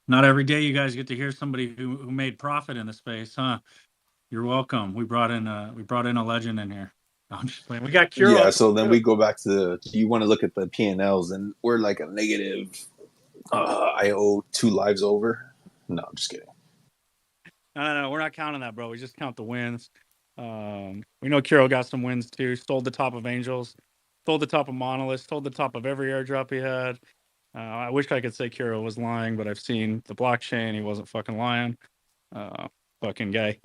Not every day you guys get to hear somebody who made profit in the space, huh? You're welcome. We brought in a legend in here. No, I'm just playing. We got Kuro Yeah, up so then too. we go back to you want to look at the P&Ls, and we're like a negative. I owe 2 lives over. No, I'm just kidding. No, we're not counting that, bro. We just count the wins. We know Kuro got some wins too. Stole the top of Angels, stole the top of Monolith, stole the top of every airdrop he had. I wish I could say Kuro was lying, but I've seen the blockchain. He wasn't fucking lying. Uh, Fucking guy.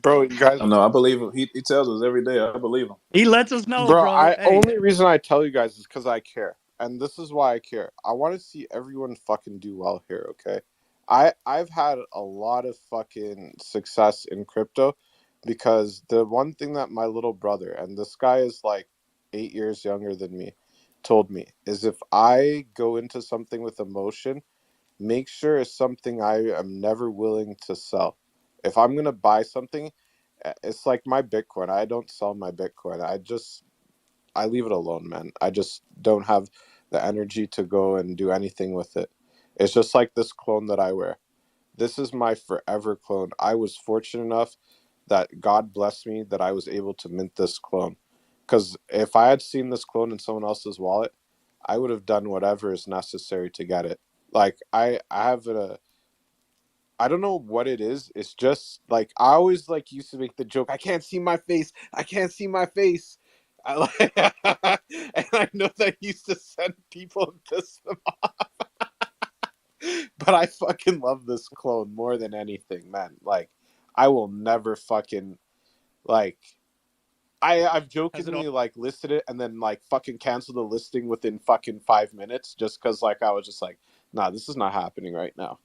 Bro, you guys. Oh, no, I believe him. He tells us every day. I believe him. He lets us know, Bro, bro. I Hey, only reason I tell you guys is because I care, and this is why I care. I want to see everyone fucking do well here. Okay, I've had a lot of fucking success in crypto because the one thing that my little brother, and this guy is like 8 years younger than me, told me is if I go into something with emotion, make sure it's something I am never willing to sell. If I'm gonna buy something, it's like my Bitcoin. I don't sell my Bitcoin. I leave it alone, man. I just don't have the energy to go and do anything with it. It's just like this clone that I wear. This is my forever clone. I was fortunate enough that God blessed me that I was able to mint this clone. Because if I had seen this clone in someone else's wallet, I would have done whatever is necessary to get it. Like I have a I don't know what it is. It's just like I always like used to make the joke. I can't see my face. I can't see my face. I like, and I know that used to send people and piss them off. But I fucking love this clone more than anything, man. Like, I will never fucking like. I've has it all? jokingly like listed it and then like fucking canceled the listing within fucking 5 minutes just because like I was just like, nah, this is not happening right now.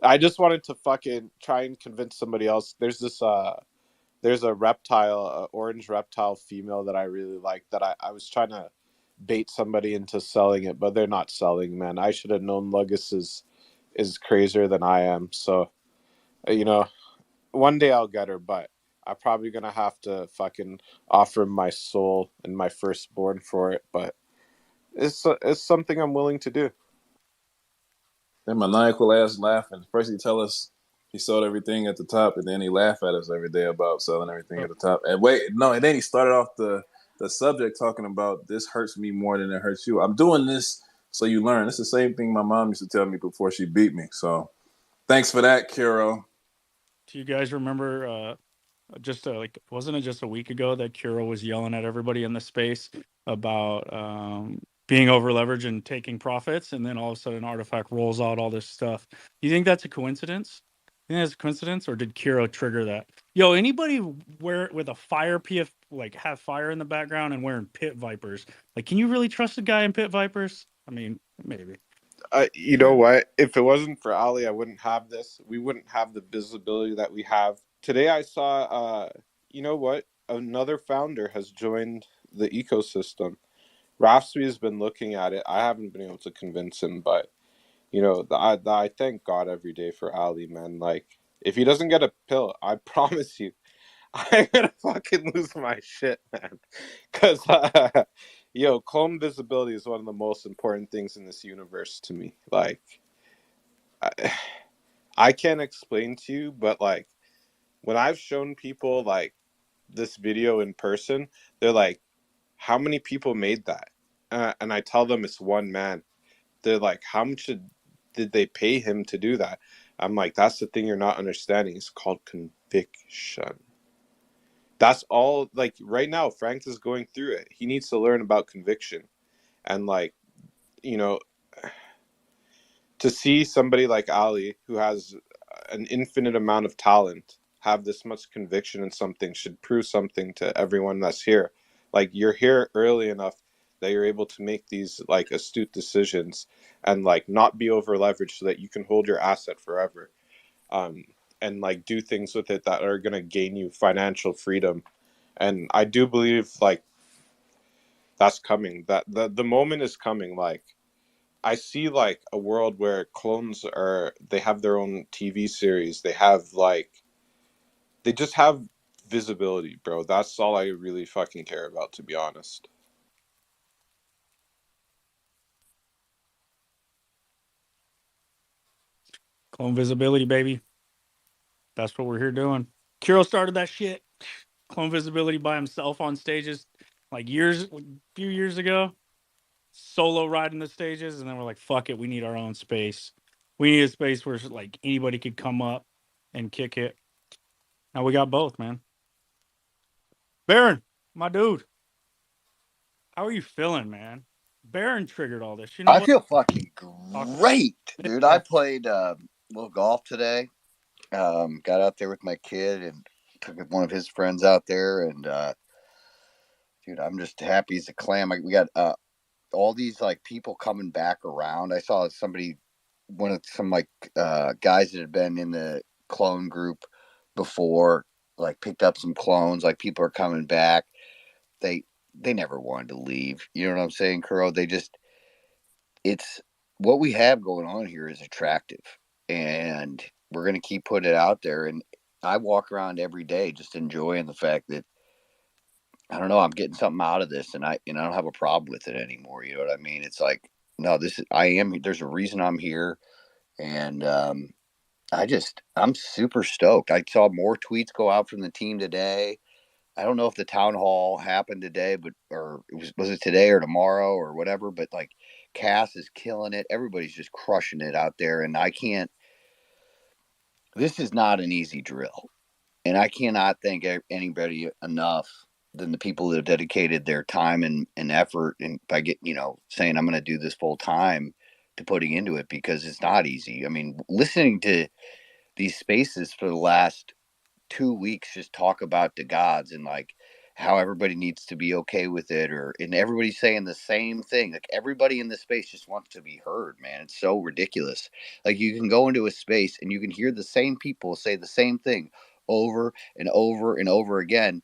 I just wanted to fucking try and convince somebody else. There's a reptile, orange reptile female that I really like that I was trying to bait somebody into selling it, but they're not selling, man. I should have known Lugus is crazier than I am. So, you know, one day I'll get her, but I'm probably gonna have to fucking offer my soul and my firstborn for it. But it's something I'm willing to do. That maniacal ass laughing. First he tell us he sold everything at the top, and then he laugh at us every day about selling everything at the top. And wait, no, and then he started off the subject talking about this hurts me more than it hurts you. I'm doing this so you learn. It's the same thing my mom used to tell me before she beat me. So thanks for that, Kiro. Do you guys remember? Just like wasn't it just a week ago that Kuro was yelling at everybody in the space about being over leveraged and taking profits, and then all of a sudden Artifact rolls out all this stuff. You think that's a coincidence? You think that's a coincidence, or did Kuro trigger that? Yo, anybody wear with a fire PF like have fire in the background and wearing pit vipers? Like, can you really trust a guy in pit vipers? I mean, maybe. You know what? If it wasn't for Ali, I wouldn't have this. We wouldn't have the visibility that we have. Today I saw you know what? Another founder has joined the ecosystem. Rafsby has been looking at it. I haven't been able to convince him, but you know, I thank God every day for Ali, man. Like, if he doesn't get a pill, I promise you, I'm gonna fucking lose my shit, man. Because, yo, clone visibility is one of the most important things in this universe to me. Like, I, I can't explain to you, but like, when I've shown people like this video in person, they're like, "How many people made that?" And I tell them it's one man. They're like, "How much did they pay him to do that?" I'm like, "That's the thing you're not understanding. It's called conviction." That's all. Like right now, Frank is going through it. He needs to learn about conviction, and like, you know, to see somebody like Ali who has an infinite amount of talent have this much conviction in something should prove something to everyone that's here. Like you're here early enough that you're able to make these like astute decisions and like not be over leveraged so that you can hold your asset forever. Um, and like do things with it that are going to gain you financial freedom. And I do believe like that's coming, that the moment is coming. Like I see like a world where clones are, they have their own TV series. They have like, they just have visibility, bro. That's all I really fucking care about, to be honest. Clone visibility, baby. That's what we're here doing. Kiro started that shit. Clone visibility by himself on stages like a few years ago. Solo riding the stages, and then we're like, fuck it, we need our own space. We need a space where like anybody could come up and kick it. Now we got both, man. Baron, my dude, how are you feeling, man? Baron triggered all this. You know I what? feel fucking great, dude. I played a little golf today. Got out there with my kid and took one of his friends out there, and dude, I'm just happy as a clam. We got all these like people coming back around. I saw some guys that had been in the clone group before, like picked up some clones. Like people are coming back. They they never wanted to leave. You know what I'm saying, Kuro? It's what we have going on here is attractive, and we're going to keep putting it out there. And I walk around every day just enjoying the fact that I don't know, I'm getting something out of this, and I don't have a problem with it anymore. You know what I mean? It's like, no, this is I am. There's a reason I'm here, and I'm super stoked. I saw more tweets go out from the team today. I don't know if the town hall happened today, or was it today or tomorrow or whatever, but like Cass is killing it. Everybody's just crushing it out there. And this is not an easy drill. And I cannot thank anybody enough than the people that have dedicated their time and effort and by saying I'm going to do this full time to putting into it, because it's not easy. I mean, listening to these spaces for the last 2 weeks just talk about the gods and like how everybody needs to be okay with it, and everybody's saying the same thing. Like everybody in this space just wants to be heard, man. It's so ridiculous. Like you can go into a space and you can hear the same people say the same thing over and over and over again,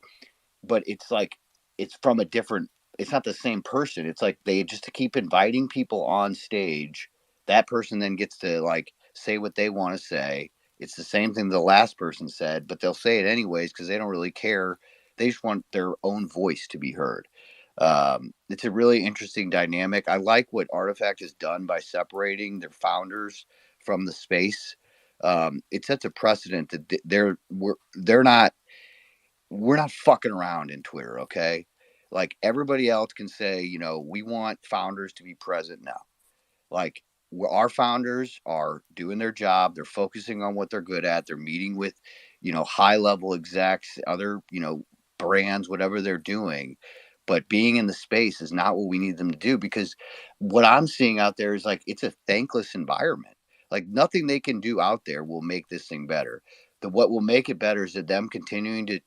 but it's like it's from a different, it's not the same person. It's like they just keep inviting people on stage. That person then gets to like say what they want to say. It's the same thing the last person said, but they'll say it anyways because they don't really care. They just want their own voice to be heard. It's a really interesting dynamic. I like what Artifact has done by separating their founders from the space. It sets a precedent that we're not fucking around in Twitter, okay? Like everybody else can say, we want founders to be present now. Like our founders are doing their job. They're focusing on what they're good at. They're meeting with, high level execs, other, brands, whatever they're doing. But being in the space is not what we need them to do, because what I'm seeing out there is like it's a thankless environment. Like nothing they can do out there will make this thing better. What will make it better is that them continuing to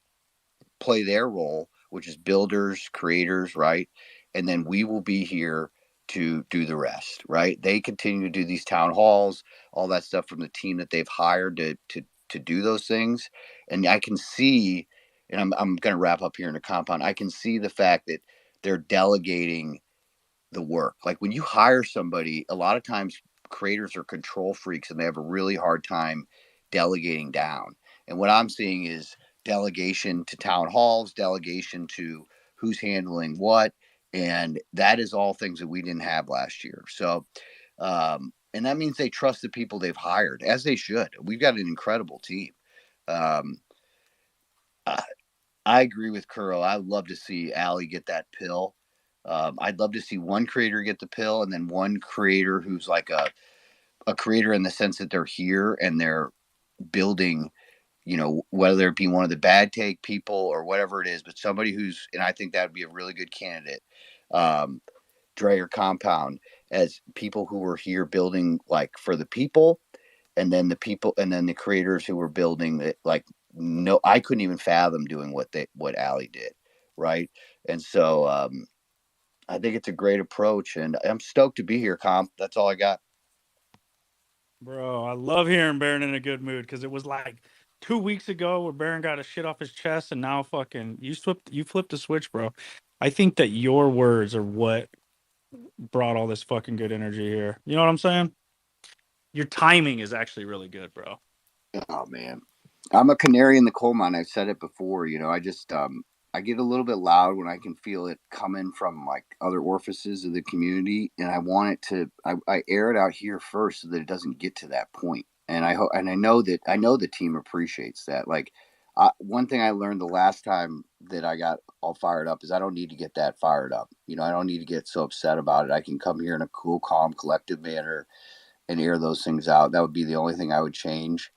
play their role, which is builders, creators, right? And then we will be here to do the rest, right? They continue to do these town halls, all that stuff from the team that they've hired to do those things. And I can see, and I'm going to wrap up here in a compound. I can see the fact that they're delegating the work. Like when you hire somebody, a lot of times creators are control freaks and they have a really hard time delegating down. And what I'm seeing is delegation to town halls, delegation to who's handling what. And that is all things that we didn't have last year. So, and that means they trust the people they've hired, as they should. We've got an incredible team. Um, I agree with Kuro. I'd love to see Allie get that pill. I'd love to see one creator get the pill, and then one creator who's like a creator in the sense that they're here and they're building, whether it be one of the bad take people or whatever it is, but somebody who's, and I think that would be a really good candidate, Dreyer Compound, as people who were here building like for the people, and then the creators who were building it, like, no, I couldn't even fathom doing what Allie did, right? And so I think it's a great approach, and I'm stoked to be here, Comp. That's all I got. Bro, I love hearing Baron in a good mood, because it was like 2 weeks ago where Baron got a shit off his chest, and now fucking you flipped the switch, bro. I think that your words are what brought all this fucking good energy here. You know what I'm saying? Your timing is actually really good, bro. Oh man, I'm a canary in the coal mine. I've said it before. I just I get a little bit loud when I can feel it coming from like other orifices of the community, and I want it to. I air it out here first so that it doesn't get to that point. and I hope, and I know the team appreciates that. Like, one thing I learned the last time that I got all fired up is I don't need to get that fired up. I don't need to get so upset about it. I can come here in a cool, calm, collective manner and air those things out. That would be the only thing I would change.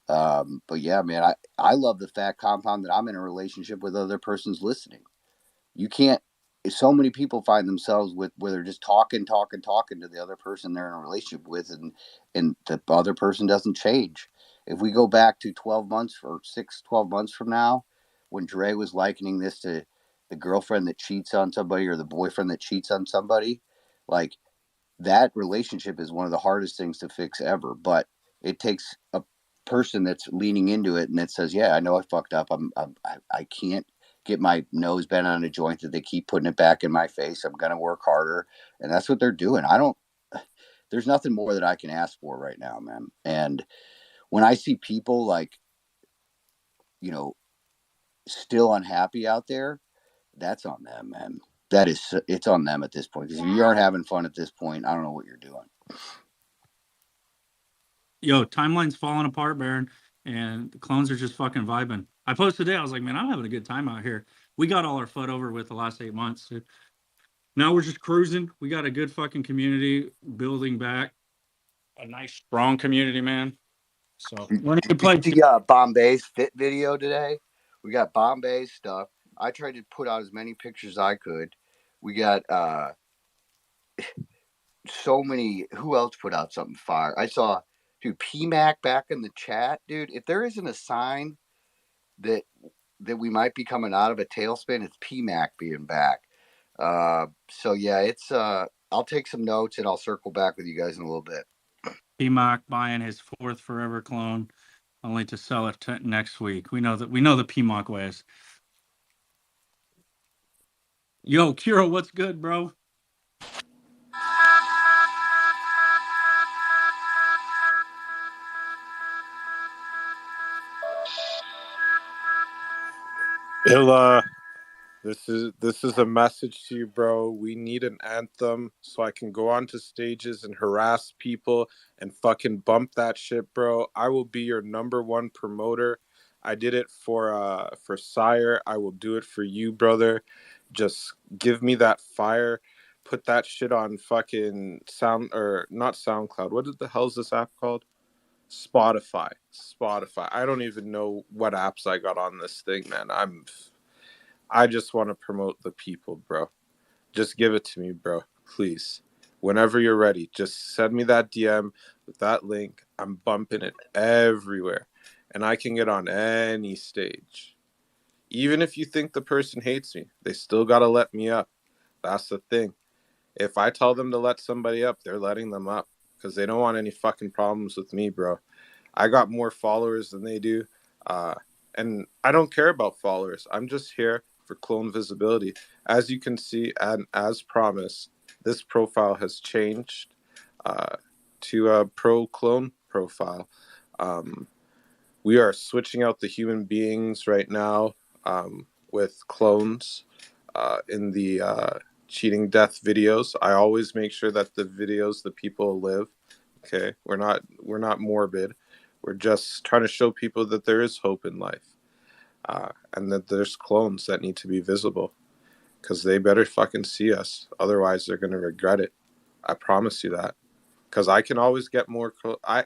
But yeah, man, I love the fact, Compound, that I'm in a relationship with other person's listening. You can't. So many people find themselves with where they're just talking to the other person they're in a relationship with, and the other person doesn't change. If we go back to 12 months or 12 months from now, when Dre was likening this to the girlfriend that cheats on somebody or the boyfriend that cheats on somebody, like, that relationship is one of the hardest things to fix ever. But it takes a person that's leaning into it and that says, "Yeah, I know I fucked up. I can't get my nose bent on a joint that they keep putting it back in my face. I'm gonna work harder," and that's what they're doing. I don't. There's nothing more that I can ask for right now, man. And when I see people like, you know, still unhappy out there, that's on them, man. It's on them at this point. Because if you aren't having fun at this point, I don't know what you're doing. Yo, timeline's falling apart, Baron, and the clones are just fucking vibing. I posted today, I was like, man, I'm having a good time out here. We got all our FUD over with the last 8 months. Dude. Now we're just cruising. We got a good fucking community building back. A nice, strong community, man. So when you play, see Bombay's fit video today? We got Bombay's stuff. I tried to put out as many pictures as I could. We got so many. Who else put out something fire? I saw, dude, PMAC back in the chat, dude. If there isn't a sign that we might be coming out of a tailspin, it's PMAC being back. So yeah, it's I'll take some notes and I'll circle back with you guys in a little bit. PMOC buying his 4th forever clone, only to sell it next week. We know the PMOC ways. Yo, Kiro, what's good, bro? Illa, this is a message to you, bro. We need an anthem so I can go onto stages and harass people and fucking bump that shit, bro. I will be your #1 promoter. I did it for Sire. I will do it for you, brother. Just give me that fire. Put that shit on fucking not SoundCloud. What the hell is this app called? Spotify. I don't even know what apps I got on this thing, man. I just want to promote the people, bro. Just give it to me, bro. Please. Whenever you're ready, just send me that DM with that link. I'm bumping it everywhere. And I can get on any stage. Even if you think the person hates me, they still got to let me up. That's the thing. If I tell them to let somebody up, they're letting them up. Because they don't want any fucking problems with me, bro. I got more followers than they do. And I don't care about followers. I'm just here for clone visibility. As you can see, and as promised, this profile has changed to a pro clone profile. We are switching out the human beings right now with clones in the cheating death videos. I always make sure that the videos the people live. Okay, we're not morbid. We're just trying to show people that there is hope in life, and that there's clones that need to be visible, because they better fucking see us. Otherwise, they're gonna regret it. I promise you that. Because I can always get more. I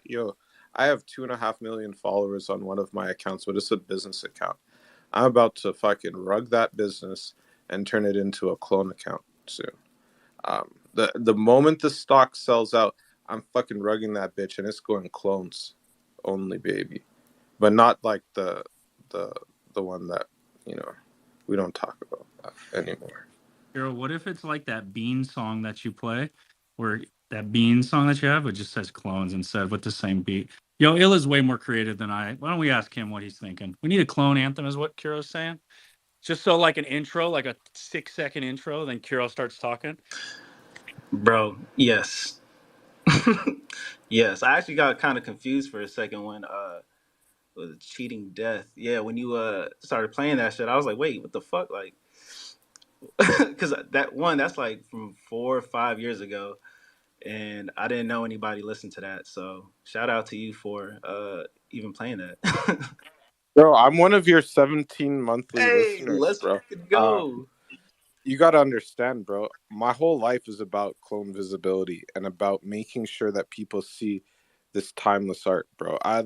have 2.5 million followers on one of my accounts, but it's a business account. I'm about to fucking rug that business and turn it into a clone account soon. The moment the stock sells out, I'm fucking rugging that bitch and it's going clones only, baby. But not like the one that, we don't talk about that anymore. Kiro, what if it's like that Bean song that you play, where that Bean song that you have, it just says clones instead with the same beat? Yo, Illa's way more creative than I. Why don't we ask him what he's thinking? We need a clone anthem, is what Kiro's saying. Just so like an intro, like a 6-second intro, then Kiro starts talking. Bro, yes. Yes. I actually got kind of confused for a second when with cheating death. Yeah, when you started playing that shit, I was like, wait, what the fuck? Like, because that's like from 4 or 5 years ago. and I didn't know anybody listened to that. So shout out to you for even playing that. Bro, I'm one of your 17 monthly Hey, listeners, let's bro. fucking go. You got to understand, bro. My whole life is about clone visibility and about making sure that people see this timeless art, bro. I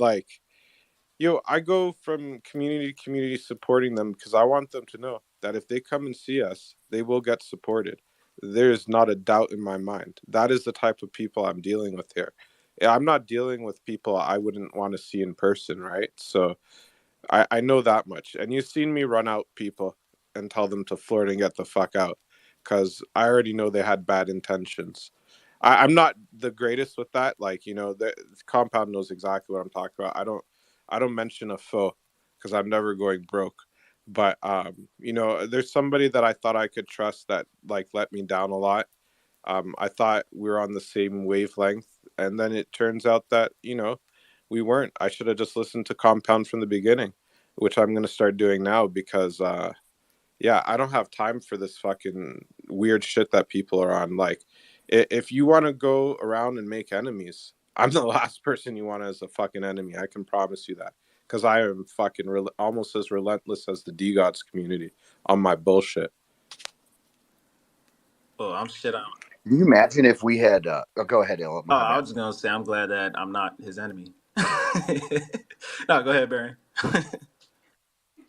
go from community to community supporting them because I want them to know that if they come and see us, they will get supported. There's not a doubt in my mind. That is the type of people I'm dealing with here. I'm not dealing with people I wouldn't want to see in person, right? So I know that much. And you've seen me run out people and tell them to flirt and get the fuck out because I already know they had bad intentions. I'm not the greatest with that. Like, the compound knows exactly what I'm talking about. I don't mention a foe because I'm never going broke. But there's somebody that I thought I could trust that like let me down a lot. I thought we were on the same wavelength, and then it turns out that we weren't. I should have just listened to Compound from the beginning, which I'm gonna start doing now because yeah, I don't have time for this fucking weird shit that people are on. Like, if you want to go around and make enemies, I'm the last person you want as a fucking enemy. I can promise you that because I am fucking almost as relentless as the D Gods community on my bullshit. Oh, I'm shit. Can you imagine if we had? Go ahead, Ella. Oh, My I bad. was just gonna say I'm glad that I'm not his enemy. No, go ahead, Baron.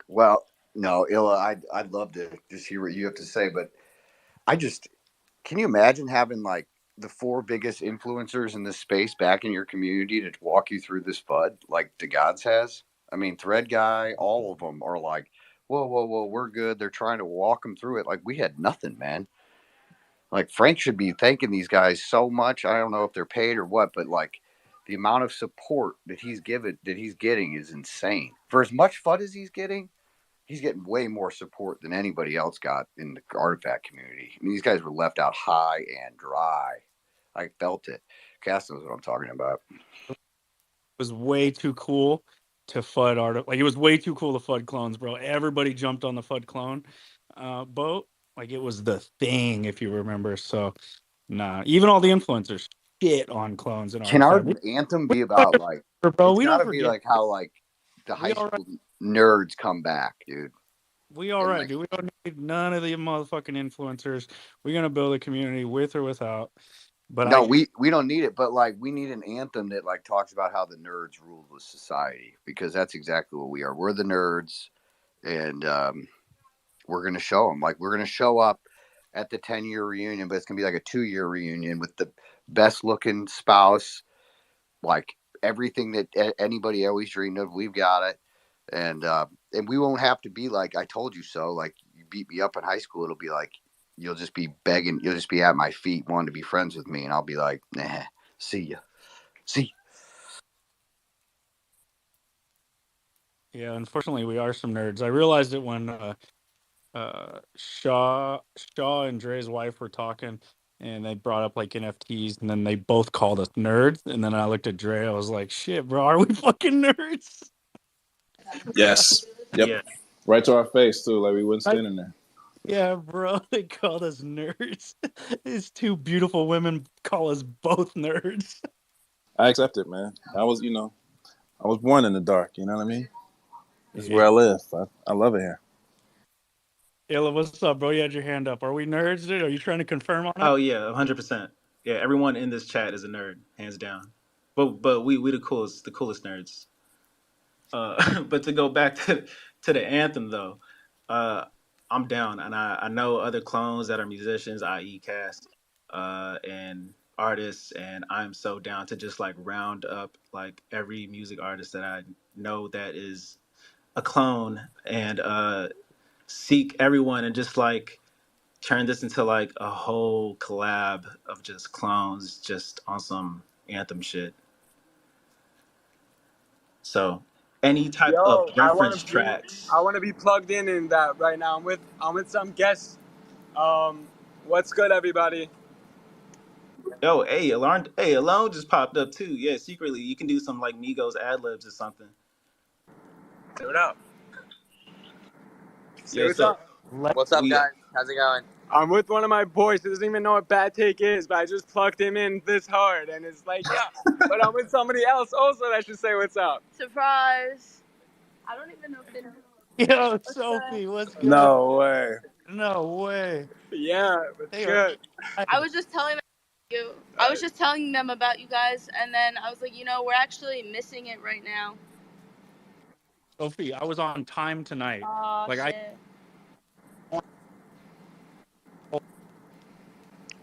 Well, no, Illa, I'd love to just hear what you have to say, but I just can you imagine having like the four biggest influencers in this space back in your community to walk you through this FUD like the Gods has? I mean, Thread Guy, all of them are like, whoa, whoa, whoa, we're good. They're trying to walk them through it. Like we had nothing, man. Like Frank should be thanking these guys so much. I don't know if they're paid or what, but like the amount of support that he's getting is insane. For as much FUD as he's getting way more support than anybody else got in the artifact community. I mean, these guys were left out high and dry. I felt it. Cass knows what I'm talking about. Was way too cool to FUD art. Like it was way too cool to FUD clones, bro. Everybody jumped on the FUD clone boat. Like it was the thing, if you remember. So nah, even all the influencers shit on clones and Can our artifact. anthem be about like? Bro, It's we got don't to be forget. like how like the We high all right. school nerds come back, dude. We all And right, like, dude. We don't need none of the motherfucking influencers. We're gonna build a community with or without. But no, I we don't need it, but like we need an anthem that like talks about how the nerds rule the society because that's exactly what we are. We're the nerds, and we're gonna show them. Like we're gonna show up at the 10-year reunion, but it's gonna be like a 2-year reunion with the best looking spouse, like everything that anybody always dreamed of. We've got it, and we won't have to be like I told you so. Like you beat me up in high school, it'll be like you'll just be begging, you'll just be at my feet wanting to be friends with me, and I'll be like, nah, see ya, see. yeah, unfortunately we are some nerds. I realized it when Shaw and Dre's wife were talking and they brought up like NFTs and then they both called us nerds. And then I looked at Dre, I was like, shit, bro, are we fucking nerds? Yes. Yep. Yeah. Right to our face too, like we wouldn't I, stand in there. yeah, bro, they called us nerds. These two beautiful women call us both nerds. I accept it, man. I was born in the dark. You know what I mean? This is Yeah. where I live. I love it here. Ella, what's up, bro? You had your hand up. Are we nerds, dude? Are you trying to confirm on it? Oh yeah, 100%. Yeah, everyone in this chat is a nerd, hands down. But we the coolest nerds. But to go back to the anthem though, uh, I'm down, and I know other clones that are musicians, i.e., Cast, and artists, and I'm so down to just like round up like every music artist that I know that is a clone and seek everyone and just like turn this into like a whole collab of just clones just on some anthem shit. So any type of Yo, reference tracks. I want to be plugged in that right now. I'm with some guests. What's good, everybody? Yo, hey, Alone just popped up too. Yeah, secretly you can do some like Migos ad libs or something. Say what up. Yeah, Say what's so up. Let What's up, we guys? How's it going? I'm with one of my boys who doesn't even know what bad take is, but I just plugged him in this hard, and it's like, yeah. But I'm with somebody else also that should say what's up. Surprise! I don't even know if they know. Yo, Sophie, what's good? No way. No way. Yeah, it's They are. good. I was just telling them you. I was just telling them about you guys, and then I was like, we're actually missing it right now. Sophie, I was on time tonight. Oh Like shit!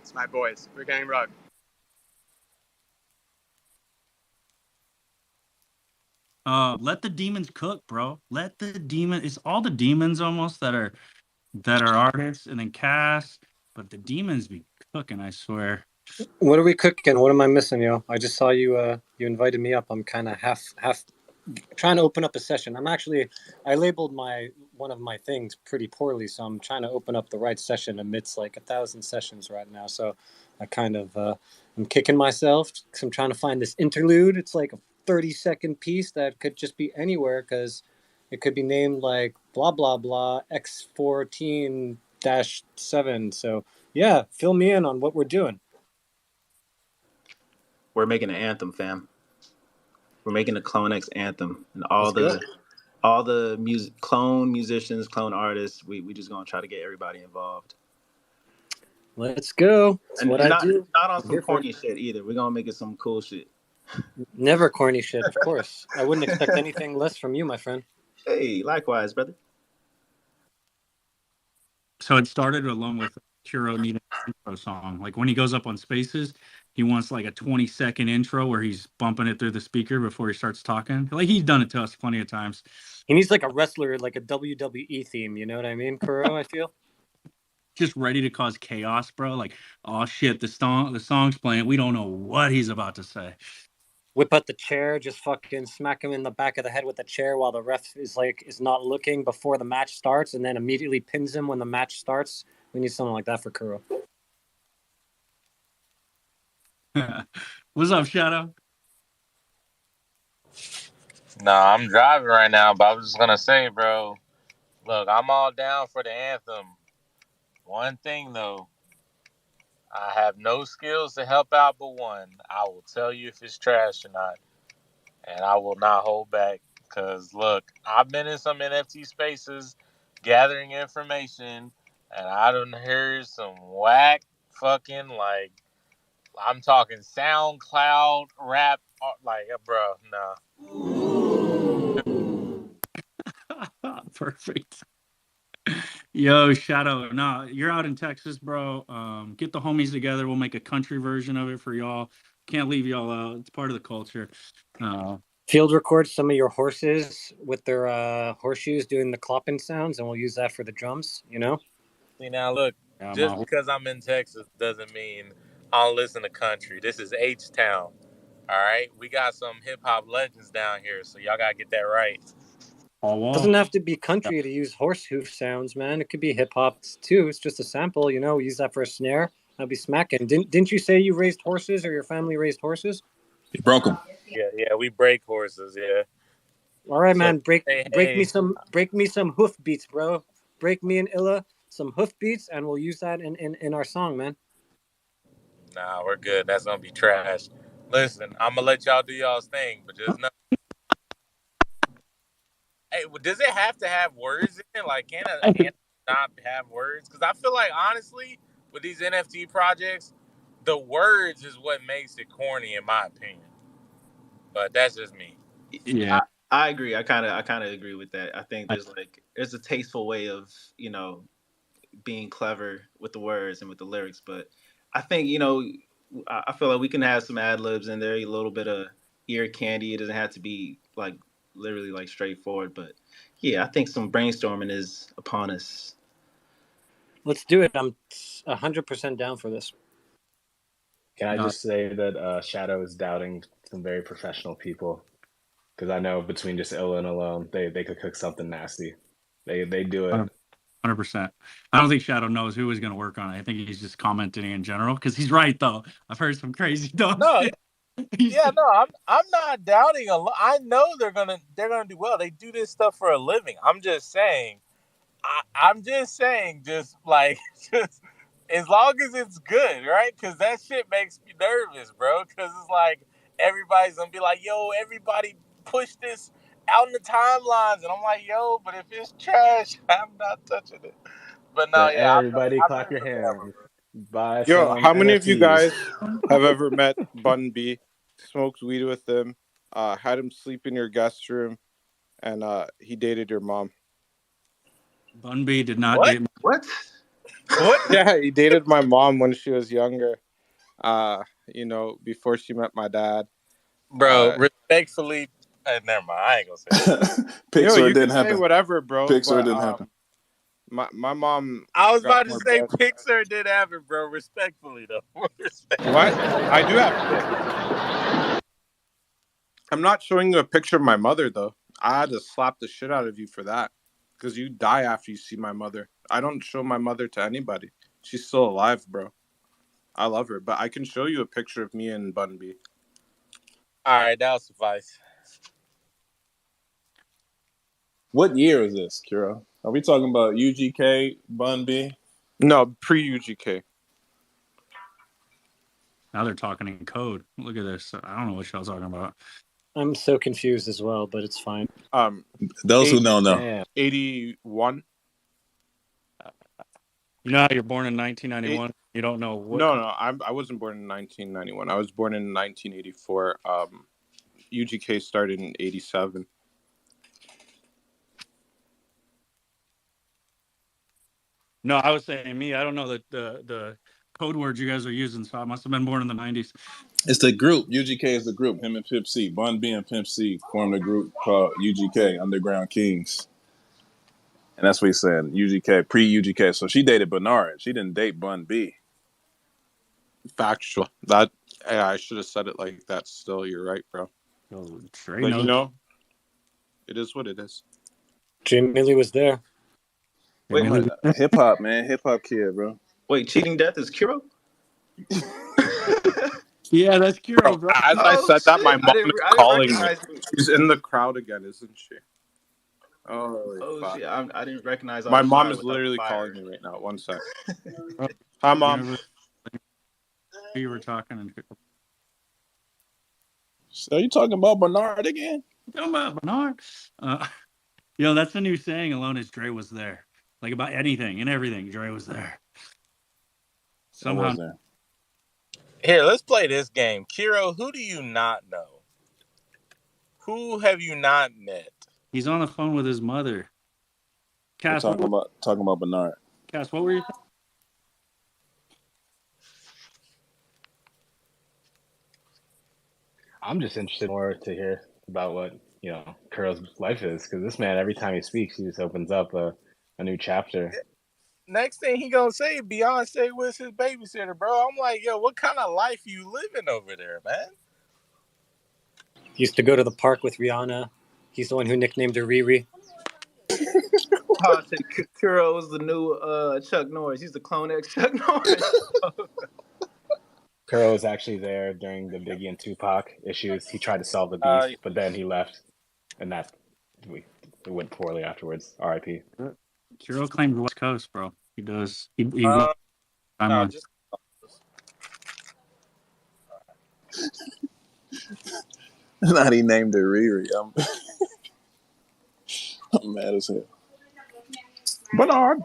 It's my boys. We're getting rugged. Let the demons cook, bro. Let the demon. It's all the demons almost that are artists, and then Cass. But the demons be cooking, I swear. What are we cooking? What am I missing, yo? I just saw you. You invited me up. I'm kind of half trying to open up a session. I labeled one of my things pretty poorly, so I'm trying to open up the right session amidst like 1,000 sessions right now. So I kind of I'm kicking myself because I'm trying to find this interlude. It's like a 30-second piece that could just be anywhere because it could be named like blah blah blah X14-7. So yeah, fill me in on what we're doing. We're making an anthem, fam. We're making a CloneX anthem, and all Let's the clone musicians, clone artists. We just gonna try to get everybody involved. Let's go. That's And what I not do. on some corny shit either. We're gonna make it some cool shit. Never corny shit, of course. I wouldn't expect anything less from you, my friend. Hey, likewise, brother. So it started along with Kuro needing an intro song. Like when he goes up on Spaces, he wants like a 20-second intro where he's bumping it through the speaker before he starts talking. Like he's done it to us plenty of times. He needs like a wrestler, like a WWE theme. You know what I mean, Kuro? I feel just ready to cause chaos, bro. Like, oh shit, the song's playing. We don't know what he's about to say. Whip out the chair, just fucking smack him in the back of the head with the chair while the ref is not looking before the match starts, and then immediately pins him when the match starts. We need something like that for Kuro. What's up, Shadow? Nah, I'm driving right now, but I was just gonna say, bro, look, I'm all down for the anthem. One thing though, I have no skills to help out but one. I will tell you if it's trash or not. And I will not hold back. Cause look, I've been in some NFT spaces gathering information, and I done heard some whack fucking like I'm talking SoundCloud rap like bro, nah. Perfect. Yo, Shadow. Nah, you're out in Texas, bro. Get the homies together. We'll make a country version of it for y'all. Can't leave y'all out. It's part of the culture. Field record some of your horses with their horseshoes doing the clopping sounds, and we'll use that for the drums, you know? See, now look, just because I'm in Texas doesn't mean I'll listen to country. This is H-Town, all right? We got some hip-hop legends down here, so y'all got to get that right. It doesn't have to be country to use horse hoof sounds, man. It could be hip-hop, too. It's just a sample, you know? We use that for a snare. That'd be smacking. Didn't you say you raised horses or your family raised horses? You broke them. Yeah, we break horses, yeah. All right, man. Break hey. me some hoof beats, bro. Break me and Illa some hoof beats, and we'll use that in our song, man. Nah, we're good. That's gonna be trash. Listen, I'm gonna let y'all do y'all's thing, but just know. Hey, does it have to have words in it? Like, can it not have words? Because I feel like honestly, with these NFT projects, the words is what makes it corny, in my opinion. But that's just me. Yeah, I agree. I kind of agree with that. I think there's a tasteful way of being clever with the words and with the lyrics, but I think I feel like we can have some ad libs in there, a little bit of ear candy. It doesn't have to be like literally like straightforward, but yeah, I think some brainstorming is upon us. Let's do it. I'm 100% down for this. Can I just say that Shadow is doubting some very professional people? Because I know between just Illa and Alone, they could cook something nasty. They do it. 100%. I don't think Shadow knows who is going to work on it. I think he's just commenting in general because he's right though. I've heard some crazy dumb shit. I'm not doubting I know they're gonna do well. They do this stuff for a living. I'm just saying, just as long as it's good, right? Because that shit makes me nervous, bro. Because it's like everybody's gonna be like, "Yo, everybody push this out in the timelines," and I'm like, "Yo, but if it's trash, I'm not touching it." But no, So yeah, everybody I've clap known your it forever. hands. Buy Yo, some how many of you NFTs. guys have ever met Bun B, smoked weed with him, had him sleep in your guest room, and he dated your mom? Bun B did not What? date. What? What? Yeah, he dated my mom when she was younger. Before she met my dad. Bro, respectfully, never mind. I ain't gonna say that. Pixar You didn't can say happen. whatever, bro. Pixar But didn't happen. my mom I was got about to more say bread. Pixar did have it, bro. Respectfully, though. What? I do have kids. I'm not showing you a picture of my mother, though. I had to slap the shit out of you for that. Because you die after you see my mother. I don't show my mother to anybody. She's still alive, bro. I love her. But I can show you a picture of me and Bun B. All right, that'll suffice. What year is this, Kiro? Are we talking about UGK, Bun B? No, pre-UGK. Now they're talking in code. Look at this. I don't know what y'all talking about. I'm so confused as well, but it's fine. Those who don't know. Damn. 81. You know how you're born in 1991? You don't know what. No, I wasn't born in 1991. I was born in 1984. UGK started in 87. No, I was saying me. I don't know the code words you guys are using, so I must have been born in the 90s. It's the group. UGK is the group. Him and Pimp C. Bun B and Pimp C formed a group called UGK, Underground Kings. And that's what he's saying. UGK, pre-UGK. So she dated Bernard. She didn't date Bun B. Factual. I should have said it like that. Still, you're right, bro. Oh, Trey But knows. it is what it is. Jamie Lee was there. Wait, Hip hop, man. Hip hop kid, bro. Wait, cheating death is Kiro? Yeah, that's Kiro, bro. As I said that, my mom is I didn't calling me. recognize him. She's in the crowd again, isn't she? Holy fuck. Shit! I didn't recognize. My mom is literally calling me right now. One sec. Hi, Mom. You were talking. So you talking about Bernard again? Talking about Bernard. That's the new saying alone is Dre was there. Like about anything and everything, Dre was there. Somehow. Was there. Here, let's play this game. Kiro, who do you not know? Who have you not met? He's on the phone with his mother. Cass, talking about Bernard. Cass, what were you saying? I'm just interested more to hear about what Kuro's life is, because this man, every time he speaks, he just opens up a new chapter. Next thing he gonna say, Beyonce was his babysitter, bro. I'm like, yo, what kind of life you living over there, man? He used to go to the park with Rihanna. He's the one who nicknamed her Riri. Kuro is the new Chuck Norris. He's the CloneX Chuck Norris. Kuro was actually there during the Biggie and Tupac issues. He tried to solve the beef, but then he left, and it went poorly afterwards. R.I.P. Kuro claimed West Coast, bro. He does. Not he named her Riri. I'm mad as hell. Bernard.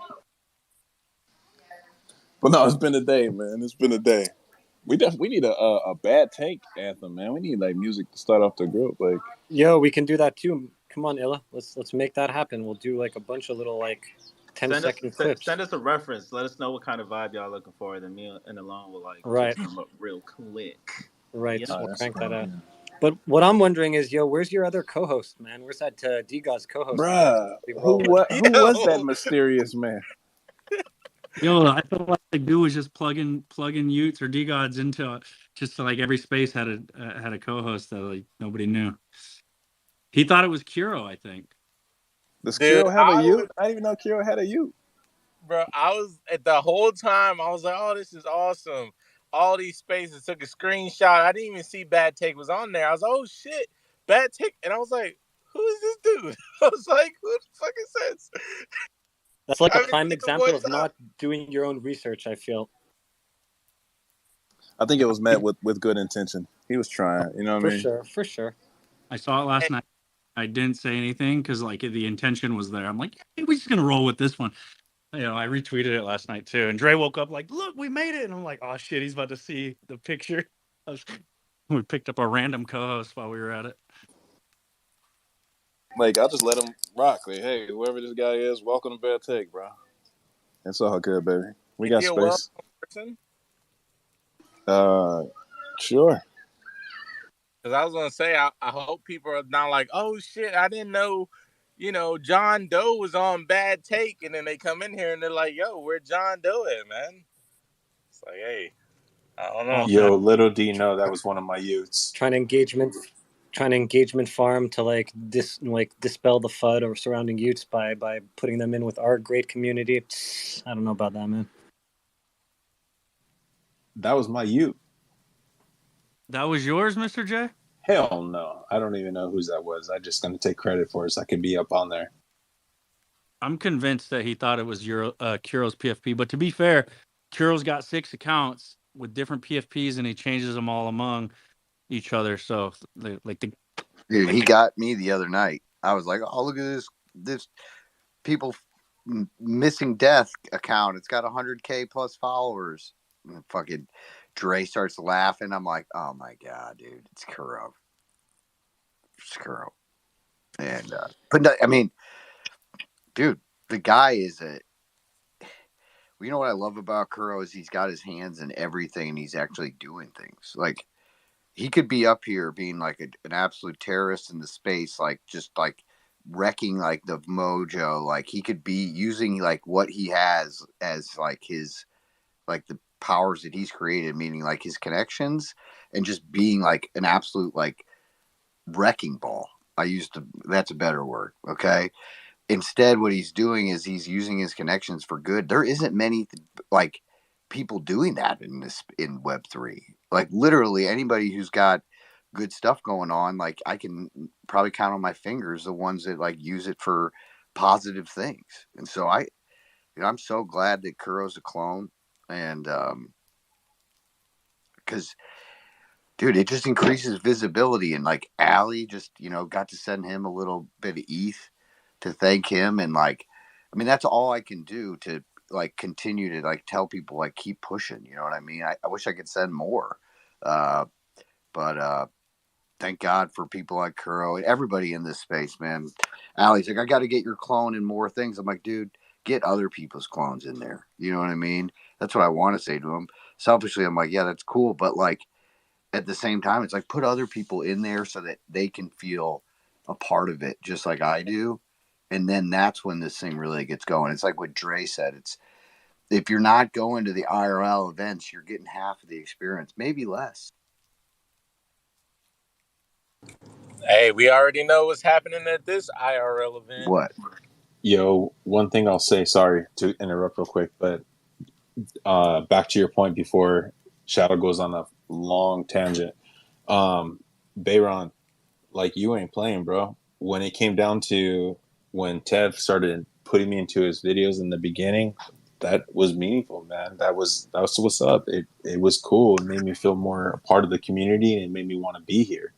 But no, it's been a day, man. It's been a day. We need a bad take anthem, man. We need like music to start off the group. Like, we can do that too. Come on, Illa. Let's make that happen. We'll do like a bunch of little 10-second clips. Send us a reference. Let us know what kind of vibe y'all looking for. Then me and Alon will right. come up real quick. Right. Yeah. So we'll crank that out. But what I'm wondering is, where's your other co-host, man? Where's that D-God's co-host? Bruh, who was that mysterious man? I felt like the dude was just plugging Utes or D-Gods into just like every space had a co-host that like nobody knew. He thought it was Kuro, I think. Does Kuro have a Ute? I didn't even know Kuro had a Ute. Bro, I was at the whole time. I was like, "Oh, this is awesome." All these spaces, took a screenshot. I didn't even see Bad Take was on there. I was like, "Oh shit, Bad Take," and I was like, "Who is this dude?" I was like, "Who the fuck is this?" That's like a prime example of not doing your own research, I feel. I think it was met with good intention. He was trying, you know what For I mean? sure, for sure. I saw it last night. I didn't say anything because like the intention was there. I'm like, hey, we're just gonna roll with this one. I retweeted it last night too. And Dre woke up like, look, we made it. And I'm like, oh shit, he's about to see the picture. We picked up a random co-host while we were at it. Like, I just let him rock. Like, hey, whoever this guy is, welcome to Bad Take, bro. It's all good, baby. We got Is he a well space. person? Sure. Because I was gonna say, I hope people are not like, oh shit, I didn't know, John Doe was on Bad Take, and then they come in here and they're like, yo, where John Doe at, man? It's like, hey, I don't know. Yo, little do you know that was one of my youths. Trying to engagement farm to dispel the FUD or surrounding youths by putting them in with our great community. I don't know about that, man. That was my youth. That was yours, Mr. J? Hell no. I don't even know whose that was. I'm just going to take credit for it so I can be up on there. I'm convinced that he thought it was Kuro's PFP. But to be fair, Kuro's got 6 accounts with different PFPs, and he changes them all among each other. So, Dude, he got me the other night. I was like, oh, look at this people missing death account. It's got 100K plus followers. And fucking Dre starts laughing. I'm like, oh my God, dude, it's Kuro. It's Kuro. And, I mean, dude, the guy is you know what I love about Kuro is he's got his hands in everything and he's actually doing things. Like, he could be up here being like an absolute terrorist in the space, like just like wrecking like the mojo. Like, he could be using like what he has as like his, like the powers that he's created, meaning like his connections, and just being like an absolute like wrecking ball. That's a better word. Okay. Instead, what he's doing is he's using his connections for good. There isn't many like people doing that in Web3. Like, literally anybody who's got good stuff going on, like, I can probably count on my fingers the ones that like use it for positive things. And so I'm so glad that Kuro's a clone, and because dude, it just increases visibility. And like Allie just got to send him a little bit of ETH to thank him, and like, I mean, that's all I can do to like continue to like tell people like keep pushing. You know what I mean? I wish I could send more, but thank God for people like Kuro and everybody in this space, man. Allie's like, I got to get your clone and more things. I'm like, dude, get other people's clones in there. You know what I mean? That's what I want to say to him. Selfishly, I'm like, yeah, that's cool, but like at the same time, it's like, put other people in there so that they can feel a part of it, just like I do. And then that's when this thing really gets going. It's like what Dre said. It's, if you're not going to the IRL events, you're getting half of the experience, maybe less. Hey, we already know what's happening at this IRL event. What? Yo, one thing I'll say, sorry to interrupt real quick, but back to your point before Shadow goes on a long tangent. Bayron, like, you ain't playing, bro. When it came down to when Tev started putting me into his videos in the beginning, that was meaningful, man. That was what's up. It was cool. It made me feel more a part of the community, and it made me want to be here.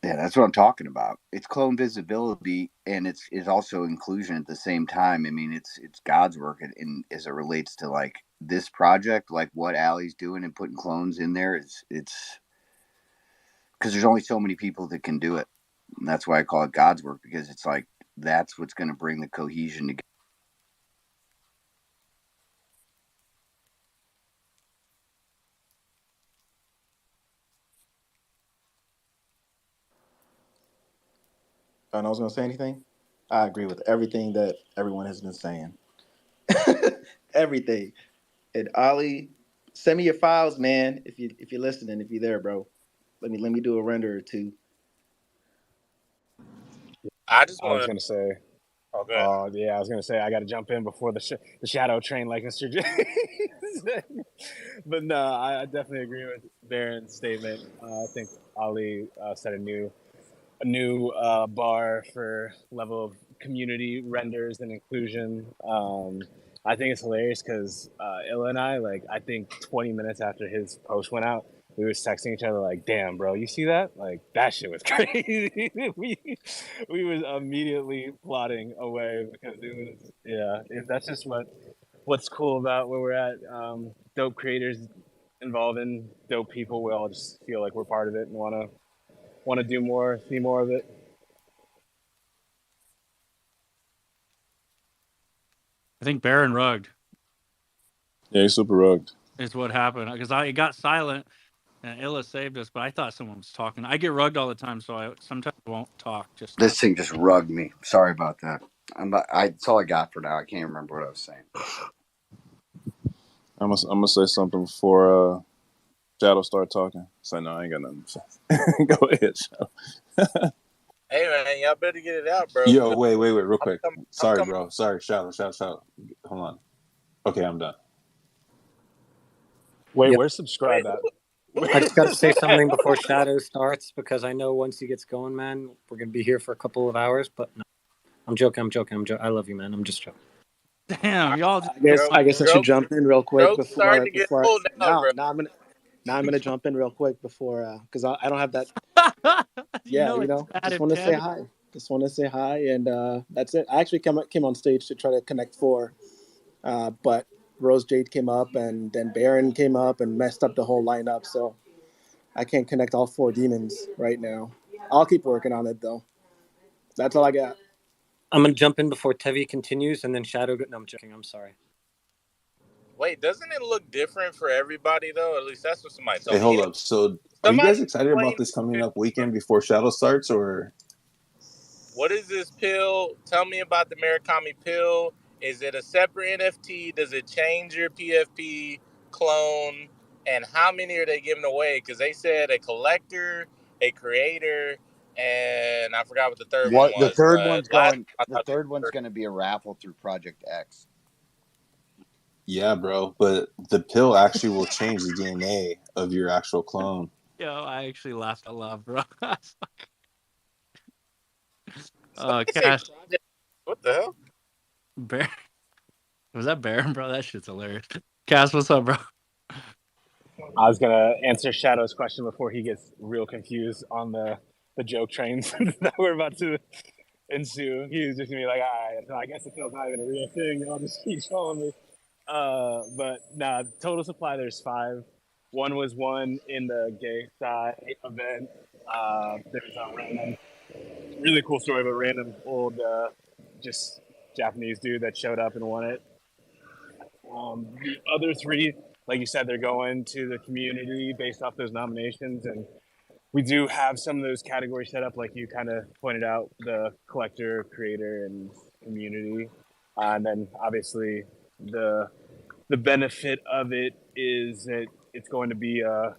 Yeah, that's what I'm talking about. It's clone visibility, and it's also inclusion at the same time. I mean, it's God's work, in as it relates to like this project, like what Allie's doing and putting clones in there. It's because there's only so many people that can do it. And that's why I call it God's work, because it's like that's what's going to bring the cohesion together. I was going to say anything. I agree with everything that everyone has been saying. Everything. And Ollie, send me your files, man. If you're listening, if you're there, bro, let me do a render or two. I just I was want to. gonna say, Oh, good. yeah, I was gonna say I got to jump in before the shadow train, like Mr. J. But no, I definitely agree with Baron's statement. I think Ali set a new bar for level of community renders and inclusion. I think it's hilarious because Illa and I, like, I think 20 minutes after his post went out, we was texting each other like, "Damn, bro, you see that? Like, that shit was crazy." we was immediately plotting away because it was, that's just what's cool about where we're at. Dope creators involving dope people. We all just feel like we're part of it and want to do more, see more of it. I think Baron rugged Yeah, he's super rugged. is what happened because it got silent and Illa saved us, but I thought someone was talking. I get rugged all the time, so I sometimes won't talk. This thing just rugged me. Sorry about that. That's all I got for now. I can't remember what I was saying. I'm gonna say something before Shadow start talking. So no, I ain't got nothing to say. Go ahead, Shadow. Hey man, y'all better get it out, bro. Yo, wait, real quick. I'm Sorry, coming. bro. Sorry, Shadow. Hold on. Okay, I'm done. Wait, Yep. where's subscribe at? I just got to say something before Shadow starts because I know once he gets going, man, we're going to be here for a couple of hours. But no, I'm joking. I love you, man. I'm just joking. Damn, y'all just I guess I should jump in real quick Stroke's starting to get old now, bro. Now I'm gonna jump in real quick before because I don't have that. it's bad Just if want to say Ted. hi. Just want to say hi, and that's it. I actually came on stage to try to connect four, but Rose Jade came up, and then Baron came up and messed up the whole lineup. So I can't connect all four demons right now. I'll keep working on it though. That's all I got. I'm going to jump in before Tevi continues, and then Shadow. No, I'm joking. I'm sorry. Wait, doesn't it look different for everybody though? At least that's what somebody Hey, told me. hold up. So, are you guys Somebody excited explain about this coming this up weekend before Shadow starts, or? What is this pill? Tell me about the Murakami pill. Is it a separate NFT? Does it change your PFP clone? And how many are they giving away? Because they said a collector, a creator, and I forgot what the third one What the was. third one's Last going? I The talked to third one's going to be a raffle through Project X. Yeah, bro. But the pill actually will change the DNA of your actual clone. Yo, I actually laughed out loud, bro. somebody say Cash project. What the hell? Bear was that Baron, bro? That shit's hilarious. Cass, what's up, bro? I was gonna answer Shadow's question before he gets real confused on the joke trains that we're about to ensue. He was just gonna be like, "All right, so I guess it feels not even a real thing. Y'all just keep showing me." But nah, total supply. There's 5. One was won in the gay side event. There's a random, really cool story, but random old, just Japanese dude that showed up and won it. The other 3, like you said, they're going to the community based off those nominations, and we do have some of those categories set up, like you kind of pointed out, the collector, creator, and community. And then obviously the benefit of it is that it's going to be a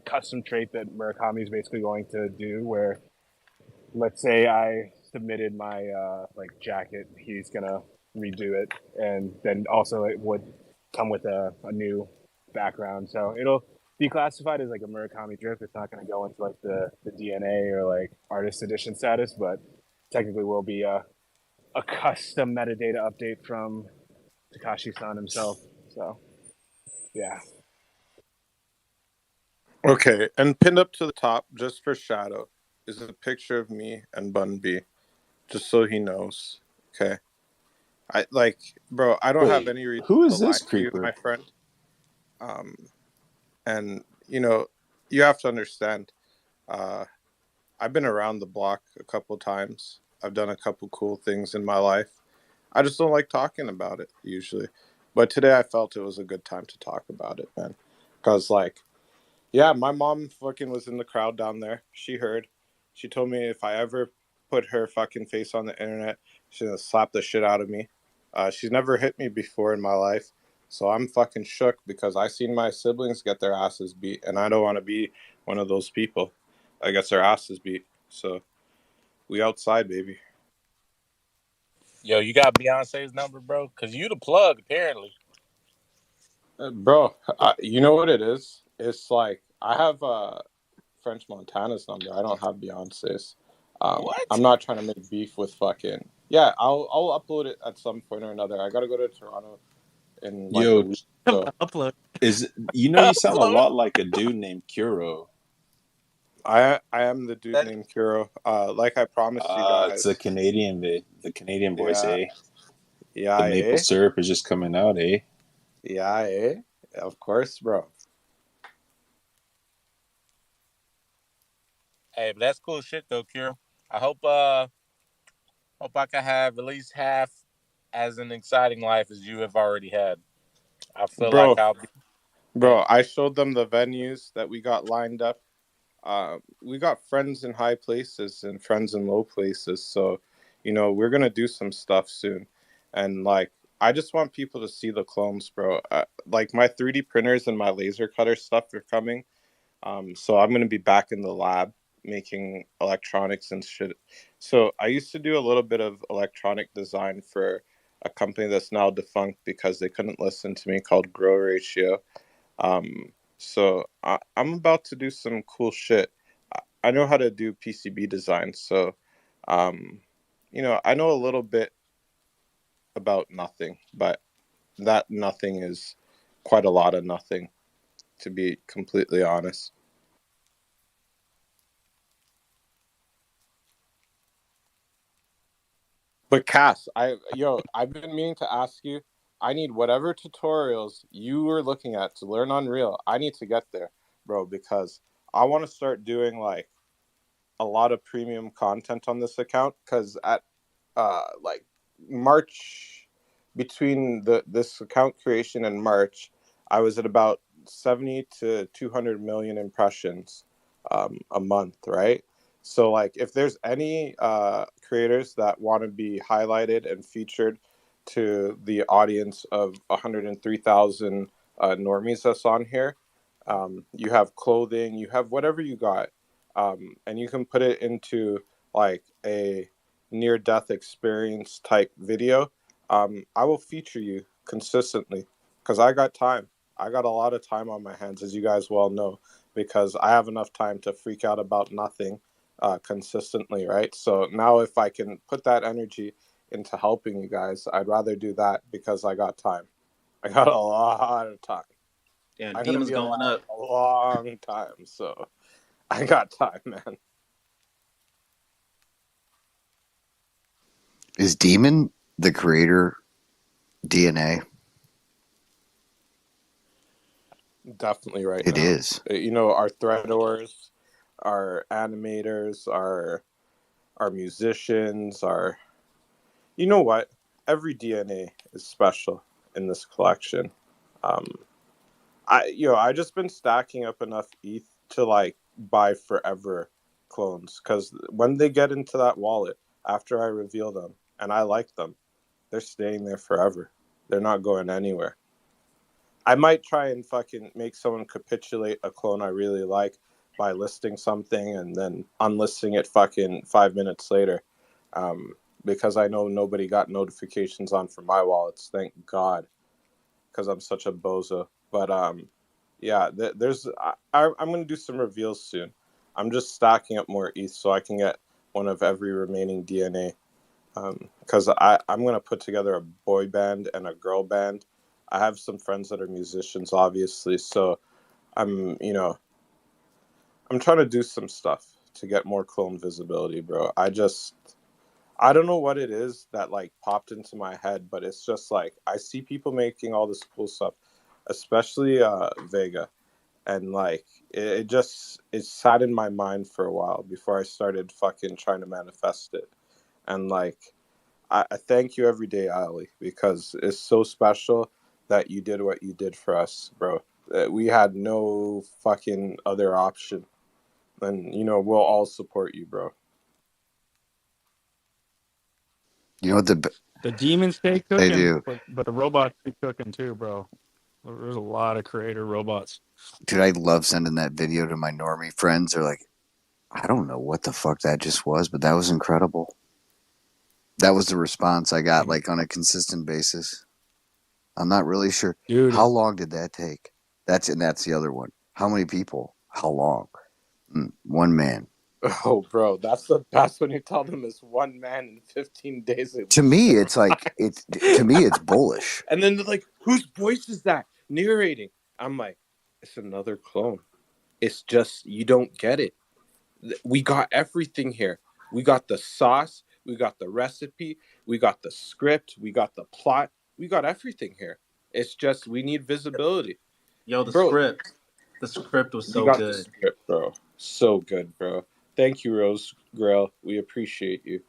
custom trait that Murakami is basically going to do, where let's say I submitted my jacket, he's gonna redo it, and then also it would come with a new background, so it'll be classified as like a Murakami drip. It's not going to go into like the DNA or like artist edition status, but technically will be a custom metadata update from Takashi-san himself. So yeah. Okay, and pinned up to the top, just for Shadow, is a picture of me and Bun B, just so he knows. Okay, bro, I don't have Wait, any reason who to is lie this to you, my creeper? friend. And you have to understand. I've been around the block a couple times. I've done a couple cool things in my life. I just don't like talking about it usually, but today I felt it was a good time to talk about it, man. Because yeah, my mom fucking was in the crowd down there. She heard. She told me if I ever put her fucking face on the internet, she's gonna slap the shit out of me. She's never hit me before in my life, so I'm fucking shook because I seen my siblings get their asses beat, and I don't want to be one of those people that gets their asses beat. So we outside, baby. Yo, you got Beyonce's number, bro? Cause you the plug, apparently. Bro, you know what it is? It's like I have French Montana's number. I don't have Beyonce's. What? I'm not trying to make beef with fucking Yeah, I'll upload it at some point or another. I gotta go to Toronto in like a Yo, week. So Upload. you sound a lot like a dude named Kuro. I am the dude named Kuro. Like I promised you It's the guys. Canadian the Canadian voice, Yeah, eh? The yeah, maple eh? syrup is just coming out, eh? Yeah, eh? Of course, bro. Hey, but that's cool shit though, Kira. I hope I can have at least half as an exciting life as you have already had. I feel like Bro, I'll be yeah. bro, I showed them the venues that we got lined up. We got friends in high places and friends in low places. So, we're gonna do some stuff soon. And like, I just want people to see the clones, bro. Like my 3D printers and my laser cutter stuff are coming. So I'm gonna be back in the lab making electronics and shit. So I used to do a little bit of electronic design for a company that's now defunct because they couldn't listen to me, called Grow Ratio. I'm about to do some cool shit. I know how to do PCB design, so um, I know a little bit about nothing, but that nothing is quite a lot of nothing, to be completely honest. But Cass, I've been meaning to ask you. I need whatever tutorials you were looking at to learn Unreal. I need to get there, bro, because I want to start doing like a lot of premium content on this account. Because at like March, between this account creation and March, I was at about 70 to 200 million impressions a month, right? So like if there's any creators that want to be highlighted and featured to the audience of 103,000 normies that's on here, you have clothing, you have whatever you got, and you can put it into like a near death experience type video, I will feature you consistently because I got time. I got a lot of time on my hands, as you guys well know, because I have enough time to freak out about nothing consistently, right? So now, if I can put that energy into helping you guys, I'd rather do that because I got time. I got a lot of time. Yeah, I'm gonna demons be going alive up. a long time, so I got time, man. Is Demon the creator DNA? Definitely right It now. is. Our threadors, our animators, our musicians, our you know what? Every DNA is special in this collection. Um, I just been stacking up enough ETH to like buy forever clones because when they get into that wallet after I reveal them and I like them, they're staying there forever. They're not going anywhere. I might try and fucking make someone capitulate a clone I really like by listing something and then unlisting it fucking 5 minutes later. Um, because I know nobody got notifications on for my wallets. Thank God, because I'm such a bozo. But yeah, I'm gonna do some reveals soon. I'm just stacking up more ETH so I can get one of every remaining DNA, because I'm gonna put together a boy band and a girl band. I have some friends that are musicians, obviously, so I'm trying to do some stuff to get more clone visibility, bro. I don't know what it is that like popped into my head, but it's just like I see people making all this cool stuff, especially Vega, and like it sat in my mind for a while before I started fucking trying to manifest it, and like I thank you every day, Ali, because it's so special that you did what you did for us, bro. We had no fucking other option. And, we'll all support you, bro. You know what The demons stay they cooking, do? but the robots keep cooking too, bro. There's a lot of creator robots. Dude, I love sending that video to my normie friends. They're like, I don't know what the fuck that just was, but that was incredible. That was the response I got, like on a consistent basis. I'm not really sure. Dude, How long did that take? That's the other one. How many people? How long? One man. Oh, bro, that's the best when you tell them it's one man in 15 days. They To lose me, their it's like minds. to me, it's bullish. And then they're like, whose voice is that narrating? I'm like, it's another clone. It's just, you don't get it. We got everything here. We got the sauce. We got the recipe. We got the script. We got the plot. We got everything here. It's just, we need visibility. Yo, Bro, the script was you so got the good. script, bro. So good, bro. Thank you, Rose Grail. We appreciate you.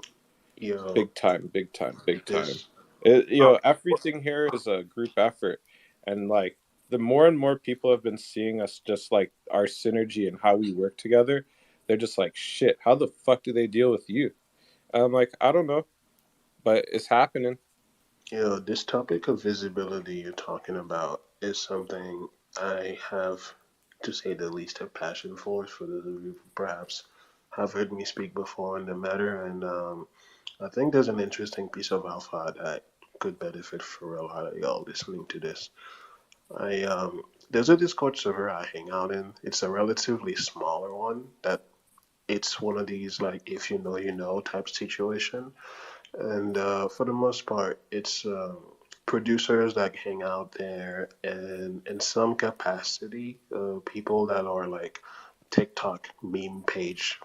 Yo, Big time, big time, big time. this Everything here is a group effort, and like the more and more people have been seeing us, just like our synergy and how we work together, they're just like, shit. How the fuck do they deal with you? And I'm like, I don't know, but it's happening. this topic of visibility you're talking about is something I have, to say the least, a passion for those of you who perhaps have heard me speak before in the matter, and I think there's an interesting piece of alpha that could benefit for a lot of y'all listening to this. I There's a Discord server I hang out in. It's a relatively smaller one that it's one of these like if you know you know type situation, and for the most part, it's producers that hang out there, and in some capacity, people that are like TikTok meme page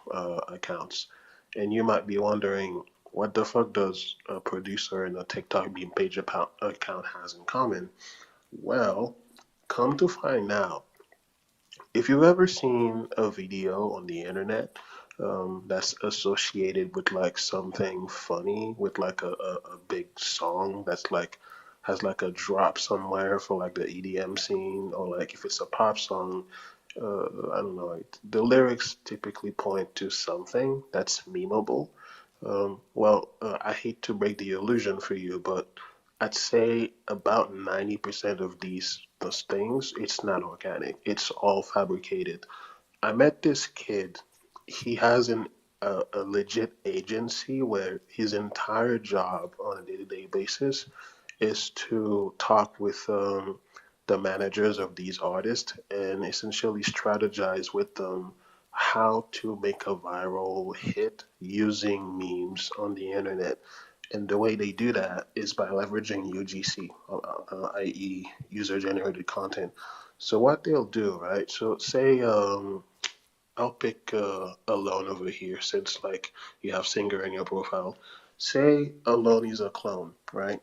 accounts. And you might be wondering, what the fuck does a producer and a TikTok meme page account has in common? Well, come to find out, if you've ever seen a video on the internet that's associated with like something funny, with like a big song that's like has like a drop somewhere for like the EDM scene, or like if it's a pop song, I don't know, the lyrics typically point to something that's memeable. I hate to break the illusion for you, but I'd say about 90% of those things, it's not organic. It's all fabricated. I met this kid. He has a legit agency where his entire job on a day-to-day basis is to talk with the managers of these artists and essentially strategize with them how to make a viral hit using memes on the internet. And the way they do that is by leveraging UGC, i.e., user generated content. So, what they'll do, right? So, say, I'll pick Alone over here since, like, you have Singer in your profile. Say Alone is a clone, right?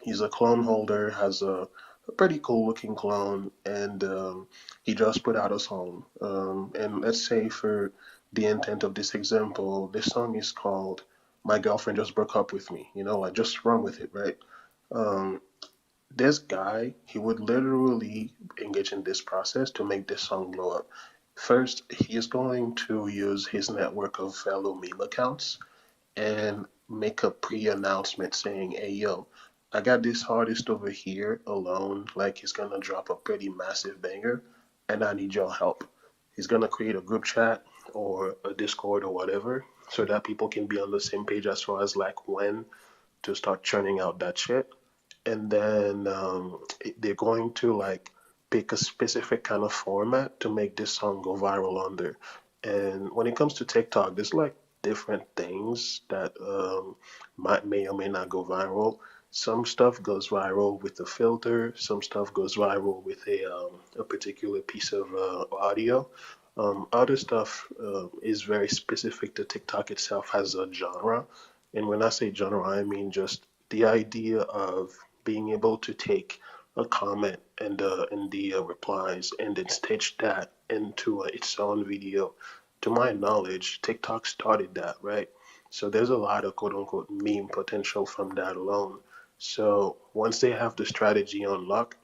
He's a clone holder, has a pretty cool looking clone, and he just put out a song. And let's say, for the intent of this example, this song is called My Girlfriend Just Broke Up With Me. You know, like just run with it, right? Um, this guy, he would literally engage in this process to make this song blow up. First, he is going to use his network of fellow meme accounts and make a pre-announcement saying, "Hey, yo, I got this artist over here alone. Like he's gonna drop a pretty massive banger, and I need your help." He's gonna create a group chat or a Discord or whatever, so that people can be on the same page as far as like when to start churning out that shit. And then they're going to like pick a specific kind of format to make this song go viral under. And when it comes to TikTok, there's like different things that may or may not go viral. Some stuff goes viral with a filter. Some stuff goes viral with a particular piece of audio. Other stuff is very specific to TikTok itself as a genre. And when I say genre, I mean just the idea of being able to take a comment and the replies and then stitch that into its own video. To my knowledge, TikTok started that, right? So there's a lot of quote unquote meme potential from that alone. So once they have the strategy unlocked,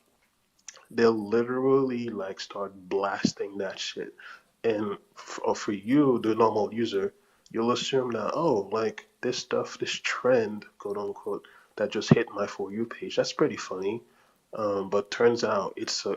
they'll literally like start blasting that shit. And for you, the normal user, you'll assume that, oh, like this stuff, this trend, quote unquote, that just hit my For You page, that's pretty funny. But turns out it's a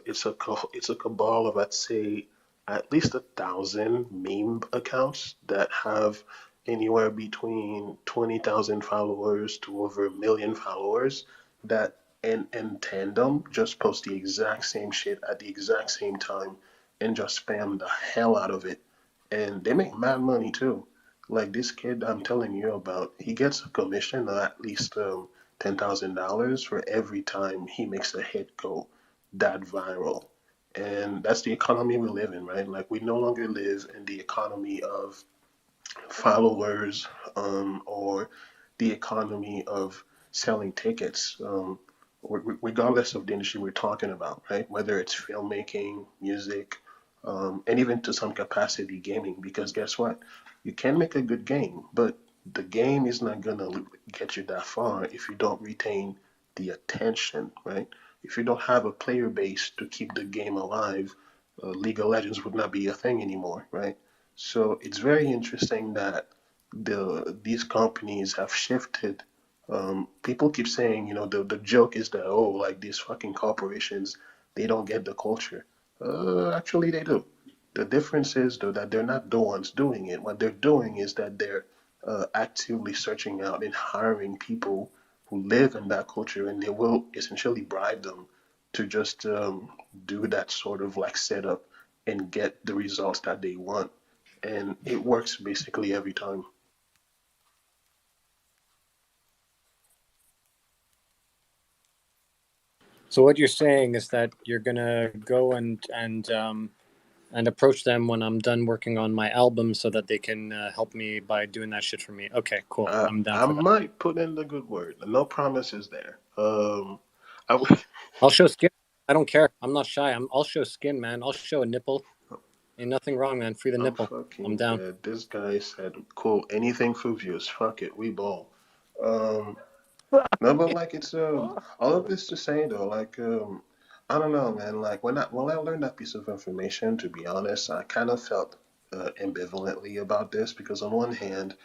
cabal of, I'd say, at least 1,000 meme accounts that have anywhere between 20,000 followers to over a million followers that in tandem just post the exact same shit at the exact same time and just spam the hell out of it. and they make mad money too. Like this kid I'm telling you about, he gets a commission of at least $10,000 for every time he makes a hit go that viral. And that's the economy we live in, right? Like we no longer live in the economy of followers, or the economy of selling tickets, regardless of the industry we're talking about, right? Whether it's filmmaking, music, and even to some capacity gaming. Because guess what? You can make a good game, but the game is not going to get you that far if you don't retain the attention, right? If you don't have a player base to keep the game alive, League of Legends would not be a thing anymore, right? So it's very interesting that these companies have shifted. People keep saying, the joke is that, oh, like these fucking corporations, they don't get the culture. Actually, they do. The difference is though that they're not the ones doing it. What they're doing is that they're actively searching out and hiring people who live in that culture, and they will essentially bribe them to just do that sort of like setup and get the results that they want. And it works basically every time. So what you're saying is that you're gonna go and approach them when I'm done working on my album, so that they can help me by doing that shit for me. Okay, cool. I'm down I for that. might put in the good word. No promises there. I would. I'll show skin. I don't care. I'm not shy. I'll show skin, man. I'll show a nipple. Ain't nothing wrong, man. Free the I'm nipple. I'm fucking down. dead. This guy said, "Cool, anything for views. Fuck it, we ball." Um, no, but like it's all of this to say though, like I don't know, man. Like when I learned that piece of information, to be honest, I kind of felt ambivalently about this because on one hand,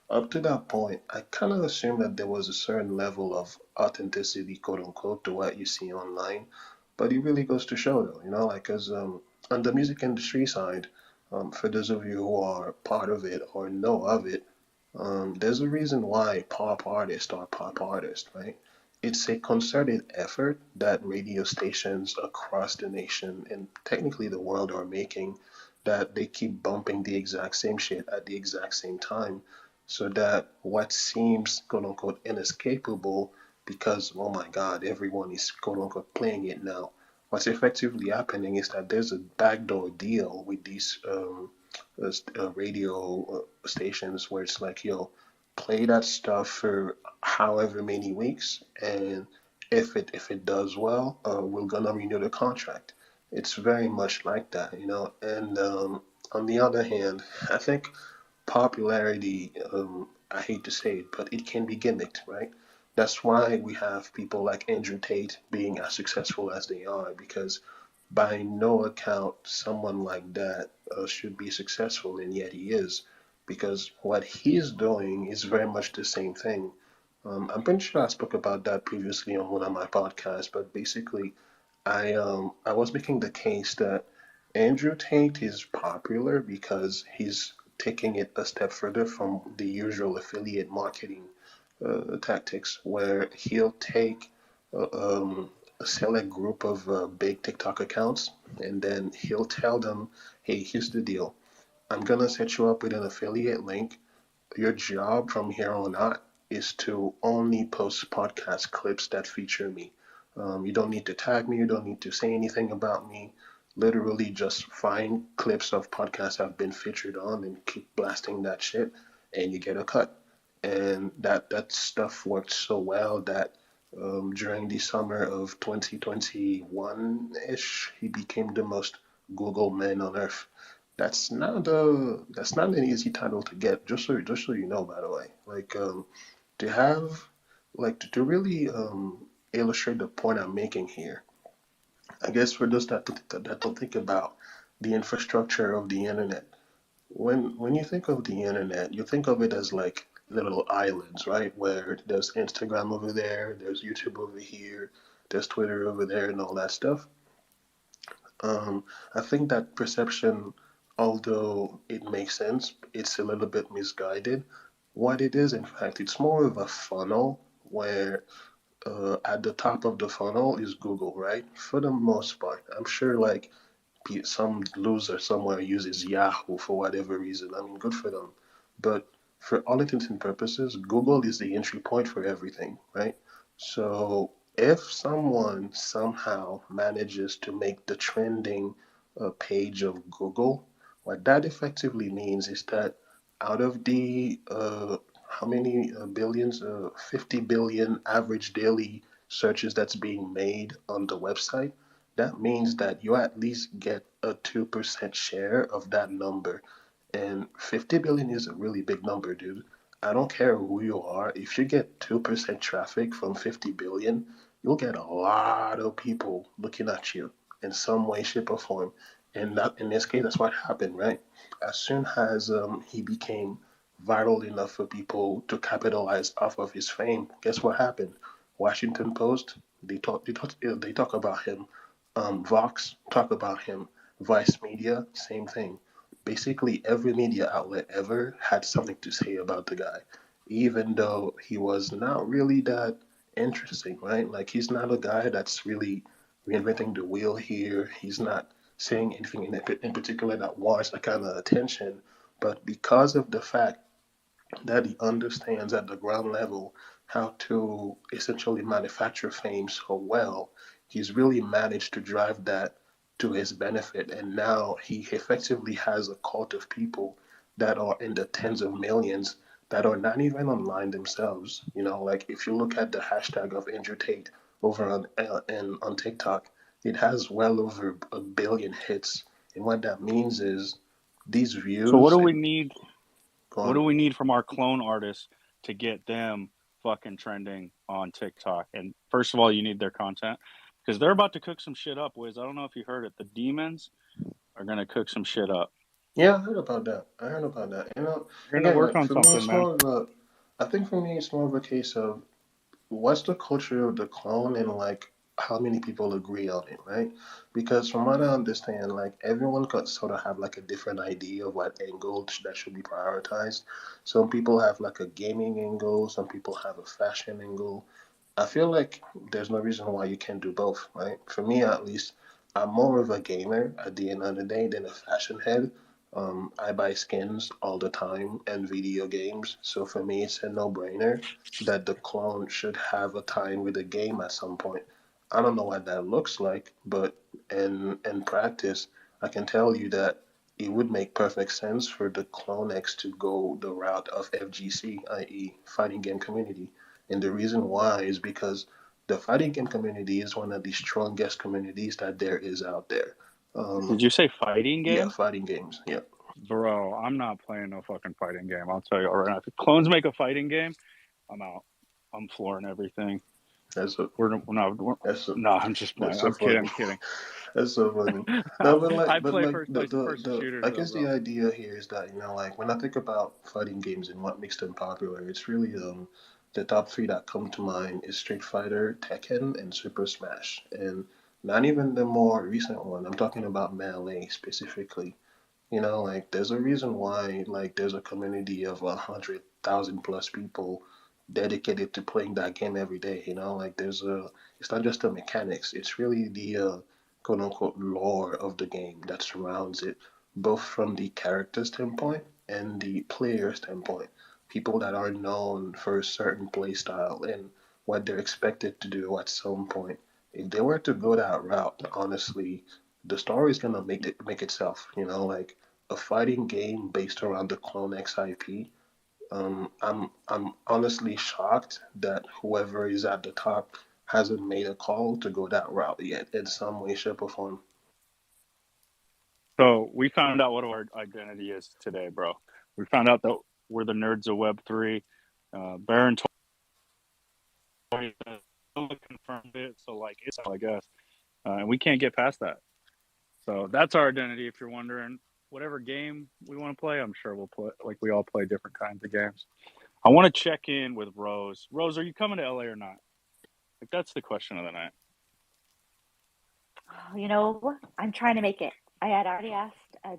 up to that point, I kind of assumed that there was a certain level of authenticity, quote unquote, to what you see online. But it really goes to show, though, like, because on the music industry side, for those of you who are part of it or know of it, there's a reason why pop artists are pop artists, right? It's a concerted effort that radio stations across the nation and technically the world are making, that they keep bumping the exact same shit at the exact same time so that what seems quote unquote inescapable because oh my god everyone is quote unquote playing it now, what's effectively happening is that there's a backdoor deal with these radio stations where it's like, yo, play that stuff for however many weeks, and if it does well, we're gonna renew the contract. It's very much like that, and on the other hand, I think popularity, I hate to say it, but it can be gimmicked, right? That's why we have people like Andrew Tate being as successful as they are, because by no account someone like that should be successful, and yet he is, because what he's doing is very much the same thing. I'm pretty sure I spoke about that previously on one of my podcasts, but basically, I was making the case that Andrew Tate is popular because he's taking it a step further from the usual affiliate marketing tactics, where he'll take uh, um, a select group of big TikTok accounts, and then he'll tell them, "Hey, here's the deal. I'm gonna set you up with an affiliate link. Your job from here on out is to only post podcast clips that feature me. You don't need to tag me, you don't need to say anything about me. Literally, just find clips of podcasts I've been featured on and keep blasting that shit, and you get a cut." And that stuff worked so well that during the summer of 2021 ish, he became the most Google man on earth. That's not an easy title to get. Just so you know, by the way, like to have like to really illustrate the point I'm making here. I guess for those that don't think about the infrastructure of the internet, when you think of the internet, you think of it as like little islands, right? Where there's Instagram over there, there's YouTube over here, there's Twitter over there, and all that stuff. I think that perception, although it makes sense, it's a little bit misguided. What it is, in fact, it's more of a funnel where at the top of the funnel is Google, right? For the most part, I'm sure like some loser somewhere uses Yahoo for whatever reason. I mean, good for them. But for all intents and purposes, Google is the entry point for everything, right? So if someone somehow manages to make the trending page of Google, what that effectively means is that out of the how many billions, 50 billion average daily searches that's being made on the website, that means that you at least get a 2% share of that number. And 50 billion is a really big number, dude. I don't care who you are. If you get 2% traffic from 50 billion, you'll get a lot of people looking at you in some way, shape, or form. And that, in this case, that's what happened, right? As soon as he became viral enough for people to capitalize off of his fame, guess what happened? Washington Post, they talk about him. Vox talk about him. Vice Media, same thing. Basically, every media outlet ever had something to say about the guy, even though he was not really that interesting, right? Like, he's not a guy that's really reinventing the wheel here. He's not saying anything in particular that warrants that kind of attention. But because of the fact that he understands at the ground level how to essentially manufacture fame so well, he's really managed to drive that to his benefit. And now he effectively has a cult of people that are in the tens of millions that are not even online themselves. You know, like if you look at the hashtag of Andrew Tate over on TikTok, it has well over a billion hits. And what that means is these So what views do we and need? go What on. do we need from our clone artists to get them fucking trending on TikTok? And first of all, you need their content because they're about to cook some shit up, Wiz. I don't know if you heard it. The demons are gonna cook some shit up. Yeah, I heard about that. I heard about that. You know, We're gonna again, work like on for me, something, it's man. more of a. I think for me, it's more of a case of what's the culture of the clone and like how many people agree on it, right? Because from what I understand, like everyone could sort of have like a different idea of what angle that should be prioritized. Some people have like a gaming angle, some people have a fashion angle. I feel like there's no reason why you can't do both, right? For me, at least, I'm more of a gamer at the end of the day than a fashion head. I buy skins all the time and video games, so for me, it's a no-brainer that the clone should have a tie-in with the game at some point. I don't know what that looks like, but in practice, I can tell you that it would make perfect sense for the CloneX to go the route of FGC, i.e., fighting game community. And the reason why is because the fighting game community is one of the strongest communities that there is out there. Did Um, you say fighting yeah, game? fighting games. Yeah, Bro, I'm not playing no fucking fighting game. I'll tell you all right now. If clones make a fighting game, I'm out. I'm flooring everything. that's so We're not. that's so No, I'm just that's playing. so I'm kidding. funny. I'm kidding. That's so funny. No, I but play like first person the shooters I though, guess the bro. idea here is that like when I think about fighting games and what makes them popular, it's really the top three that come to mind is Street Fighter, Tekken, and Super Smash, and not even the more recent one. I'm talking about Melee specifically. You know, like there's a reason why like there's a community of 100,000 plus people dedicated to playing that game every day. You know, like there's a it's not just the mechanics; it's really the quote unquote lore of the game that surrounds it, both from the character standpoint and the player standpoint. People that are known for a certain play style and what they're expected to do at some point. If they were to go that route, honestly, the story is gonna make itself. You know, like a fighting game based around the CloneX IP. I'm honestly shocked that whoever is at the top hasn't made a call to go that route yet in some way, shape, or form. So we found out what our identity is today, bro. We found out that we're the nerds of Web3. Baron told me that confirmed it, so like it's I guess, and we can't get past that. So that's our identity. If you're wondering, whatever game we want to play, I'm sure we'll play. Like we all play different kinds of games. I want to check in with Rose. Rose, are you coming to LA or not? Like that's the question of the night. I'm trying to make it. I had already asked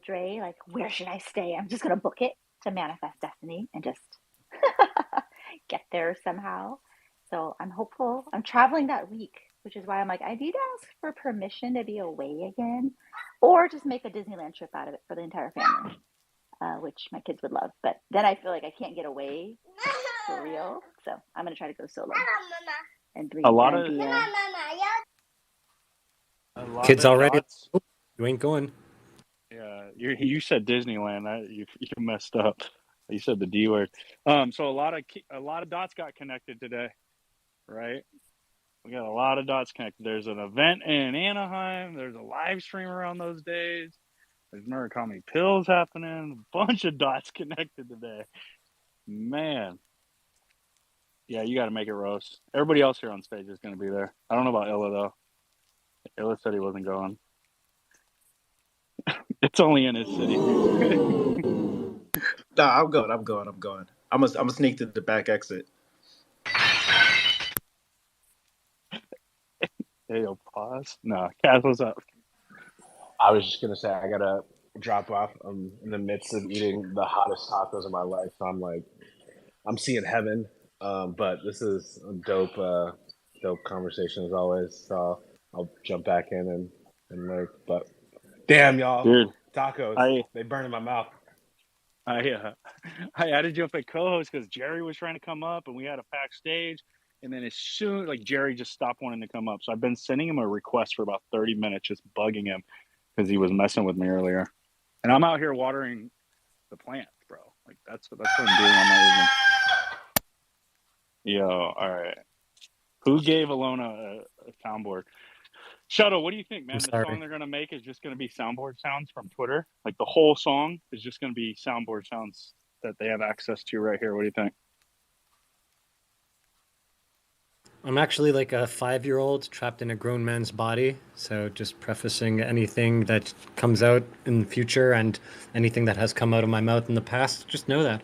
Dre, like, where should I stay? I'm just going to book it to manifest destiny and just get there somehow. So I'm hopeful. I'm traveling that week, which is why I'm like, I need to ask for permission to be away again. Or just make a Disneyland trip out of it for the entire family, which my kids would love. But then I feel like I can't get away for real. So I'm going to try to go solo and A lot of be Kids already. dots. You ain't going. Yeah, you said Disneyland. You messed up. You said the D word. So a lot of dots got connected today, right? We got a lot of dots connected. There's an event in Anaheim. There's a live stream around those days. There's Murakami Pills happening. A bunch of dots connected today. Man. Yeah, you got to make it, Rose. Everybody else here on stage is going to be there. I don't know about Illa, though. Illa said he wasn't going. It's only in his city. Nah, I'm going. I'm gonna sneak to the back exit. Hey, yo, pause. No, Kaz, what's up? I was just gonna say I gotta drop off. I'm in the midst of eating the hottest tacos of my life. So I'm seeing heaven. But this is a dope conversation as always. So I'll jump back in and lurk. But damn, y'all, Dude, tacos, I they burn in my mouth. I added you up at co-host because Jerry was trying to come up and we had a packed stage. And then as soon like Jerry just stopped wanting to come up. So I've been sending him a request for about 30 minutes, just bugging him because he was messing with me earlier. And I'm out here watering the plants, bro. Like that's what I'm doing on my evening. Yo, all right. Who gave Alona a soundboard? Shuttle, what do you think, man? I'm The sorry. song they're gonna make is just gonna be soundboard sounds from Twitter. Like the whole song is just gonna be soundboard sounds that they have access to right here. What do you think? I'm actually like a 5-year-old trapped in a grown man's body. So just prefacing anything that comes out in the future and anything that has come out of my mouth in the past, just know that.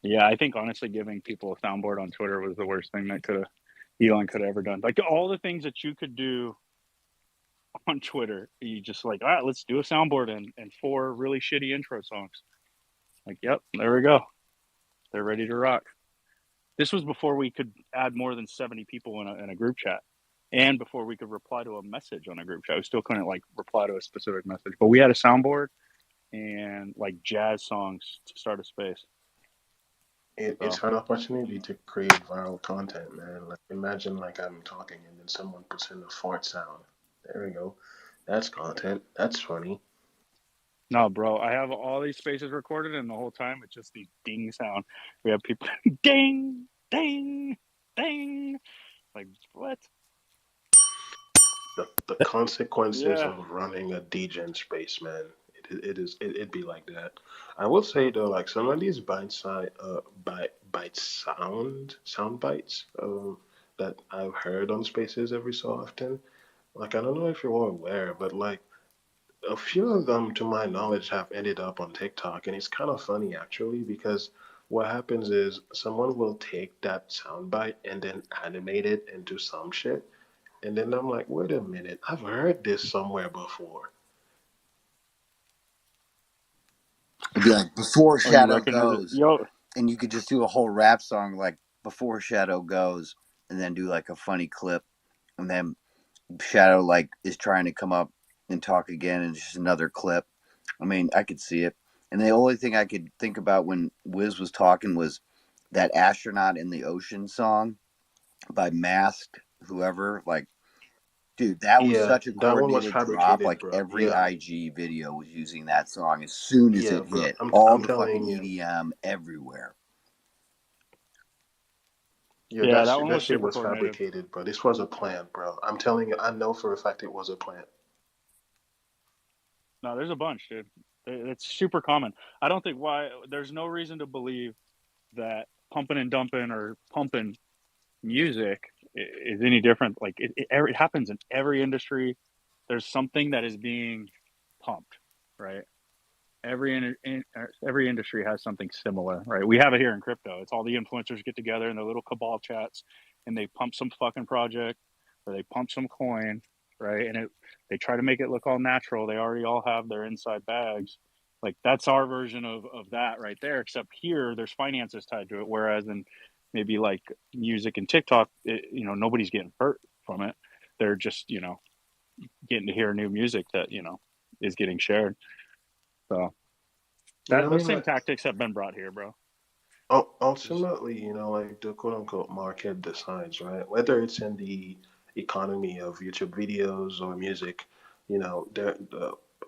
Yeah, I think honestly giving people a soundboard on Twitter was the worst thing that Elon could have ever done. Like all the things that you could do on Twitter, you just like, all right, let's do a soundboard and 4 really shitty intro songs. Like, yep, there we go. They're ready to rock. This was before we could add more than 70 people in a group chat, and before we could reply to a message on a group chat. We still couldn't like reply to a specific message, but we had a soundboard and like jazz songs to start a space. It's an opportunity to create viral content, man. Like imagine like I'm talking and then someone puts in a fart sound. There we go. That's content. That's funny. No, bro, I have all these spaces recorded, and the whole time it's just the ding sound. We have people ding, ding, ding. Like what? The consequences Yeah. of running a degen space, man. It'd be like that. I will say though, like some of these bite sound bites that I've heard on spaces every so often. Like I don't know if you're all aware, but like a few of them, to my knowledge, have ended up on TikTok, and it's kind of funny actually because what happens is someone will take that soundbite and then animate it into some shit, and then I'm like, wait a minute, I've heard this somewhere before. It'd be like Before Oh, you Shadow recognize it? Goes, Yo, and you could just do a whole rap song like Before Shadow Goes, and then do like a funny clip, and then Shadow like is trying to come up and talk again, and just another clip. I mean, I could see it. And the only thing I could think about when Wiz was talking was that Astronaut in the Ocean song by Masked, whoever. Like, dude, that was Yeah, such a that one was coordinated drop. fabricated, Like, bro. every Yeah, IG video was using that song as soon as yeah, it bro. hit. All I'm the fucking telling you, EDM everywhere. yeah, yeah, that one that was shit super was coordinated. fabricated, bro. This was a plant, bro. I'm telling you, I know for a fact it was a plant. No, there's a bunch, dude. It's super common. I don't think why there's no reason to believe that pumping and dumping or pumping music is any different. Like it happens in every industry. There's something that is being pumped, right? Every industry has something similar, right? We have it here in crypto. It's all the influencers get together in their little cabal chats, and they pump some fucking project, or they pump some coin, right? And they try to make it look all natural. They already all have their inside bags. Like that's our version of that right there. Except here, there's finances tied to it. Whereas in maybe like music and TikTok, nobody's getting hurt from it. They're just, getting to hear new music that, is getting shared. So Yeah, I those mean, same like, tactics have been brought here, bro. Just, ultimately, like the quote unquote market decides, right? Whether it's in the economy of YouTube videos or music, there.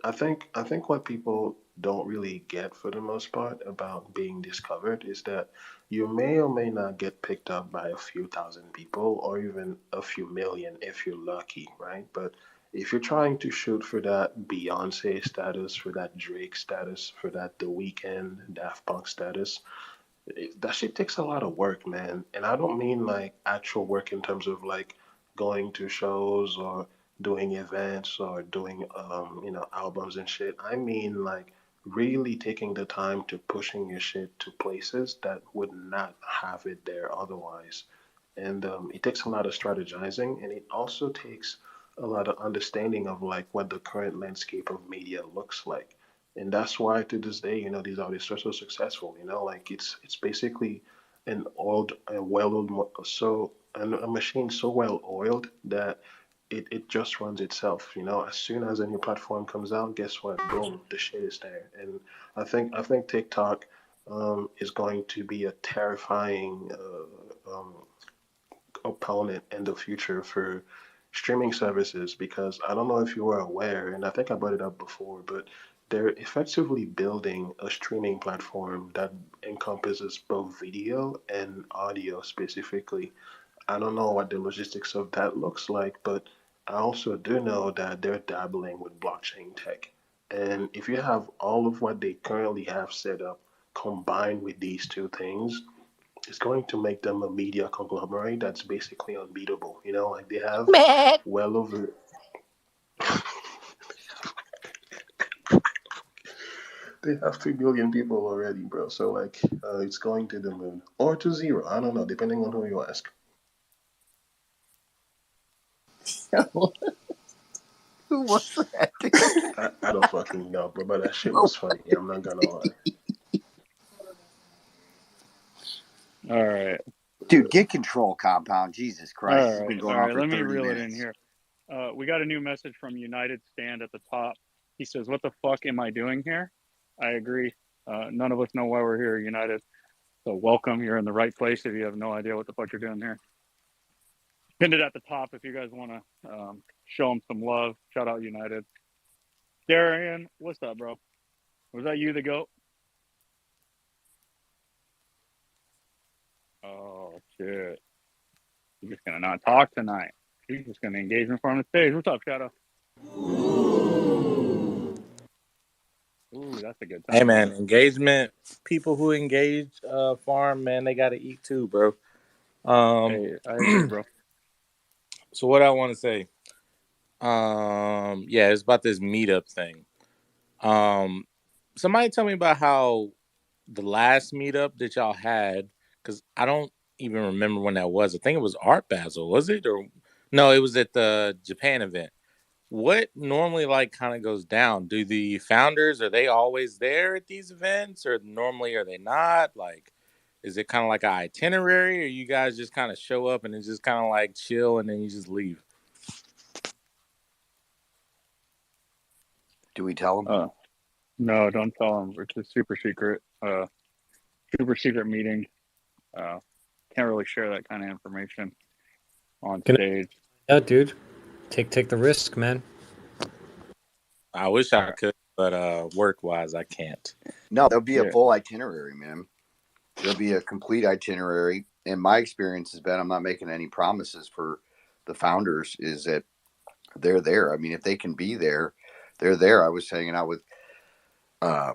I think what people don't really get for the most part about being discovered is that you may or may not get picked up by a few thousand people or even a few million if you're lucky, right? But if you're trying to shoot for that Beyonce status, for that Drake status, for that The Weeknd, Daft Punk status, that shit takes a lot of work, man. And I don't mean like actual work in terms of like going to shows or doing events or doing albums and shit. I mean like really taking the time to pushing your shit to places that would not have it there otherwise. And it takes a lot of strategizing, and it also takes a lot of understanding of like what the current landscape of media looks like. And that's why to this day, these artists are so successful. Like it's basically an oiled, a well-oiled, and a machine so well oiled that it just runs itself. As soon as a new platform comes out, guess what? Boom, the shit is there. And I think TikTok is going to be a terrifying opponent in the future for streaming services, because I don't know if you were aware, and I think I brought it up before, but they're effectively building a streaming platform that encompasses both video and audio specifically. I don't know what the logistics of that looks like, but I also do know that they're dabbling with blockchain tech. And if you have all of what they currently have set up combined with these two things, it's going to make them a media conglomerate that's basically unbeatable. Like they have Meh. well over they have 3 billion people already, bro. So like, it's going to the moon or to zero. I don't know, depending on who you ask. Who was that? I don't fucking know, bro. But that shit was funny. I'm not gonna lie. all right. Dude, get control, Compound. Jesus Christ, this has been All going on right. for Let me 30 reel it in minutes. here. We got a new message from United Stand at the top. He says, "What the fuck am I doing here?" I agree. None of us know why we're here, United. So welcome. You're in the right place if you have no idea what the fuck you're doing here. Pinned it at the top if you guys want to show them some love. Shout out United. Darian, what's up, bro? Was that you, the goat? Oh shit! You're just gonna not talk tonight. He's just gonna engage in front of the stage. What's up, Shadow? Ooh, that's a good Hey time, man, brother. engagement. People who engage farm, man, they gotta eat too, bro. Um, Hey, I agree, bro. so what I want to say, yeah, it's about this meetup thing. Um, somebody tell me about how the last meetup that y'all had, because I don't even remember when that was. I think it was Art Basel, was it? Or no, it was at the Japan event. What normally like kind of goes down? Do the founders, are they always there at these events, or normally are they not? Like, is it kind of like an itinerary, or you guys just kind of show up and it's just kind of like chill and then you just leave? Do we tell them? No, don't tell him. It's a super secret meeting. Can't really share that kind of information on Can stage. Yeah, dude. Take the risk, man. I wish All I right. could, but work wise, I can't. No, there'll be a Yeah. full itinerary, man. There'll be a complete itinerary. And my experience has been, I'm not making any promises for the founders, is that they're there. I mean, if they can be there, they're there. I was hanging out with uh,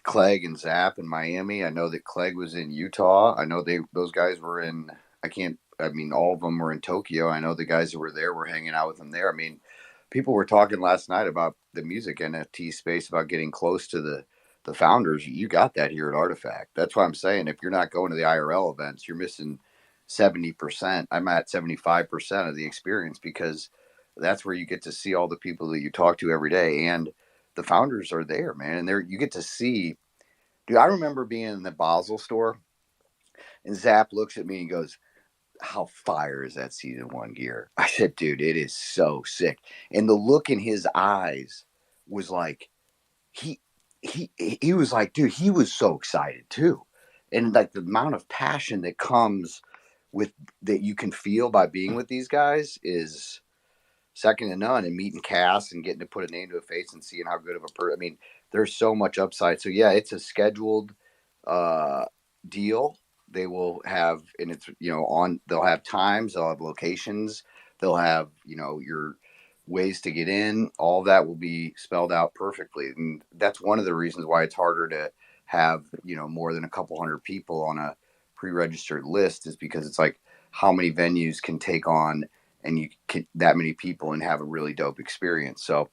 Clegg and Zap in Miami. I know that Clegg was in Utah. I know those guys were in. I can't. I mean, all of them were in Tokyo. I know the guys who were there were hanging out with them there. I mean, people were talking last night about the music NFT space, about getting close to the founders. You got that here at Artifact. That's why I'm saying, if you're not going to the IRL events, you're missing 70%. I'm at 75% of the experience, because that's where you get to see all the people that you talk to every day, and the founders are there, man. And there you get to see. Dude, I remember being in the Basel store. And Zap looks at me and goes, how fire is that season 1 gear? I said, dude, it is so sick. And the look in his eyes was like, he he was like, dude, he was so excited too. And like the amount of passion that comes with that you can feel by being with these guys is second to none. And meeting Cass and getting to put a name to a face and seeing how good of a person. I mean, there's so much upside. So yeah, it's a scheduled uh, deal. They will have, and it's they'll have times, they'll have locations, they'll have your ways to get in. All that will be spelled out perfectly, and that's one of the reasons why it's harder to have more than a couple hundred people on a pre-registered list, is because it's like how many venues can take on and you can that many people and have a really dope experience. So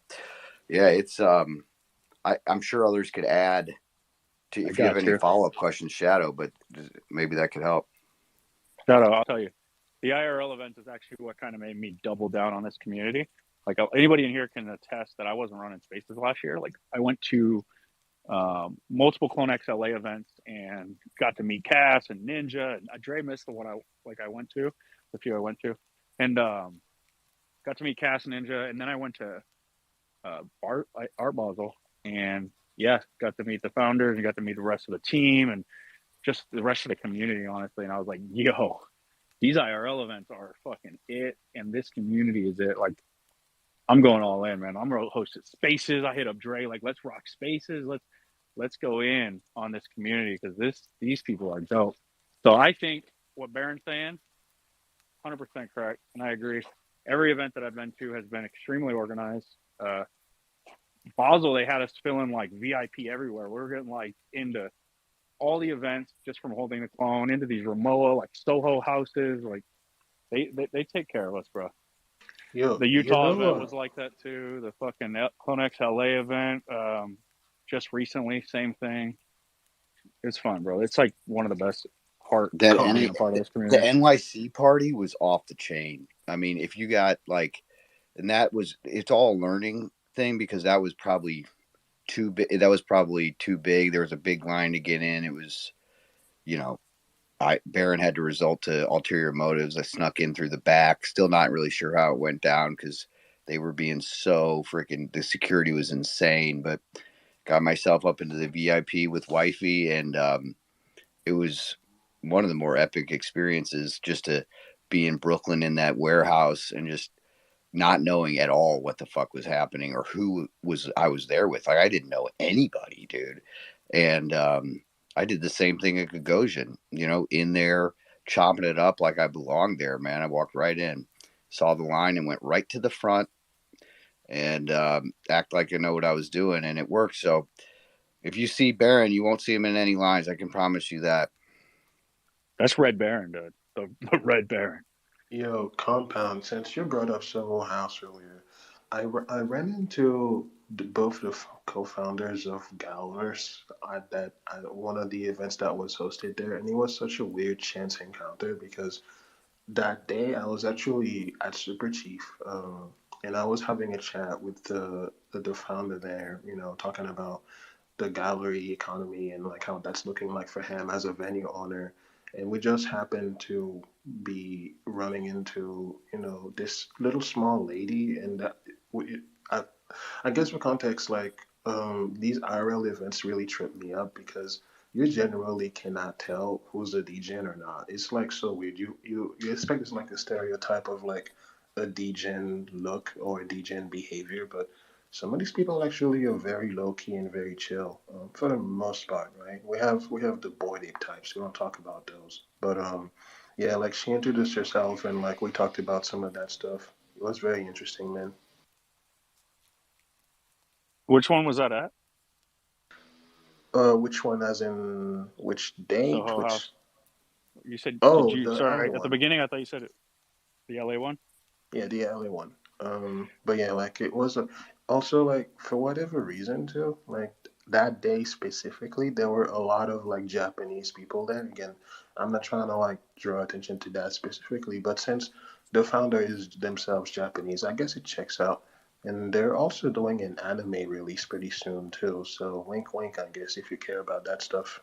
yeah, it's I'm sure others could add to I if you have got any you. follow-up questions, Shadow, but maybe that could help. Shadow, I'll tell you, the IRL events is actually what kind of made me double down on this community. Like anybody in here can attest that I wasn't running spaces last year. Like I went to multiple CloneX LA events and got to meet Cass and Ninja, and Dre missed the one I went to, the few I went to, and got to meet Cass and Ninja, and then I went to Art Basel, and yeah, got to meet the founders and got to meet the rest of the team and just the rest of the community, honestly. And I was like, yo, these IRL events are fucking it, and this community is it. Like, I'm going all in, man. I'm hosting spaces. I hit up Dre, like, let's rock spaces. Let's go in on this community because these people are dope. So I think what Baron's saying, 100% correct, and I agree. Every event that I've been to has been extremely organized. Basel, they had us filling like VIP everywhere. We were getting like into all the events just from holding the clone, into these Ramoa like Soho houses. Like they take care of us, bro. Yo, The you Utah know, event was like that too. The fucking CloneX LA event, just recently, same thing. It's fun, bro. It's like one of the best part That of being any a part of this the community. NYC party was off the chain. I mean, if you got like, and it's all a learning thing because that was probably too big. That was probably too big. There was a big line to get in. It was, you know, Baron had to resort to ulterior motives. I snuck in through the back. Still not really sure how it went down because they were being so freaking. The security was insane. But got myself up into the VIP with wifey, and it was one of the more epic experiences just to be in Brooklyn in that warehouse and just not knowing at all what the fuck was happening or who was I was there with. Like I didn't know anybody, dude. And I did the same thing at Gagosian, in there chopping it up like I belonged there, man. I walked right in, saw the line and went right to the front and act like I know what I was doing, and it worked. So if you see Baron, you won't see him in any lines. I can promise you that. That's Red Baron, dude. The Red Baron. yo, Compound, since you brought up Soho House earlier, I ran into both the co-founders of Galverse at one of the events that was hosted there, and it was such a weird chance encounter because that day I was actually at Super Chief, and I was having a chat with the founder there, talking about the gallery economy and like how that's looking like for him as a venue owner. And we just happened to be running into, this little small lady, and I, I guess for context, like these IRL events really trip me up because you generally cannot tell who's a DJing or not. It's like so weird. You expect it's like a stereotype of like a DJing look or a DJing behavior, but some of these people actually are very low key and very chill for the most part, right? We have the bored ape types. We don't talk about those, but yeah, like she introduced herself and like we talked about some of that stuff. It was very interesting, man. Which one was that at? Which one, as in which date? Soho Which? House. You said, did Oh, you? the LA Sorry, at the one. beginning, I thought you said it, the LA one. Yeah, the LA one. But yeah, like it was also like for whatever reason too, like that day specifically, there were a lot of like Japanese people there. Again, I'm not trying to like draw attention to that specifically, but since the founder is themselves Japanese, I guess it checks out. And they're also doing an anime release pretty soon too. So wink, wink, I guess if you care about that stuff.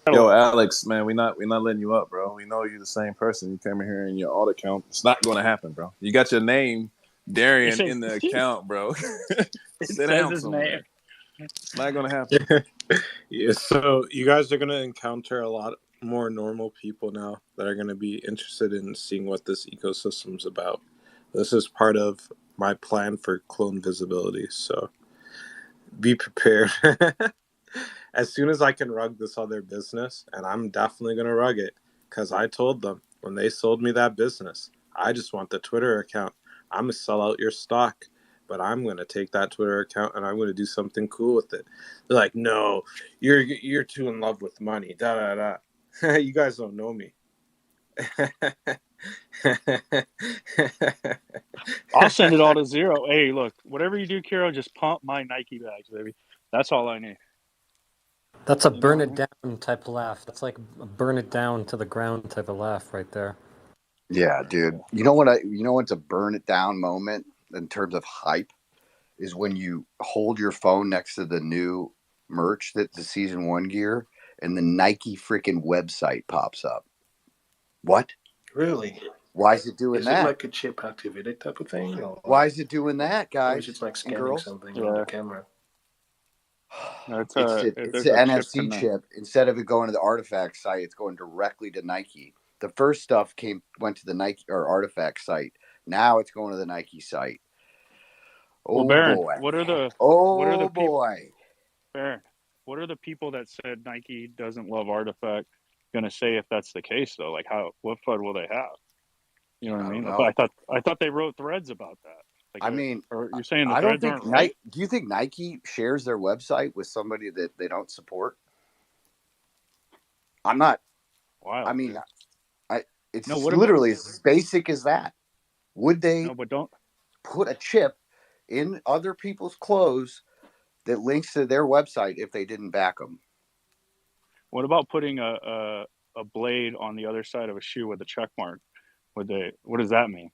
Yo, Alex, man, we not letting you up, bro. We know you're the same person. You came in here and your audit account. It's not going to happen, bro. You got your name, Darian, in the account, bro. Sit says down his somewhere. name. It's not going to happen. Yeah, so you guys are going to encounter a lot more normal people now that are going to be interested in seeing what this ecosystem's about. This is part of my plan for clone visibility, so be prepared. As soon as I can rug this other business, and I'm definitely going to rug it, because I told them when they sold me that business, I just want the Twitter account. I'm going to sell out your stock, but I'm going to take that Twitter account and I'm going to do something cool with it. They're like, no, you're too in love with money. Da da da. You guys don't know me. I'll send it all to zero. Hey, look, whatever you do, Kiro, just pump my Nike bags, baby. That's all I need. That's a burn it down type of laugh. That's like a burn it down to the ground type of laugh right there. Yeah, dude. You know what's a burn it down moment in terms of hype is when you hold your phone next to the new merch, that the season 1 gear, and the Nike freaking website pops up. What? Really? Why is it doing that? Is it like a chip activated type of thing? Or why is it doing that, guys? or is it like and scanning girls? something on the camera? It's It's a an chip NFC connect. chip. Instead of it going to the Artifact site, it's going directly to Nike. The first stuff went to the Nike or Artifact site. Now it's going to the Nike site. Well, Oh Baron, boy. what are the people? Boy. Baron, what are the people that said Nike doesn't love Artifact gonna say if that's the case though? Like, what FUD will they have? You know what I mean? don't But know. I thought they wrote threads about that. Like, I mean, or you're saying the I don't threads think aren't right? Do you think Nike shares their website with somebody that they don't support? I'm not. Wild. I mean, it's No, what literally as basic as that. Would they No, but don't. put a chip in other people's clothes that links to their website if they didn't back them? What about putting a blade on the other side of a shoe with a check mark? Would they? What does that mean?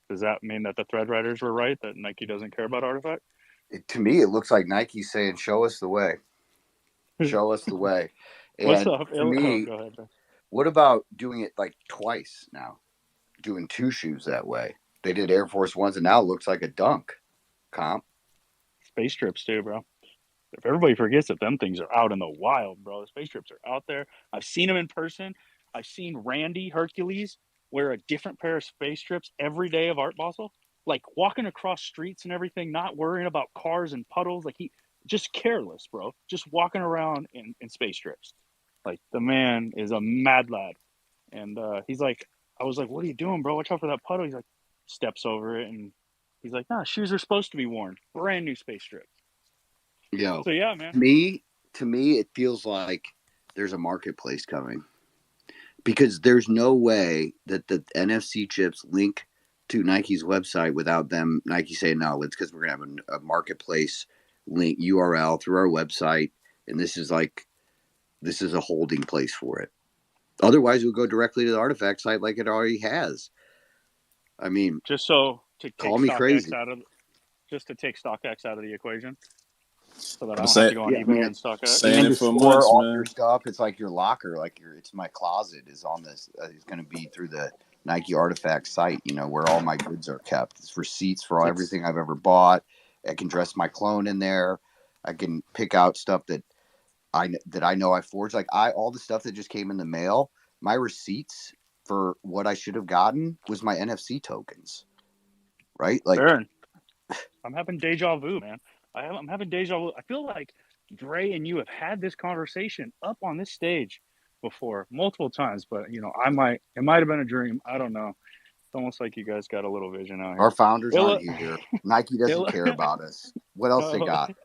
Does that mean that the thread writers were right, that Nike doesn't care about Artifact? To me, it looks like Nike's saying, "Show us the way. Show us the way." What's And up? to Oh, me, go ahead. what about doing it like twice now? Doing 2 shoes that way. They did Air Force Ones, and now it looks like a dunk comp. Space trips too, bro. If everybody forgets that them things are out in the wild, bro. The space trips are out there. I've seen them in person. I've seen Randy Hercules wear a different pair of space trips every day of Art Basel, like walking across streets and everything, not worrying about cars and puddles. Like he just careless, bro. Just walking around in space trips. Like the man is a mad lad. And he's like, I was like, what are you doing, bro? Watch out for that puddle. He's like, steps over it and he's like, nah, shoes are supposed to be worn. Brand new space trips. Yo, So yeah, man. To me, it feels like there's a marketplace coming, because there's no way that the NFC chips link to Nike's website without them Nike saying no. It's because we're gonna have a marketplace link URL through our website, and this is a holding place for it. Otherwise, we'll go directly to the Artifact site like it already has. I mean, Just so to call take me crazy. Just to take StockX out of the equation, so that I I'm don't have saying, to go on eBay and StockX. saying And it to for store months, all man. your stuff, it's like your locker, it's my closet is on this. It's going to be through the Nike Artifact site, where all my goods are kept. It's receipts for everything I've ever bought. I can dress my clone in there. I can pick out stuff that I know I forged. Like all the stuff that just came in the mail, my receipts for what I should have gotten was my NFC tokens, right? Like, Baron, I'm having deja vu, man. I'm having deja vu. I feel like Dre and you have had this conversation up on this stage before multiple times, but it might have been a dream. I don't know. It's almost like you guys got a little vision out here. our founders aren't here. Nike doesn't care about us. What else they got?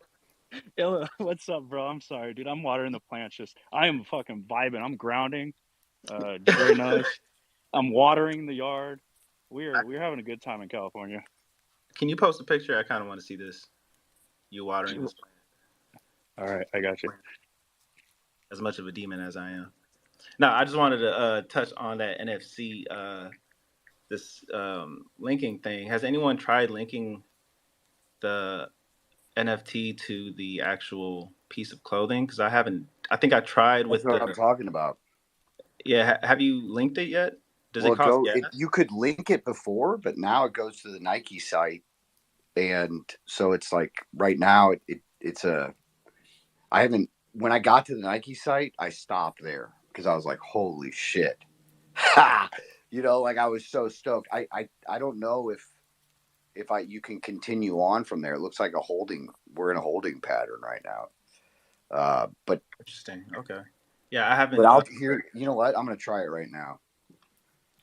Illa, what's up, bro? I'm sorry, dude. I'm watering the plants. I am fucking vibing. I'm grounding. Dre knows. I'm watering the yard. We're having a good time in California. Can you post a picture? I kind of want to see this. You watering this plant. All right, I got you. As much of a demon as I am. No, I just wanted to touch on that NFC, this linking thing. Has anyone tried linking the NFT to the actual piece of clothing? Because I haven't I think I tried That's with what I'm the. talking about. Yeah, have you linked it yet? Does it Well, cost gas? you could link it before, but now it goes to the Nike site, and so it's like right now it's a. I haven't. When I got to the Nike site, I stopped there because I was like, "Holy shit!" Ha! Like I was so stoked. I don't know if you can continue on from there. It looks like we're in a holding pattern right now. But Interesting. Okay. Yeah, I haven't. I'll hear. You know what? I'm gonna try it right now.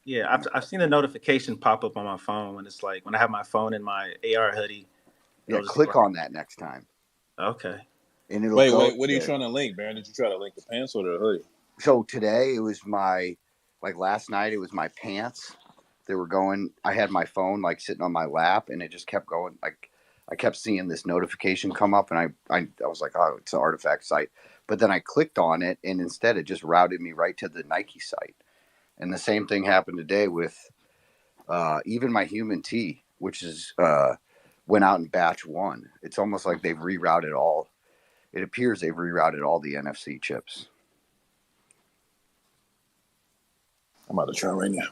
Yeah, I've seen a notification pop up on my phone when it's like when I have my phone in my AR hoodie. Yeah, It'll just be click like, on that next time, okay. and it'll Wait, go what are you to. trying to link, Baron? Did you try to link the pants or the hoodie? So today it was last night it was my pants. They were going. I had my phone like sitting on my lap, and it just kept going. Like I kept seeing this notification come up, and I was like, oh, it's an artifact site. But then I clicked on it, and instead it just routed me right to the Nike site. And the same thing happened today with even my human T, which is went out in batch one. It's almost like they've rerouted all. It appears they've rerouted all the NFC chips. I'm about to try right now.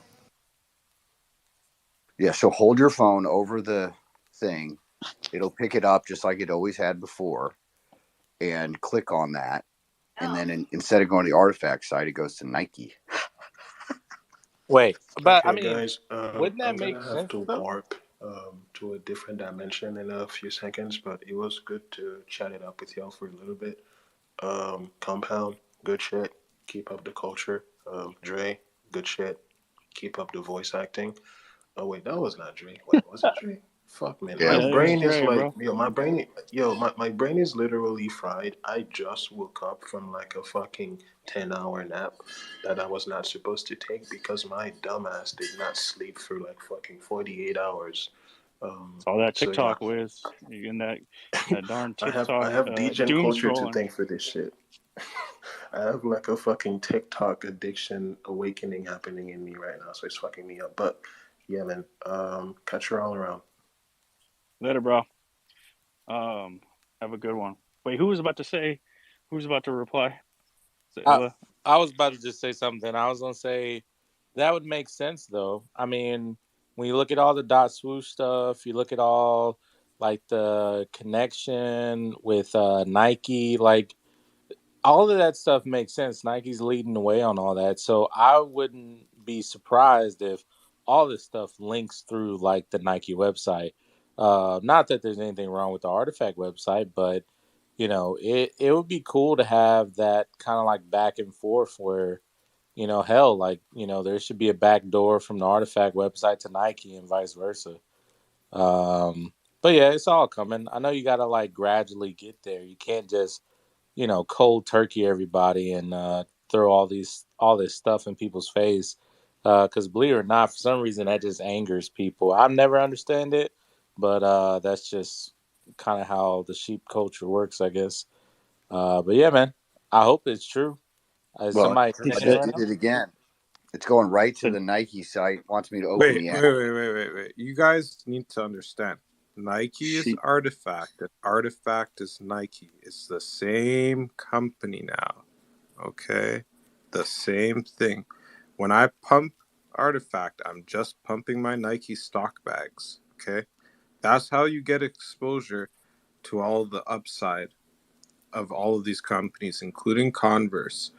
Yeah, so hold your phone over the thing. It'll pick it up just like it always had before, and click on that. And then instead of going to the artifact site, it goes to Nike. Wait, but I Okay, mean, guys, wouldn't that I'm make gonna have sense to though? warp to a different dimension in a few seconds, but it was good to chat it up with y'all for a little bit. Compound, good shit. Keep up the culture. Dre, good shit. Keep up the voice acting. Oh wait, that was not Dre. Wait, was it Dre? Fuck man, my Yeah, Yeah, it was brain is Dre, like bro. my brain is literally fried. I just woke up from like a fucking 10-hour nap that I was not supposed to take because my dumbass did not sleep for like fucking 48 hours. It's all that So yeah, TikTok whiz. You in that darn I TikTok have degen doom culture to scrolling. thank for this shit. I have like a fucking TikTok addiction awakening happening in me right now, so it's fucking me up. But yeah, man, catch you all around. Later, bro. Have a good one. Wait, who was about to say? Who's about to reply? Is it I Illa? I was about to just say something. I was gonna say that would make sense though. I mean, when you look at all the dot swoosh stuff, you look at all like the connection with Nike, like all of that stuff makes sense. Nike's leading the way on all that. So I wouldn't be surprised if all this stuff links through like the Nike website. Not that there's anything wrong with the Artifact website, but it would be cool to have that kind of like back and forth where, hell, like, there should be a back door from the Artifact website to Nike and vice versa. But yeah, it's all coming. I know you got to like gradually get there. You can't just cold turkey everybody and throw all this stuff in people's face. Because believe it or not, for some reason that just angers people. I've never understand it, but that's just kind of how the sheep culture works, I guess. But yeah, man, I hope it's true. Is well, somebody I saying it just right did now? it again. It's going right to So, the Nike site. Wants me to open Wait, the wait, app. wait, wait, wait, wait. You guys need to understand. Nike is She, Artifact, and Artifact is Nike. It's the same company now. Okay? The same thing. When I pump Artifact, I'm just pumping my Nike stock bags. Okay? That's how you get exposure to all the upside of all of these companies, including Converse.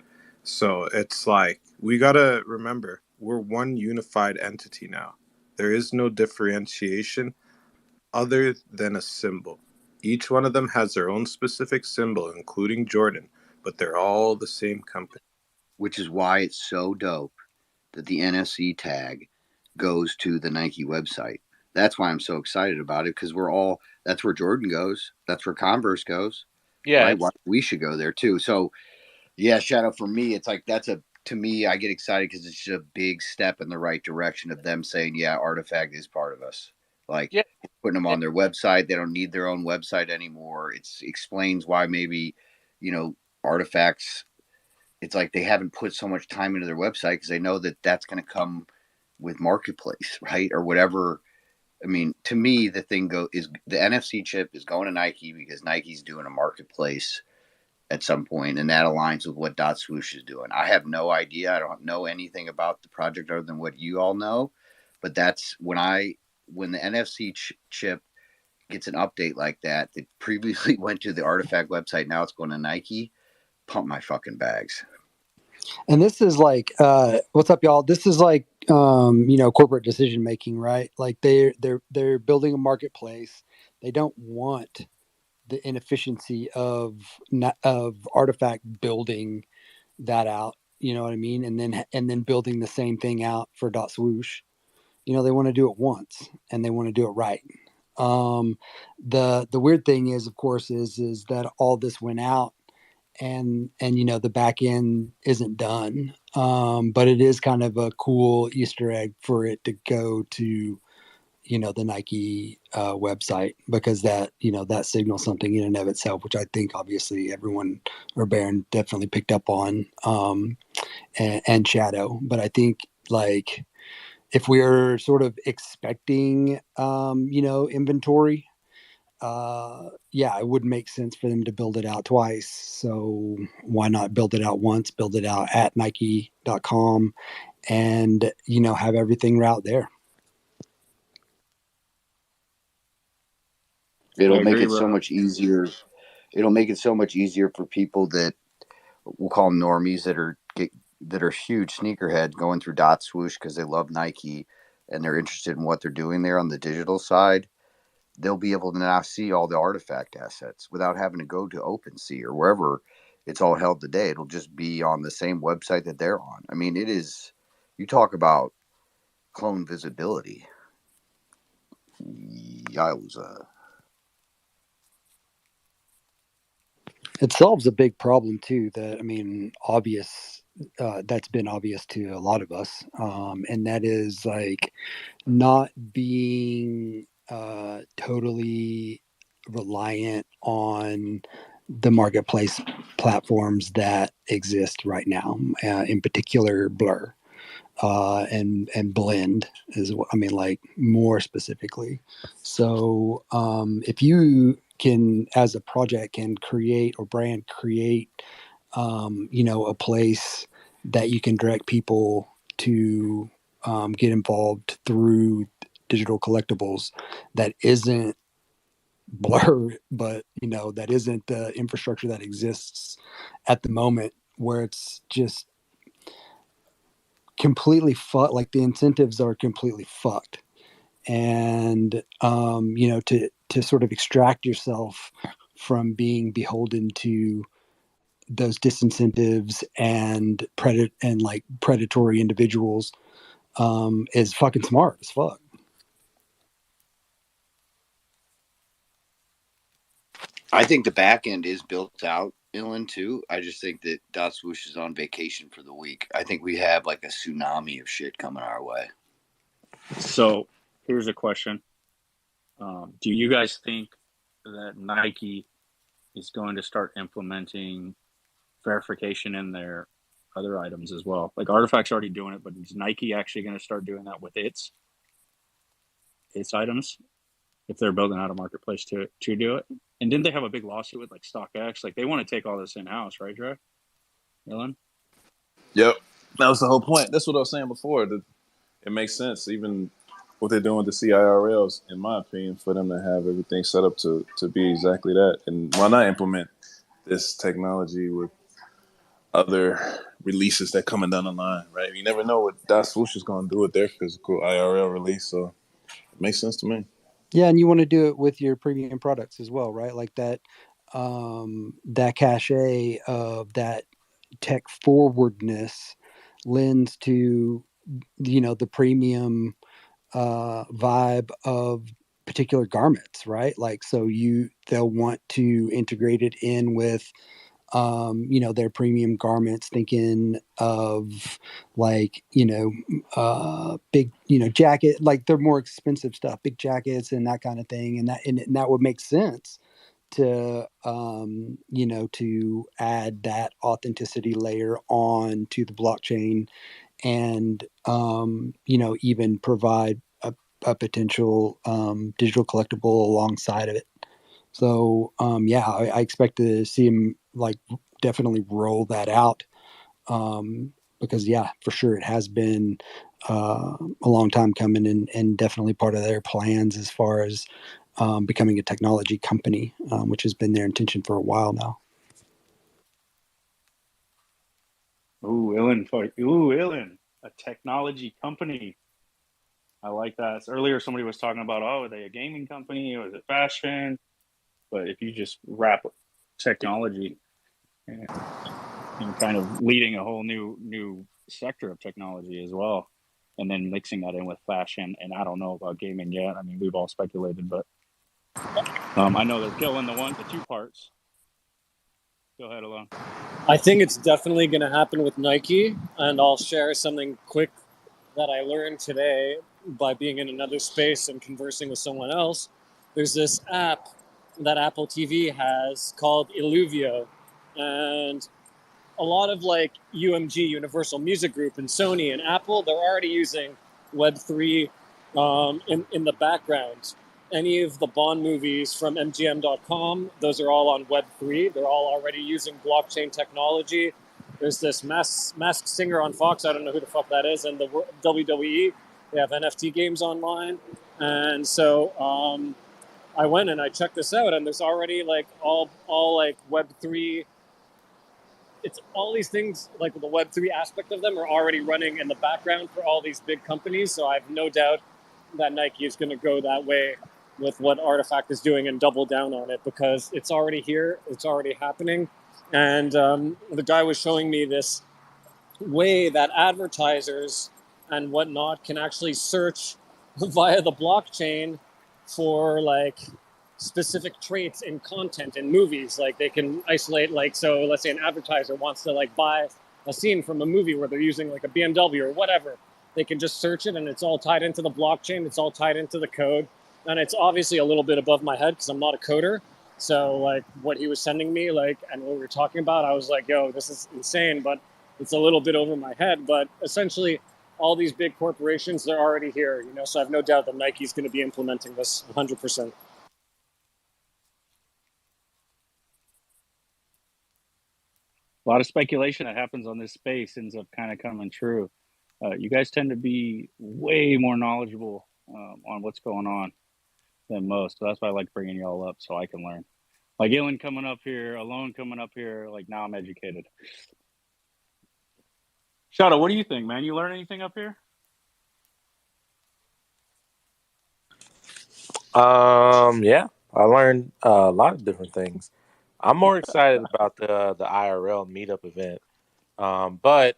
So it's like, we got to remember, we're one unified entity now. There is no differentiation other than a symbol. Each one of them has their own specific symbol, including Jordan, but they're all the same company. which is why it's so dope that the NFC tag goes to the Nike website. That's why I'm so excited about it because that's where Jordan goes. That's where Converse goes, Yeah, right? it's We should go there too. So, yeah, Shadow, for me, it's like to me, I get excited because it's just a big step in the right direction of them saying, yeah, Artifact is part of us. Like, yeah. putting them on their website. They don't need their own website anymore. It explains why maybe, Artifacts, it's like they haven't put so much time into their website because they know that that's going to come with marketplace, right? Or whatever. I mean, to me, the thing is the NFC chip is going to Nike because Nike's doing a marketplace at some point, and that aligns with what Dot Swoosh is doing. I have no idea. I don't know anything about the project other than what you all know, but that's when the NFC chip gets an update like that previously went to the Artifact website, now it's going to Nike. Pump my fucking bags. And this is like, what's up, y'all? This is like, corporate decision making, right? Like they're building a marketplace. They don't want the inefficiency of Artifact building that out. You know what I mean? And then building the same thing out for Dot Swoosh. They want to do it once and they want to do it right. The weird thing is, of course, is that all this went out and the back end isn't done, but it is kind of a cool Easter egg for it to go to the Nike website, because that that signals something in and of itself, which I think obviously everyone, or Baron, definitely picked up on, and Shadow. But I think, like, if we're sort of expecting inventory, it would make sense for them to build it out twice. So why not build it out once, build it out at Nike.com, and have everything route there. It'll make it so much easier. It'll make it so much easier for people that we'll call them normies, that are huge sneakerheads going through Dot Swoosh because they love Nike and they're interested in what they're doing there on the digital side. They'll be able to now see all the Artifact assets without having to go to OpenSea or wherever it's all held today. It'll just be on the same website that they're on. I mean, it is, you talk about clone visibility. Yowza. It solves a big problem too, obvious, that's been obvious to a lot of us, and that is, like, not being totally reliant on the marketplace platforms that exist right now, in particular Blur, and Blend is what like more specifically. So if you can, as a project, can create, or brand create, a place that you can direct people to get involved through digital collectibles, that isn't Blur, but that isn't the infrastructure that exists at the moment, where it's just completely fucked. Like, the incentives are completely fucked, and to sort of extract yourself from being beholden to those disincentives and predatory individuals, is fucking smart as fuck. I think the back end is built out, Dylan, too. I just think that Dot Swoosh is on vacation for the week. I think we have like a tsunami of shit coming our way. So here's a question. Do you guys think that Nike is going to start implementing verification in their other items as well? Like, Artifact's already doing it, but is Nike actually going to start doing that with its items, if they're building out a marketplace to do it? And didn't they have a big lawsuit with, like, StockX? Like, they want to take all this in-house, right, Dre? Dylan? Yep. That was the whole point. That's what I was saying before. That it makes sense, even what they're doing with the CIRLs, in my opinion, for them to have everything set up to be exactly that. And why not implement this technology with other releases that coming down the line, right? You never know what Dot Swoosh is going to do with their physical IRL release, so it makes sense to me. Yeah, and you want to do it with your premium products as well, right? Like that cachet of that tech forwardness lends to the premium vibe of particular garments, right? Like, so they'll want to integrate it in with their premium garments, thinking of, like, big, jacket, like they're more expensive stuff, big jackets and that kind of thing. And that would make sense to, to add that authenticity layer on to the blockchain, and, even provide a potential digital collectible alongside of it. So yeah, I expect to see him like definitely roll that out, because yeah, for sure it has been a long time coming, and definitely part of their plans as far as becoming a technology company, which has been their intention for a while now. Ooh, Illin, a technology company. I like that. So earlier, somebody was talking about, oh, are they a gaming company or is it fashion? But if you just wrap technology and kind of leading a whole new sector of technology as well, and then mixing that in with fashion, and I don't know about gaming yet. I mean, we've all speculated, but I know they're killing the two parts. Go ahead, Alon. I think it's definitely going to happen with Nike, and I'll share something quick that I learned today by being in another space and conversing with someone else. There's this app that Apple TV has called Illuvio, and a lot of like UMG, Universal Music Group, and Sony and Apple, they're already using Web3 in the background. Any of the Bond movies from MGM.com, those are all on Web3. They're all already using blockchain technology. There's this masked singer on Fox, I don't know who the fuck that is, and the WWE, they have NFT games online. And so I went and I checked this out, and there's already like all like Web3. It's all these things, like the Web3 aspect of them, are already running in the background for all these big companies. So I have no doubt that Nike is going to go that way with what Artifact is doing and double down on it, because it's already here, it's already happening. And the guy was showing me this way that advertisers and whatnot can actually search via the blockchain for like specific traits in content in movies. Like they can isolate, like, so let's say an advertiser wants to like buy a scene from a movie where they're using like a BMW or whatever. They can just search it, and it's all tied into the blockchain. It's all tied into the code. And it's obviously a little bit above my head because I'm not a coder. So like what he was sending me, like, and what we were talking about, I was like, yo, this is insane, but it's a little bit over my head. But essentially all these big corporations, they're already here, you know, so I have no doubt that Nike's going to be implementing this 100%. A lot of speculation that happens on this space ends up kind of coming true. You guys tend to be way more knowledgeable on what's going on than most. So that's why I like bringing y'all up so I can learn. Like Ilan coming up here, Alone coming up here. Like now I'm educated. Shadow, what do you think, man? You learn anything up here? Yeah, I learned a lot of different things. I'm more excited about the IRL meetup event. But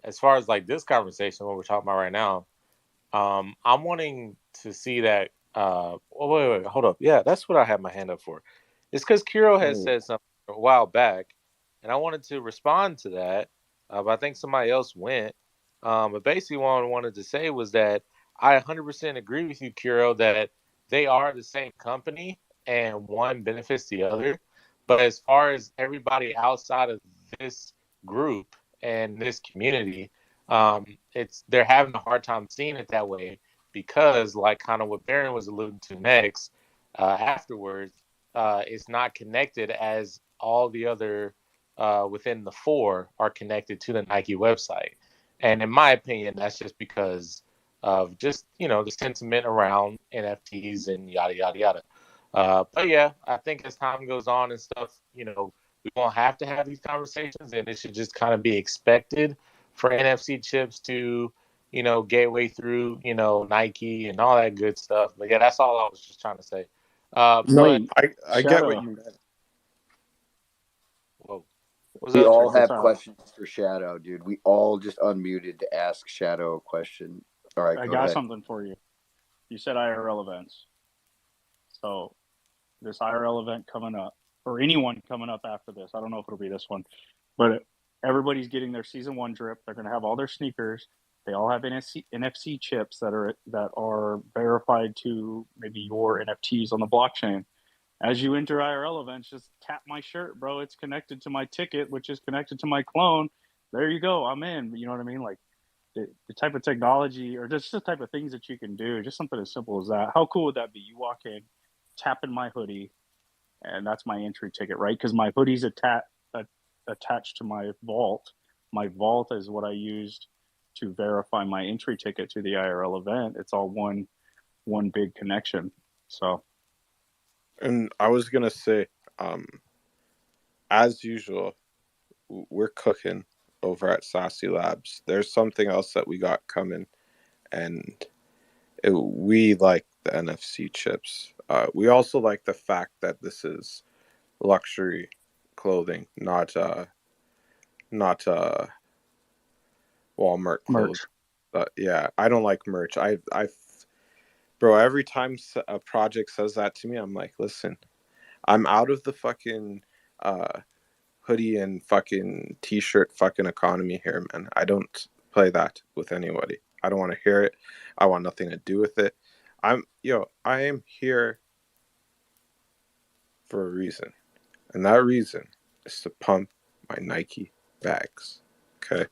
as far as like this conversation, what we're talking about right now, I'm wanting to see that. Wait, hold up. Yeah, that's what I have my hand up for. It's because Kiro has said something a while back, and I wanted to respond to that, but I think somebody else went. But basically, what I wanted to say was that I 100% agree with you, Kiro, that they are the same company and one benefits the other. But as far as everybody outside of this group and this community, it's they're having a hard time seeing it that way because, like, kind of what Baron was alluding to next, afterwards, it's not connected as all the other within the four are connected to the Nike website. And in my opinion, that's just because of just, the sentiment around NFTs and yada, yada, yada. But yeah, I think as time goes on and stuff, we won't have to have these conversations, and it should just kind of be expected for NFC chips to, gateway through, Nike and all that good stuff. But yeah, that's all I was just trying to say. No, Wait, I get what Shadow. you meant. Whoa, what's We up? all Check this have out. questions for Shadow, dude. We all just unmuted to ask Shadow a question. All right, I go got ahead. something for you. You said IRL events. So this IRL event coming up, or anyone coming up after this, I don't know if it'll be this one, but everybody's getting their season one drip. They're going to have all their sneakers. They all have NFC chips that are verified to maybe your NFTs on the blockchain. As you enter IRL events, just tap my shirt, bro. It's connected to my ticket, which is connected to my clone. There you go. I'm in. You know what I mean? Like the type of technology or just the type of things that you can do, just something as simple as that. How cool would that be? You walk in, tapping my hoodie, and that's my entry ticket, right? Because my hoodie's attached to my vault. My vault is what I used to verify my entry ticket to the IRL event. It's all one big connection. So, And I was gonna say, as usual, we're cooking over at Sassy Labs. There's something else that we got coming, and we like the NFC chips. We also like the fact that this is luxury clothing, not Walmart clothes. merch. Yeah, I don't like merch. Bro, every time a project says that to me, I'm like, listen, I'm out of the fucking uh, hoodie and fucking t-shirt fucking economy here, man. I don't play that with anybody. I don't want to hear it. I want nothing to do with it. I am here for a reason, and that reason is to pump my Nike bags. Okay,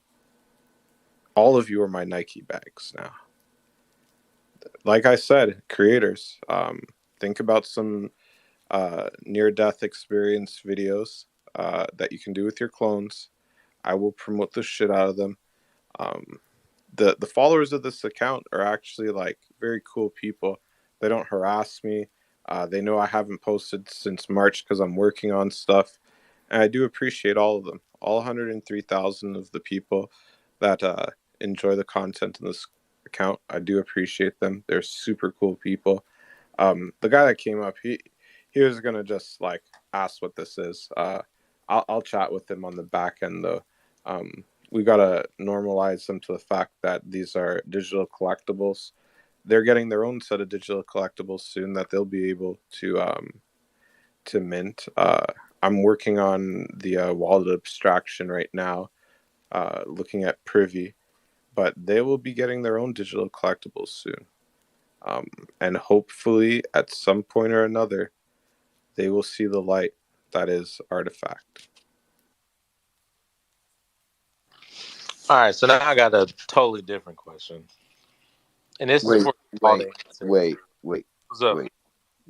all of you are my Nike bags now. Like I said, creators, think about some near-death experience videos that you can do with your clones. I will promote the shit out of them. Um, the followers of this account are actually like very cool people. They don't harass me. They know I haven't posted since March because I'm working on stuff, and I do appreciate all of them. All 103,000 of the people that enjoy the content in this account, I do appreciate them. They're super cool people. The guy that came up, he was gonna just like ask what this is. I'll chat with him on the back end though. We gotta normalize them to the fact that these are digital collectibles. They're getting their own set of digital collectibles soon that they'll be able to mint. I'm working on the wallet abstraction right now, looking at Privy, but they will be getting their own digital collectibles soon. Um, and hopefully, at some point or another, they will see the light that is Artifact. All right, so now I got a totally different question, and this is Wait, for all wait, the answer. wait, wait, What's up? wait.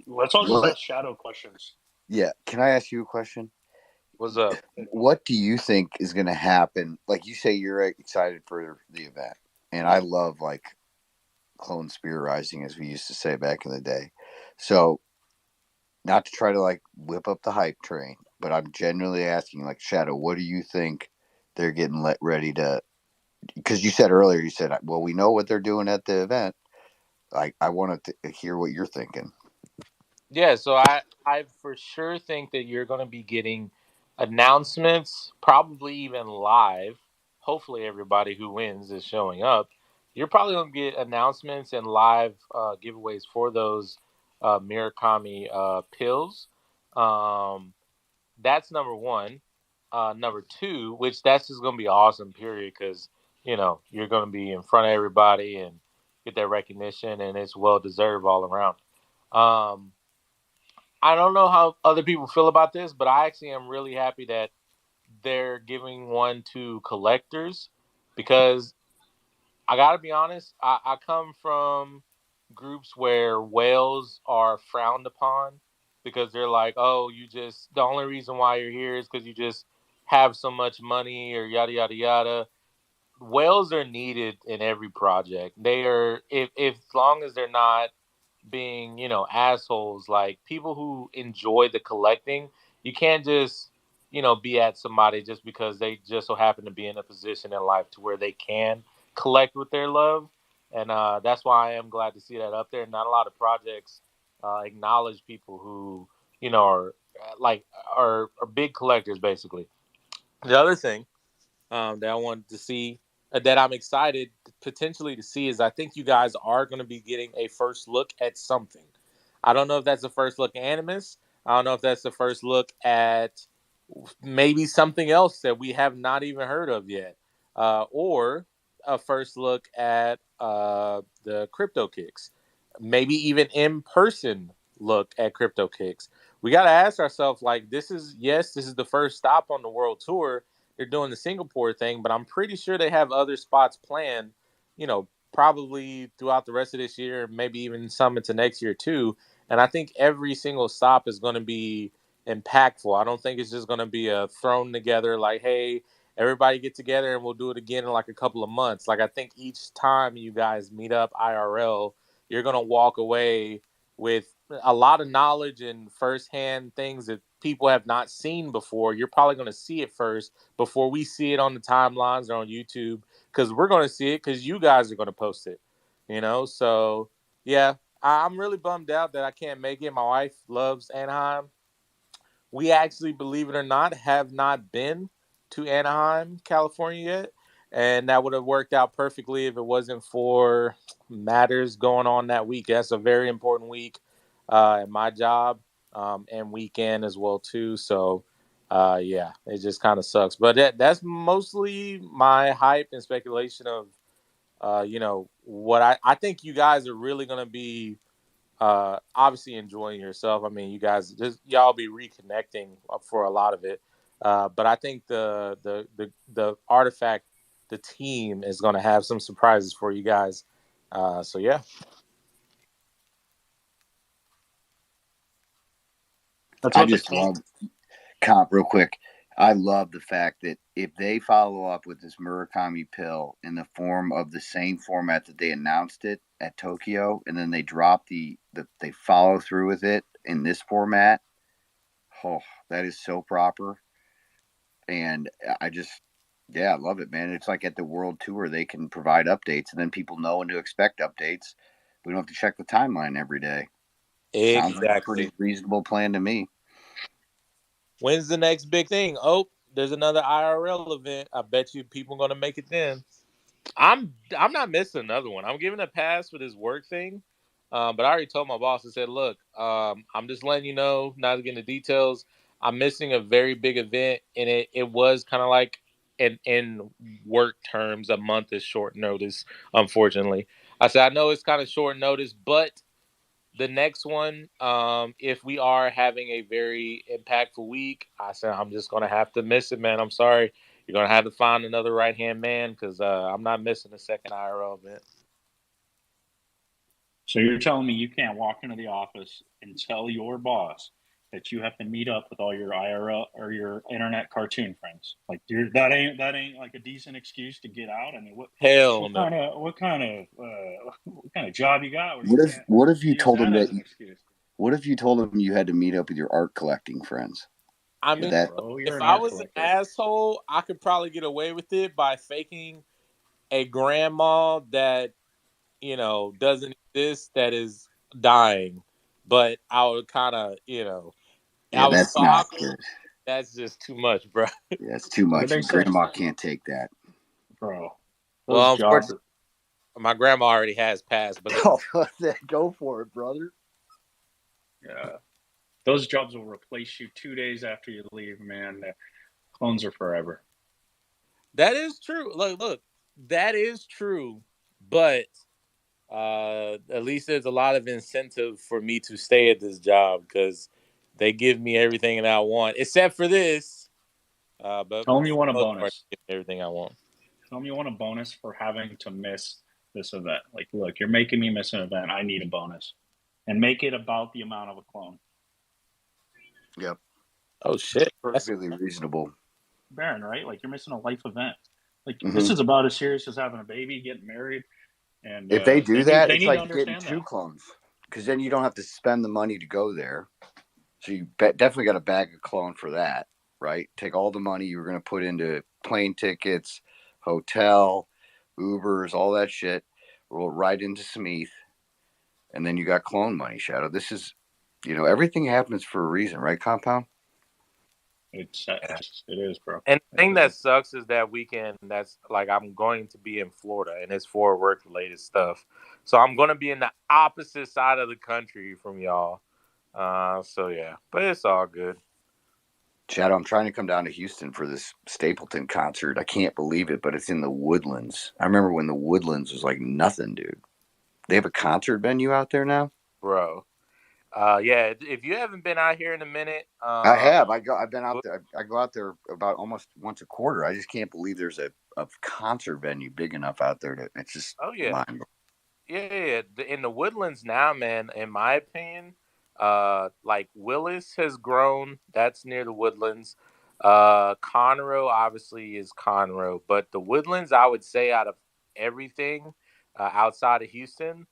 Let's all just What? ask Shadow questions. Yeah. Can I ask you a question? What's up? What do you think is going to happen? Like you say, you're excited for the event, and I love like clone spear rising, as we used to say back in the day. So, not to try to like whip up the hype train, but I'm genuinely asking, like Shadow, what do you think they're getting ready to? Because you said earlier, you said, well, we know what they're doing at the event. I wanted to hear what you're thinking. Yeah, so I for sure think that you're going to be getting announcements, probably even live. Hopefully, everybody who wins is showing up. You're probably going to get announcements and live giveaways for those Murakami pills. Um, that's number one. Number two, which that's just going to be awesome, period, because you're going to be in front of everybody and get that recognition, and it's well deserved all around. Um, I don't know how other people feel about this, but I actually am really happy that they're giving one to collectors because I got to be honest, I come from groups where whales are frowned upon because they're like, oh, the only reason why you're here is because you just have so much money or yada, yada, yada. Whales are needed in every project. They are, if as long as they're not being, assholes, like people who enjoy the collecting. You can't just, be at somebody just because they just so happen to be in a position in life to where they can collect with their love. And that's why I am glad to see that up there. Not a lot of projects acknowledge people who, are like are big collectors basically. The other thing that I wanted to see, that I'm excited potentially to see, is I think you guys are going to be getting a first look at something. I don't know if that's the first look at Animus. I don't know if that's the first look at maybe something else that we have not even heard of yet, or a first look at the Crypto Kicks, maybe even in person look at Crypto Kicks. We got to ask ourselves, like, this is the first stop on the world tour. They're doing the Singapore thing, but I'm pretty sure they have other spots planned, probably throughout the rest of this year, maybe even some into next year too. And I think every single stop is going to be impactful. I don't think it's just going to be a thrown together like, hey, everybody get together and we'll do it again in like a couple of months. Like I think each time you guys meet up IRL, you're going to walk away with a lot of knowledge and firsthand things that people have not seen before. You're probably going to see it first before we see it on the timelines or on YouTube, because we're going to see it because you guys are going to post it, you know? So, yeah, I'm really bummed out that I can't make it. My wife loves Anaheim. We actually, believe it or not, have not been to Anaheim, California yet. And that would have worked out perfectly if it wasn't for matters going on that week. That's a very important week at my job, and weekend as well too. So, yeah, it just kind of sucks. But that's mostly my hype and speculation of, what I think you guys are really going to be obviously enjoying yourself. I mean, you guys just y'all be reconnecting for a lot of it. But I think the artifact, the team is going to have some surprises for you guys. So yeah, That's I what the just clone. love comp real quick. I love the fact that if they follow up with this Murakami pill in the form of the same format that they announced it at Tokyo, and then they drop they follow through with it in this format, oh, that is so proper. And I just, yeah, I love it, man. It's like at the world tour, they can provide updates, and then people know when to expect updates. We don't have to check the timeline every day. Sounds like a exactly. pretty reasonable plan to me. When's the next big thing? Oh, there's another IRL event. I bet you people are going to make it then. I'm not missing another one. I'm giving a pass for this work thing. But I already told my boss. I said, look, I'm just letting you know, not to get into details. I'm missing a very big event, and it was kind of like in work terms, a month is short notice. Unfortunately, I said I know it's kind of short notice, but the next one, if we are having a very impactful week, I said I'm just gonna have to miss it, man. I'm sorry. You're gonna have to find another right hand man because I'm not missing the second IRL event. So you're telling me you can't walk into the office and tell your boss that you have to meet up with all your IRL or your internet cartoon friends? Like, that ain't like a decent excuse to get out. I mean, what Hell what no. kind of what kind of what kind of job you got where you What if can't what if you use told them that as that an excuse? what if you told them you had to meet up with your art collecting friends? I Would mean, that Bro, you're if an I art was an collector. asshole, I could probably get away with it by faking a grandma that doesn't exist, that is dying. But I would kind of, yeah, I was that's so not awkward. good. That's just too much, bro. Yeah, that's too What did much. they Your say, grandma can't take that. bro? Those Well, jobs, unfortunately, my grandma already has passed, but Go for it, brother. those jobs will replace you 2 days after you leave, man. The clones are forever. that is true. Look, that is true. But at least there's a lot of incentive for me to stay at this job because they give me everything that I want, except for this. But Tell them for you the want a most part, bonus. they give me everything I want. Tell them you want a bonus for having to miss this event. Like, look, you're making me miss an event. I need a bonus, and make it about the amount of a clone. Yep, Oh shit, that's perfectly reasonable. Baron, right? Like, you're missing a life event. Like, Hmm. this is about as serious as having a baby, getting married, and If they do they need that, they it's need to like getting understand two that. clones, because then you don't have to spend the money to go there. So you definitely got to bag a clone for that, right? Take all the money you were going to put into plane tickets, hotel, Ubers, all that shit, roll right into Smeeth, and then you got clone money, Shadow. This is, everything happens for a reason, right, Compound? It is, bro. And the It thing is. that sucks is that weekend, that's like I'm going to be in Florida and it's for work related stuff. So I'm going to be in the opposite side of the country from y'all. So yeah, but it's all good. Shadow, I'm trying to come down to Houston for this Stapleton concert. I can't believe it, but it's in the Woodlands. I remember when the Woodlands was like nothing, dude. They have a concert venue out there now. Bro. Yeah, if you haven't been out here in a minute, I have. I've been out there. I go out there about almost once a quarter. I just can't believe there's a concert venue big enough out there. It's just oh yeah. mind. Yeah. In the Woodlands now, man, in my opinion, Like Willis has grown. That's near the Woodlands. Conroe obviously is Conroe, but the Woodlands, I would say, out of everything outside of Houston,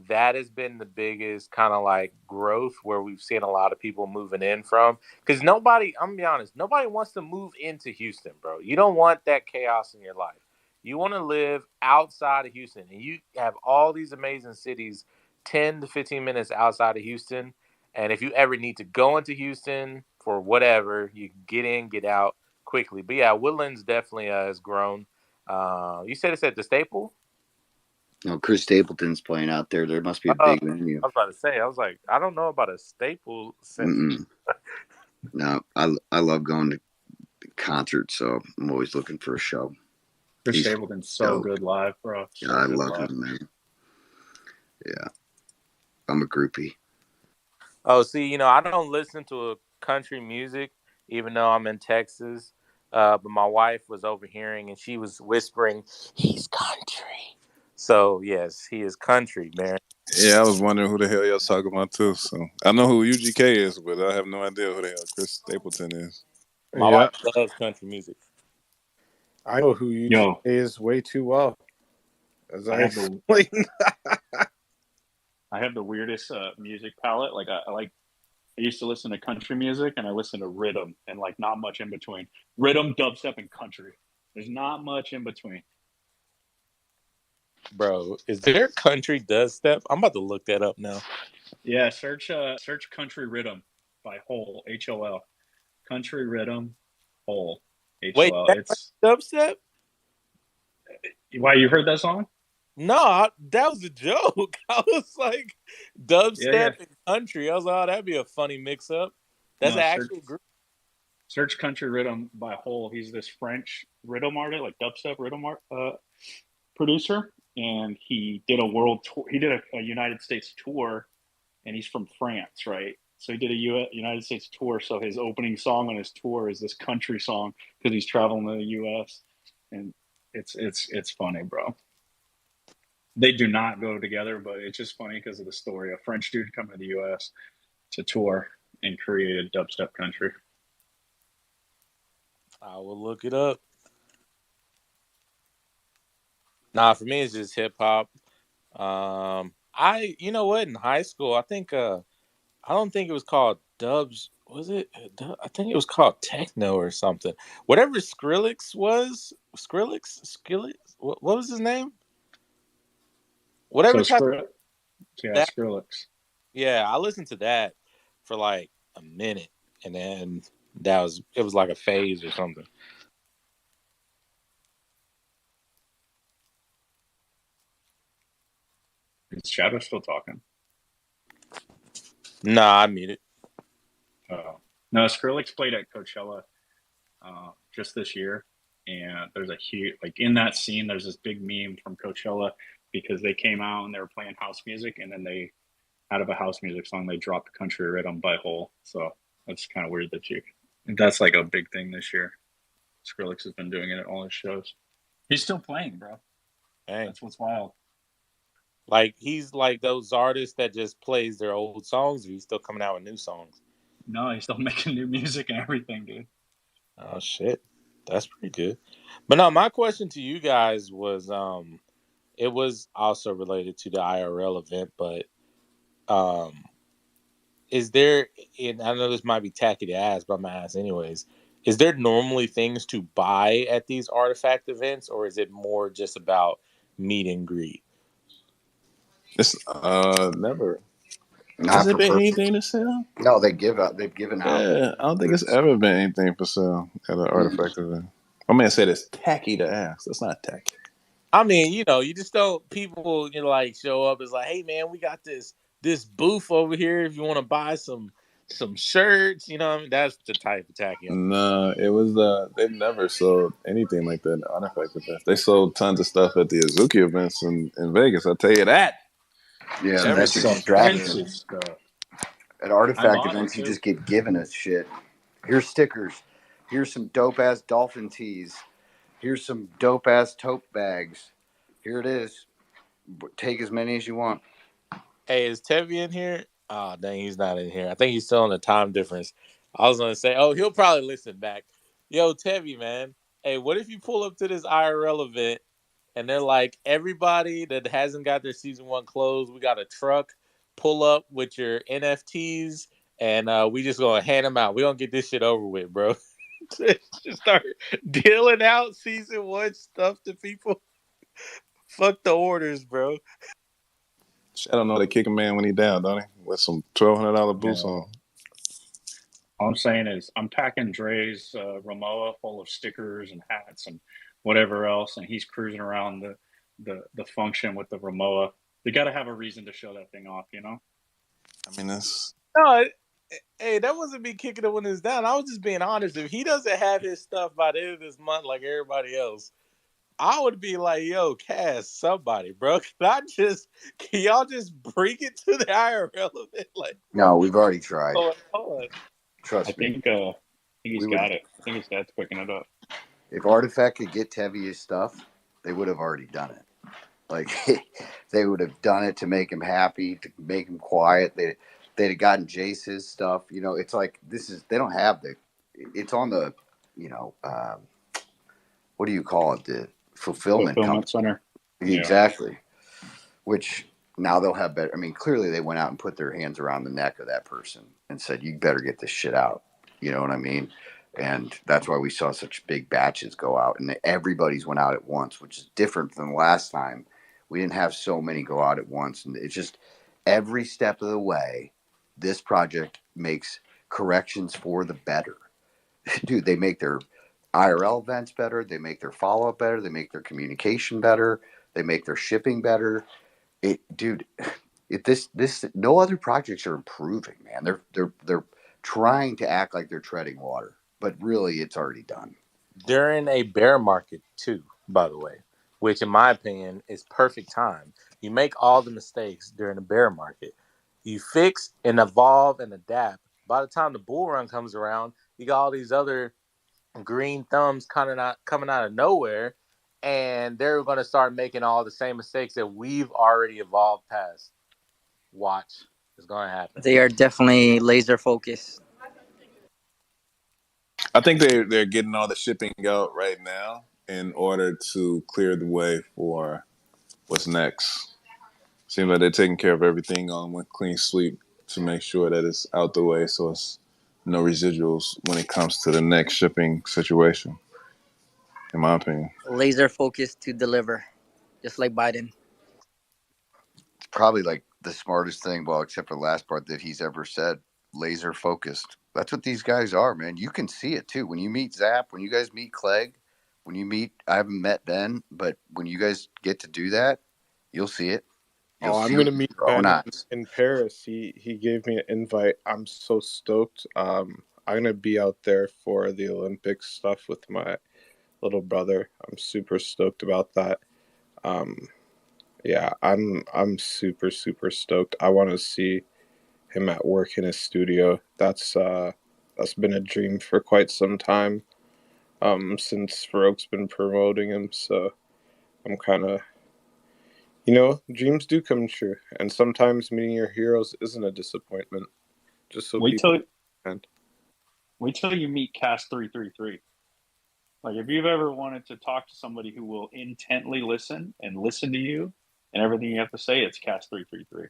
that has been the biggest kind of like growth where we've seen a lot of people moving in from. Because nobody, I'm gonna be honest, nobody wants to move into Houston, bro. You don't want that chaos in your life. You want to live outside of Houston, and you have all these amazing cities 10 to 15 minutes outside of Houston. And if you ever need to go into Houston for whatever, you can get in, get out quickly. But yeah, Woodlands definitely has grown. You said it's at the Staple? No, Chris Stapleton's playing out there. There must be a I big venue. was about to say, I was like, I don't know about a Staple Center. Mm-mm. No, I love going to concerts, so I'm always looking for a show. Chris Stapleton's so good live, bro. So I love live. him, man. Yeah, I'm a groupie. Oh, see, I don't listen to country music, even though I'm in Texas. But my wife was overhearing, and she was whispering, "He's country." So yes, he is country, man. Yeah, I was wondering who the hell y'all talking about too. So I know who UGK is, but I have no idea who the hell Chris Stapleton is. My wife loves country music. I know who UGK is way too well. As I explained. I have the weirdest music palette. Like I used to listen to country music, and I listen to rhythm, and like not much in between. Rhythm, dubstep, and country. There's not much in between. Bro, is there country dubstep? I'm about to look that up now. Yeah, search country rhythm by Hole, HOL. Country rhythm, Hole, HOL. Wait, It's dubstep. Why, you heard that song? No, that was a joke. I was like, dubstep and country. I was like, oh, that'd be a funny mix-up. That's an actual group. Search country rhythm by Hole. He's this French rhythm artist, like dubstep rhythm producer, and he did a world tour. He did a United States tour, and he's from France, right? So he did a United States tour. So his opening song on his tour is this country song because he's traveling to the U.S. and it's funny, bro. They do not go together, but it's just funny because of the story. A French dude coming to the U.S. to tour and create a dubstep country. I will look it up. Nah, for me, it's just hip hop. You know what? In high school, I think, I don't think it was called dubs. Was it? I think it was called techno or something. Whatever Skrillex was. Skrillex? What was his name? Whatever type. Skrillex. Yeah, I listened to that for like a minute, and then it was like a phase or something. Is Shadow still talking? Nah, I muted. Oh. No, Skrillex played at Coachella just this year, and there's a huge, like in that scene, there's this big meme from Coachella because they came out and they were playing house music, and then they, out of a house music song, they dropped Country Rhythm by Hole. So that's kind of weird that's like a big thing this year. Skrillex has been doing it at all his shows. He's still playing, bro. Dang. That's what's wild. Like, he's like those artists that just plays their old songs, or he's still coming out with new songs? No, he's still making new music and everything, dude. Oh, shit. That's pretty good. But no, my question to you guys was, it was also related to the IRL event, but is there, and I know this might be tacky to ask, but I'm going to ask anyways, is there normally things to buy at these artifact events, or is it more just about meet and greet? It's never. Has there been anything to sell? No, they've given out. Yeah, I don't think it's ever been anything for sale at an artifact event. My man said it's tacky to ask. That's not tacky. I mean, you just don't, people, like show up. It's like, hey man, we got this booth over here. If you want to buy some shirts, what I mean? That's the type of tacky. No, it was they've never sold anything like that in artifact events. They sold tons of stuff at the Azuki events in Vegas. I'll tell you that. Yeah, that's extravagant stuff. At artifact events, you just get given a shit. Here's stickers. Here's some dope ass dolphin tees. Here's some dope ass tote bags. Here it is. Take as many as you want. Hey, is Tevi in here? Oh, dang, he's not in here. I think he's still on the time difference. I was gonna say, oh, he'll probably listen back. Yo, Tevy, man. Hey, what if you pull up to this IRL event and they're like, everybody that hasn't got their season 1 clothes, we got a truck. Pull up with your NFTs, and we just gonna hand them out. We gonna get this shit over with, bro. Just start dealing out season 1 stuff to people. Fuck the orders, bro. I don't know how to kick a man when he down, don't he? With some $1,200 boots Yeah. on. All I'm saying is I'm packing Dre's Rimowa full of stickers and hats and whatever else, and he's cruising around the function with the Rimowa. You got to have a reason to show that thing off, you know? I mean, that's... No, hey, that wasn't me kicking it when it's down. I was just being honest. If he doesn't have his stuff by the end of this month like everybody else, I would be like, yo, Cass, somebody, bro. Can y'all just bring it to the IRL event? Like, No, we've already tried. hold on. Trust I me. think he's got it. I think his dad's picking it up. If Artifact could get Tevye his stuff, they would have already done it. Like they would have done it to make him happy, to make him quiet. They'd have gotten Jace's stuff. You know, it's like they don't have it's on the, what do you call it? The fulfillment company. Center. Exactly. Yeah. Which now they'll have better. I mean, clearly they went out and put their hands around the neck of that person and said, "You better get this shit out." You know what I mean? And that's why we saw such big batches go out, and everybody's went out at once, which is different than last time. We didn't have so many go out at once, and it's just every step of the way, this project makes corrections for the better. Dude, they make their IRL events better, they make their follow-up better, they make their communication better, they make their shipping better. This no other projects are improving, man. They're trying to act like they're treading water, but really it's already done. During a bear market too, by the way, which in my opinion is perfect time. You make all the mistakes during a bear market. You fix and evolve and adapt. By the time the bull run comes around, you got all these other green thumbs coming out of nowhere, and they're going to start making all the same mistakes that we've already evolved past. Watch. It's going to happen. They are definitely laser focused. I think they're getting all the shipping out right now in order to clear the way for what's next. Seems like they're taking care of everything on one clean sweep to make sure that it's out the way, so it's no residuals when it comes to the next shipping situation, in my opinion. Laser focused to deliver, just like Biden. It's probably like the smartest thing, well, except for the last part that he's ever said. Laser focused. That's what these guys are, man. You can see it too. When you meet Zap, when you guys meet Clegg, I haven't met Ben, but when you guys get to do that, you'll see it. I'm going to meet Ben in Paris. He gave me an invite. I'm so stoked. I'm going to be out there for the Olympic stuff with my little brother. I'm super stoked about that. Yeah, I'm super, super stoked. I want to see him at work in his studio. That's been a dream for quite some time. Since Farouk's been promoting him, so I'm kind of, dreams do come true, and sometimes meeting your heroes isn't a disappointment. Just so wait till you meet Cast 333. Like, if you've ever wanted to talk to somebody who will intently listen and listen to you and everything you have to say, it's Cast 333.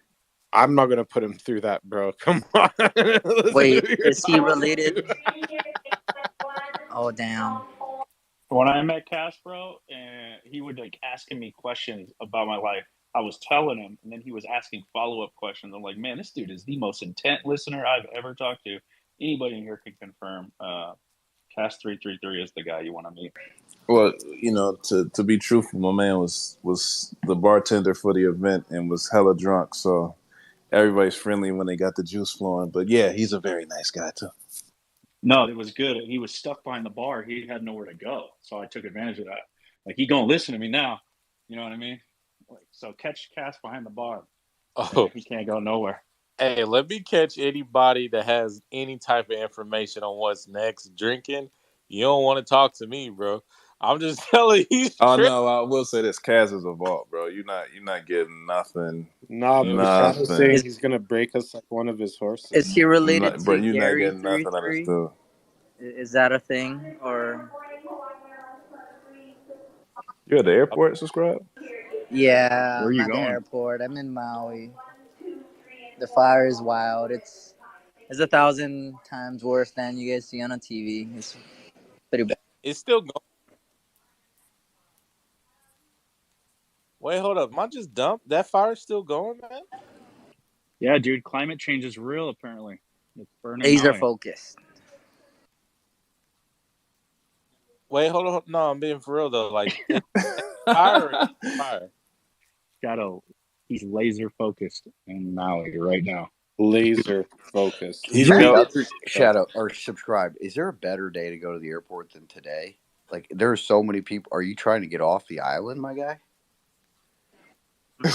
I'm not gonna put him through that, bro. Come on. Wait, is he related? Oh, damn. When I met Cass, bro, and he would asking me questions about my life, I was telling him, and then he was asking follow-up questions. I'm like, man, this dude is the most intent listener I've ever talked to. Anybody in here can confirm. Cass 333 is the guy you want to meet. Well, to be truthful, my man was the bartender for the event and was hella drunk, so everybody's friendly when they got the juice flowing. But yeah, he's a very nice guy too. No, it was good. He was stuck behind the bar. He had nowhere to go, so I took advantage of that. Like, he gonna listen to me now. You know what I mean? So catch Cass behind the bar. Oh, he can't go nowhere. Hey, let me catch anybody that has any type of information on what's next drinking. You don't want to talk to me, bro. I'm just telling you, he's Oh tripping. no, I will say this: Kaz is a vault, bro. You're not getting nothing, Nah, but Shadow's saying nothing. Is he's gonna break us like one of his is horses. he related Bro, to you're not Gary getting three nothing on this three? dude. Is that a thing or? You're at the airport. Subscribe. Yeah, Where are I'm you at the going? airport. I'm in Maui. The fire is wild. It's 1,000 times worse than you guys see on a TV. It's pretty bad. It's still going. Wait, hold up. Am I just dumped? That fire's still going, man? Yeah, dude, climate change is real, apparently. It's burning Laser Maui. focused. Wait, hold on. No, I'm being for real though. Like, is it fire or is it fire? Shadow, he's laser focused in Maui right now. Laser focused. Is He's there been another Shadow or Subscribe? Is there a better day to go to the airport than today? Like there are so many people. Are you trying to get off the island, my guy?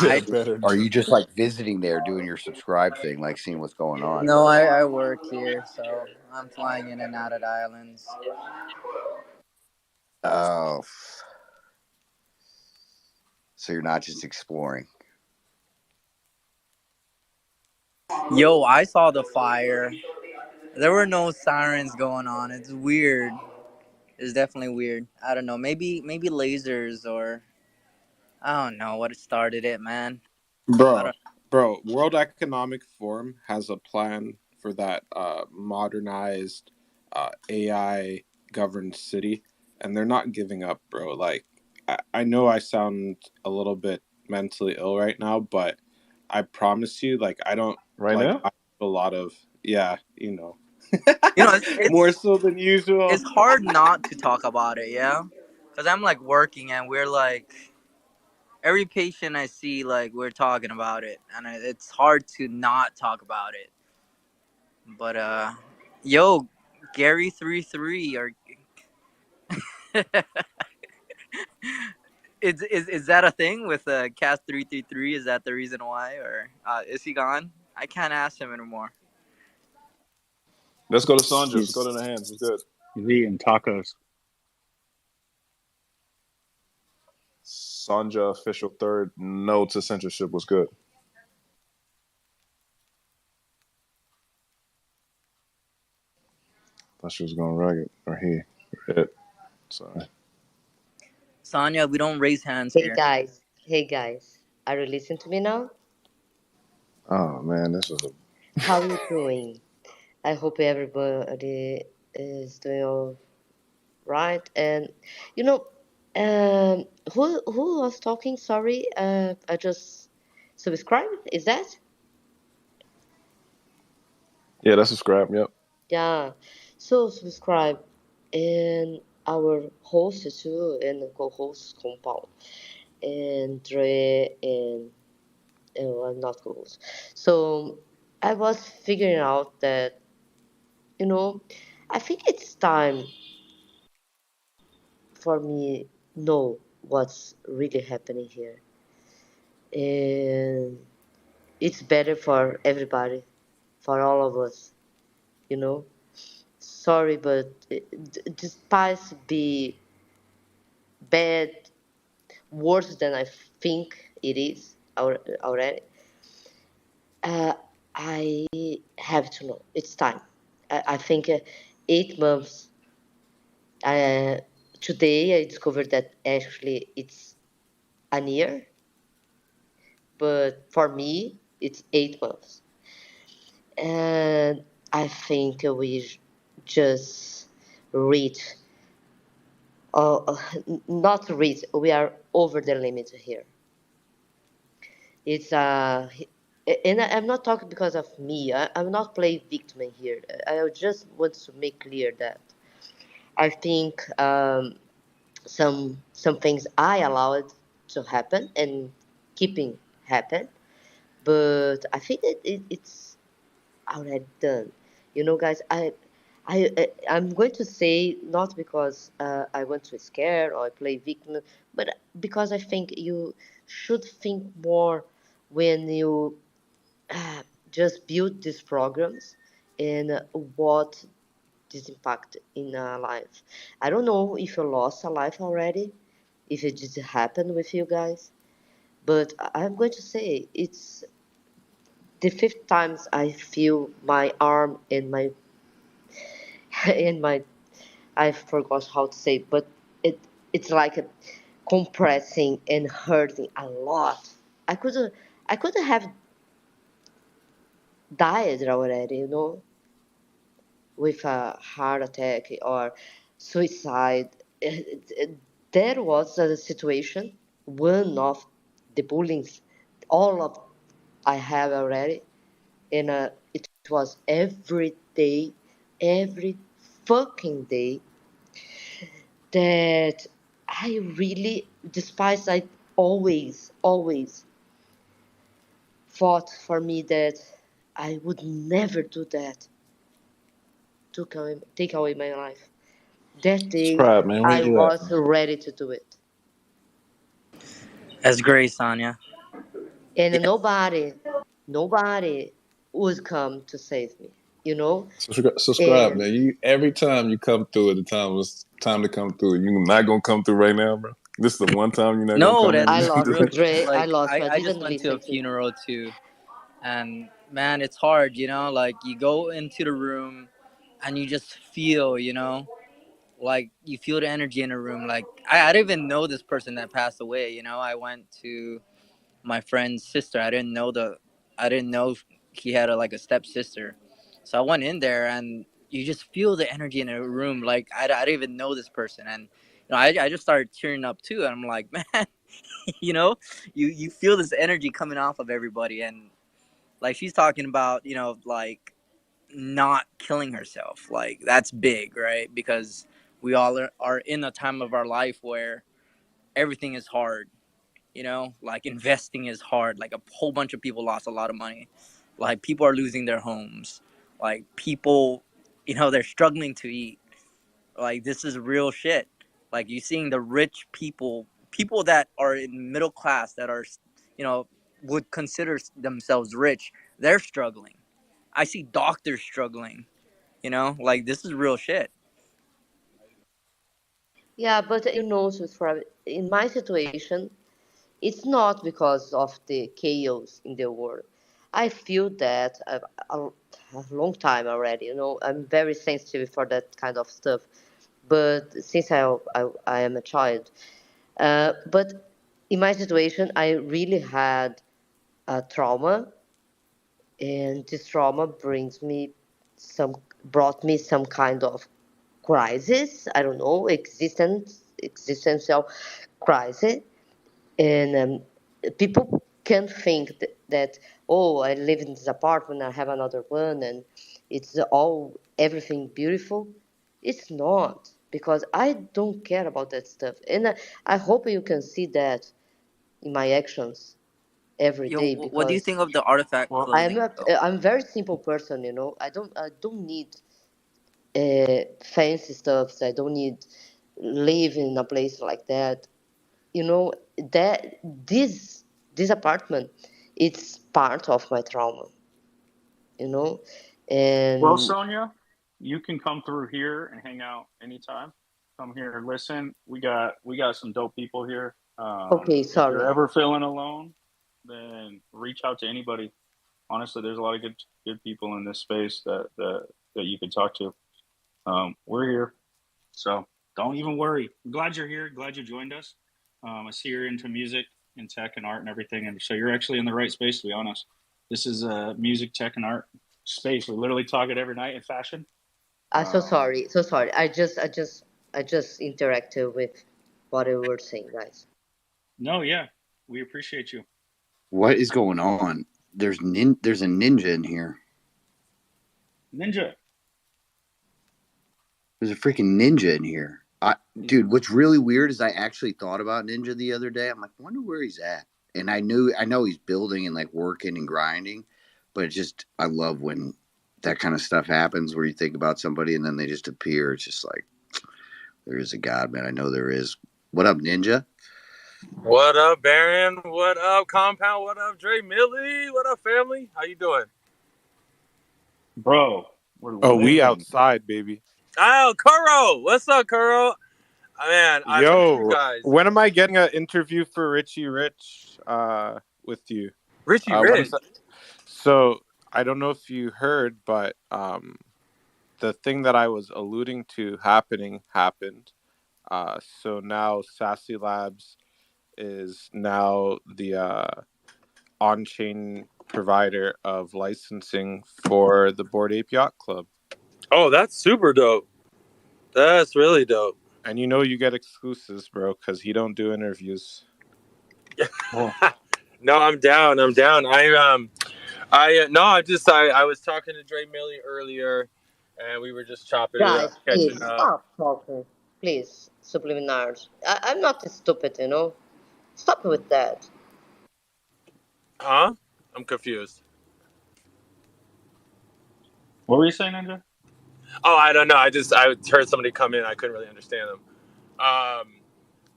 Yeah, I better. Or are you just like visiting there, doing your Subscribe thing, like seeing what's going on? no, I work here, so I'm flying in and out of the islands. Oh, so you're not just exploring. Yo, I saw the fire. There were no sirens going on. It's weird. It's definitely weird. I don't know. Maybe lasers or I don't know what started it, man. I Bro, don't. World Economic Forum has a plan for that modernized AI governed city, and they're not giving up, bro. Like, I know I sound a little bit mentally ill right now, but I promise you, like, I don't Right like now? I have a lot of, yeah, you know, You know, more so than usual. it's hard not to talk about it, yeah. Cause I'm like working and we're like every patient I see, like we're talking about it, and it's hard to not talk about it. But yo, Gary 33 or is that a thing with Cast 333? Is that the reason why, or is he gone? I can't ask him anymore. Let's go to Sandra. Let's go He's, to the hands. What's good? he's eating tacos. Sandra, official third. No to censorship. Was good. Thought she was going ragged. Or he. Or it. Sorry. Sonia, we don't raise hands Hey here. guys, hey guys, are you listening to me now? Oh man, this was a. How you doing? I hope everybody is doing all right. And you know, who was talking? Sorry, I just subscribed. Is that? Yeah, that's a scrap. Yep. Yeah. So subscribe, and our host too, and co-host compound, and Dre and I'm not co-host. So I was figuring out that you know, I think it's time for me know what's really happening here, and it's better for everybody, for all of us. You know, sorry, but despite be bad, worse than I think it is already. Uh, I have to know. It's time. I think 8 months. Uh, Today I discovered that actually it's a year, but for me it's 8 months, and I think we just reach, uh, not reach. We are over the limit here. It's and I'm not talking because of me. I'm not playing victim here. I just want to make clear that I think some things I allowed to happen and keeping happen, but I think it's already done. You know, guys, I'm going to say not because I want to scare or play victim, but because I think you should think more when you just build these programs and what this impact in a life. I don't know if you lost a life already, if it just happened with you guys, but I'm going to say it's the fifth times I feel my arm and my and my I forgot how to say, but it it's like a compressing and hurting a lot. I could I could have died already, with a heart attack or suicide. There was a situation, one of the bullying, all of I have already, and it was every day, every fucking day that I really despise. I always fought for me that I would never do that to take away my life. That day, Subscribe, man. Where I you at, was man? ready to do it. That's great, Sonia. And Yeah. nobody would come to save me, you know? Subscribe, And man. You every time you come through at the time was time to come through. You're not gonna come through right now, bro. This is the one time you're not gonna No, come in. I that's lost real. you, Dre. I Like lost you. I, I I just didn't went to a listen to you. funeral too, and man, it's hard. Like you go into the room, and you just feel, like you feel the energy in the room. Like I didn't even know this person that passed away. I went to my friend's sister. I didn't know he had like a stepsister, so I went in there and you just feel the energy in the room. Like I didn't even know this person, and I just started tearing up too. And I'm like, man, you know, you feel this energy coming off of everybody, and like she's talking about, like not killing herself. Like that's big, right? Because we all are in a time of our life where everything is hard. Like investing is hard. Like a whole bunch of people lost a lot of money. Like people are losing their homes. Like people, they're struggling to eat. Like this is real shit. Like you seeing the rich people that are in middle class that are, you know, would consider themselves rich. They're struggling. I see doctors struggling. Like this is real shit. Yeah, but subscribe. In my situation, it's not because of the chaos in the world. I feel that a long time already. I'm very sensitive for that kind of stuff. But since I am a child, but in my situation, I really had a trauma, and this trauma brought me some kind of crisis. I don't know, existential crisis. And people can think that, oh, I live in this apartment, I have another one, and it's all everything beautiful. It's not, because I don't care about that stuff, and I hope you can see that in my actions every day, What do you because think of the artifact Well, I'm clothing a though? I'm a very simple person. I don't need fancy stuff. I don't need live in a place like that. You know that this apartment, it's part of my trauma. You know, well, and Sonia, you can come through here and hang out anytime. Come here and listen. We got some dope people here. okay, If you're sorry. ever feeling alone, then reach out to anybody. Honestly, there's a lot of good people in this space that you can talk to. We're here, so don't even worry. I'm glad you're here. Glad you joined us. I see you're into music and tech and art and everything, and so you're actually in the right space. To be honest, this is a music, tech, and art space. We literally talk it every night in fashion. I'm so Um, sorry. So sorry. I just interacted with what you were saying, guys. no, yeah, we appreciate you, What is going on? There's a ninja in here. Ninja. There's a freaking ninja in here. Dude, what's really weird is I actually thought about Ninja the other day. I'm like, wonder where he's at. And I know he's building and like working and grinding, but I love when that kind of stuff happens where you think about somebody and then they just appear. It's just like there is a God, man. I know there is. What up, Ninja? What up, Baron? What up, Compound? What up, Dre Millie? What up, family? How you doing? Bro, we're Oh, we living. outside, baby. Oh, Kuro! What's up, Kuro? Man, I miss you Yo, guys. when am I getting an interview for Richie Rich with you? Richie When is Rich. that? So I don't know if you heard, but the thing that I was alluding to happened. So now Sassy Labs is now the on-chain provider of licensing for the Bored Ape Yacht Club. Oh, that's super dope. That's really dope. And you know you get exclusives, bro, because he don't do interviews. Well, No, I'm down. I'm down. I was talking to Dre Millie earlier, and we were just chopping it up, Guys, catching please up. stop talking. Please, subliminals. I'm not stupid, you know. Stop with that. Huh? I'm confused. what were you saying, Andrew? Oh, I don't know. I heard somebody come in. I couldn't really understand them. Um,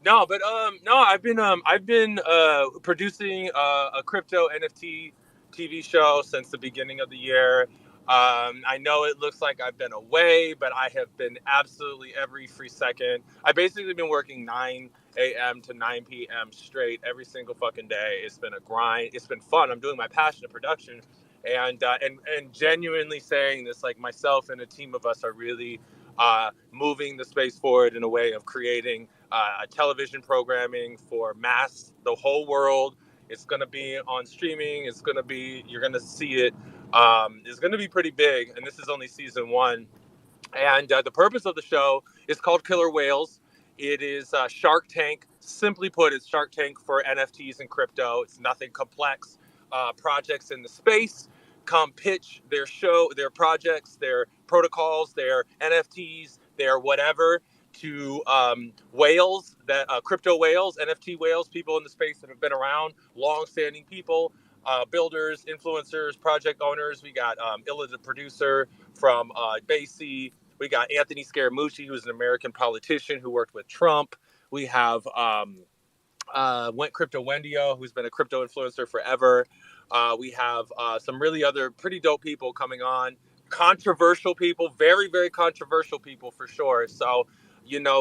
no, I've been producing a crypto NFT TV show since the beginning of the year. I know it looks like I've been away, but I have been absolutely every free second. I basically been working 9 a.m. to 9 p.m. straight every single fucking day. It's been a grind. It's been fun. I'm doing my passion of production, and genuinely saying this, like myself and a team of us are really moving the space forward in a way of creating a television programming for the whole world. It's going to be on streaming. You're going to see it. It's going to be pretty big. And this is only season one. And the purpose of the show is called Killer Whales. It is Shark Tank. Simply put, it's Shark Tank for NFTs and crypto. It's nothing complex. Projects in the space come pitch their projects, their protocols, their NFTs, their whatever to whales, that crypto whales, NFT whales, people in the space that have been around, long-standing people, builders, influencers, project owners. We got Illa, the producer from Basie. We got Anthony Scaramucci, who's an American politician who worked with Trump. We have Went Crypto Wendio, who's been a crypto influencer forever. We have some really other pretty dope people coming on. Controversial people, very, very controversial people for sure. So,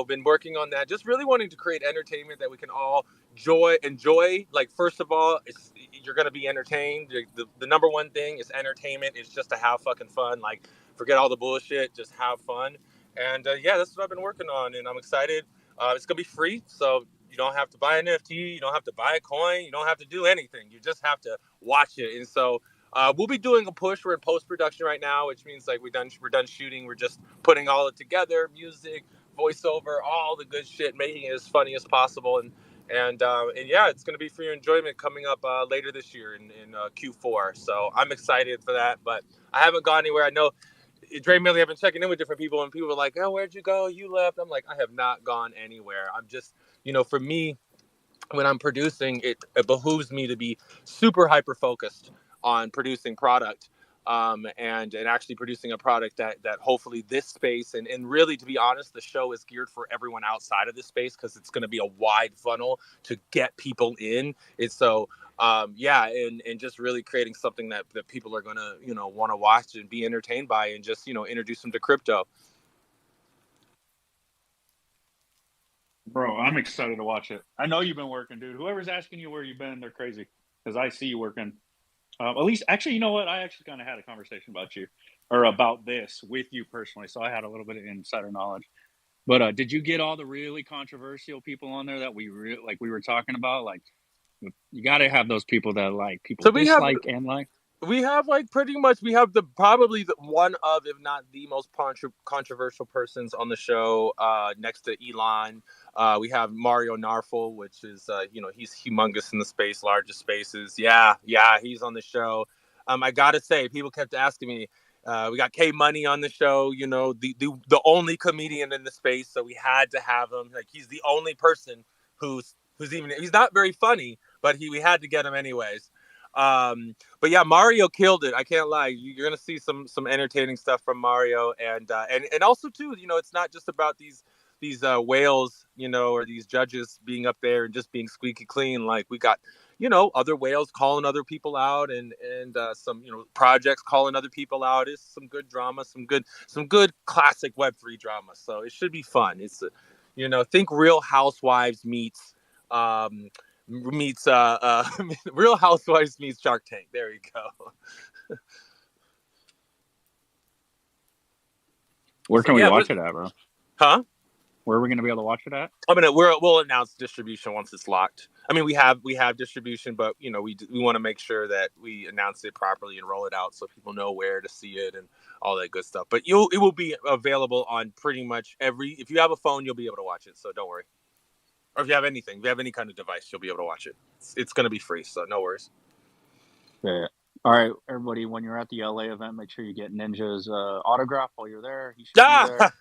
been working on that. Just really wanting to create entertainment that we can all enjoy. Like, first of all, you're going to be entertained. The number one thing is entertainment. It's just to have fucking fun. Like, forget all the bullshit, just have fun. And yeah, that's what I've been working on. And I'm excited. It's going to be free. So, you don't have to buy an NFT. You don't have to buy a coin. You don't have to do anything. You just have to watch it. And so we'll be doing a push. We're in post production right now, which means like we're done shooting. We're just putting all it together: music, voiceover, all the good shit, making it as funny as possible. And yeah, it's going to be for your enjoyment coming up later this year in Q4. So I'm excited for that. But I haven't gone anywhere. I know Dre Millie, I've been checking in with different people, and people are like, "Oh, where'd you go? You left." I'm like, I have not gone anywhere. I'm just, for me, when I'm producing, it behooves me to be super hyper focused on producing product, and actually producing a product that hopefully this space and really, to be honest, the show is geared for everyone outside of this space because it's going to be a wide funnel to get people in. And so yeah, and just really creating something that people are going to want to watch and be entertained by, and just introduce them to crypto. Bro, I'm excited to watch it. I know you've been working, dude. Whoever's asking you where you've been, they're crazy because I see you working. At least, actually, you know what? I actually kind of had a conversation about you or about this with you personally, so I had a little bit of insider knowledge. But did you get all the really controversial people on there that we were talking about? Like, you got to have those people that like people So we have dislike and like. we have like pretty much we have the probably the one of, if not the most controversial persons on the show, next to Elon. We have Mario Narfel, which is he's humongous in the space, largest spaces. Yeah, he's on the show. I gotta say, people kept asking me. We got K Money on the show, the only comedian in the space, so we had to have him. Like, he's the only person he's not very funny, but we had to get him anyways. But yeah, Mario killed it. I can't lie. You're gonna see some entertaining stuff from Mario, and also too, it's not just about these whales, or these judges being up there and just being squeaky clean. Like, we got other whales calling other people out, and some projects calling other people out. It's some good drama, some good classic Web3 drama. So it should be fun. It's think Real Housewives um meets Real Housewives meets Shark Tank. There you go. Where So can we yeah, watch it at, bro? huh? Where are we going to be able to watch it at? We'll announce distribution once it's locked. I mean, we have distribution, but we want to make sure that we announce it properly and roll it out so people know where to see it and all that good stuff. But it will be available on pretty much if you have a phone, you'll be able to watch it. So don't worry. Or if you have any kind of device, you'll be able to watch it. It's going to be free, so no worries. Yeah. All right, everybody, when you're at the LA event, make sure you get Ninja's autograph while you're there. He should be there.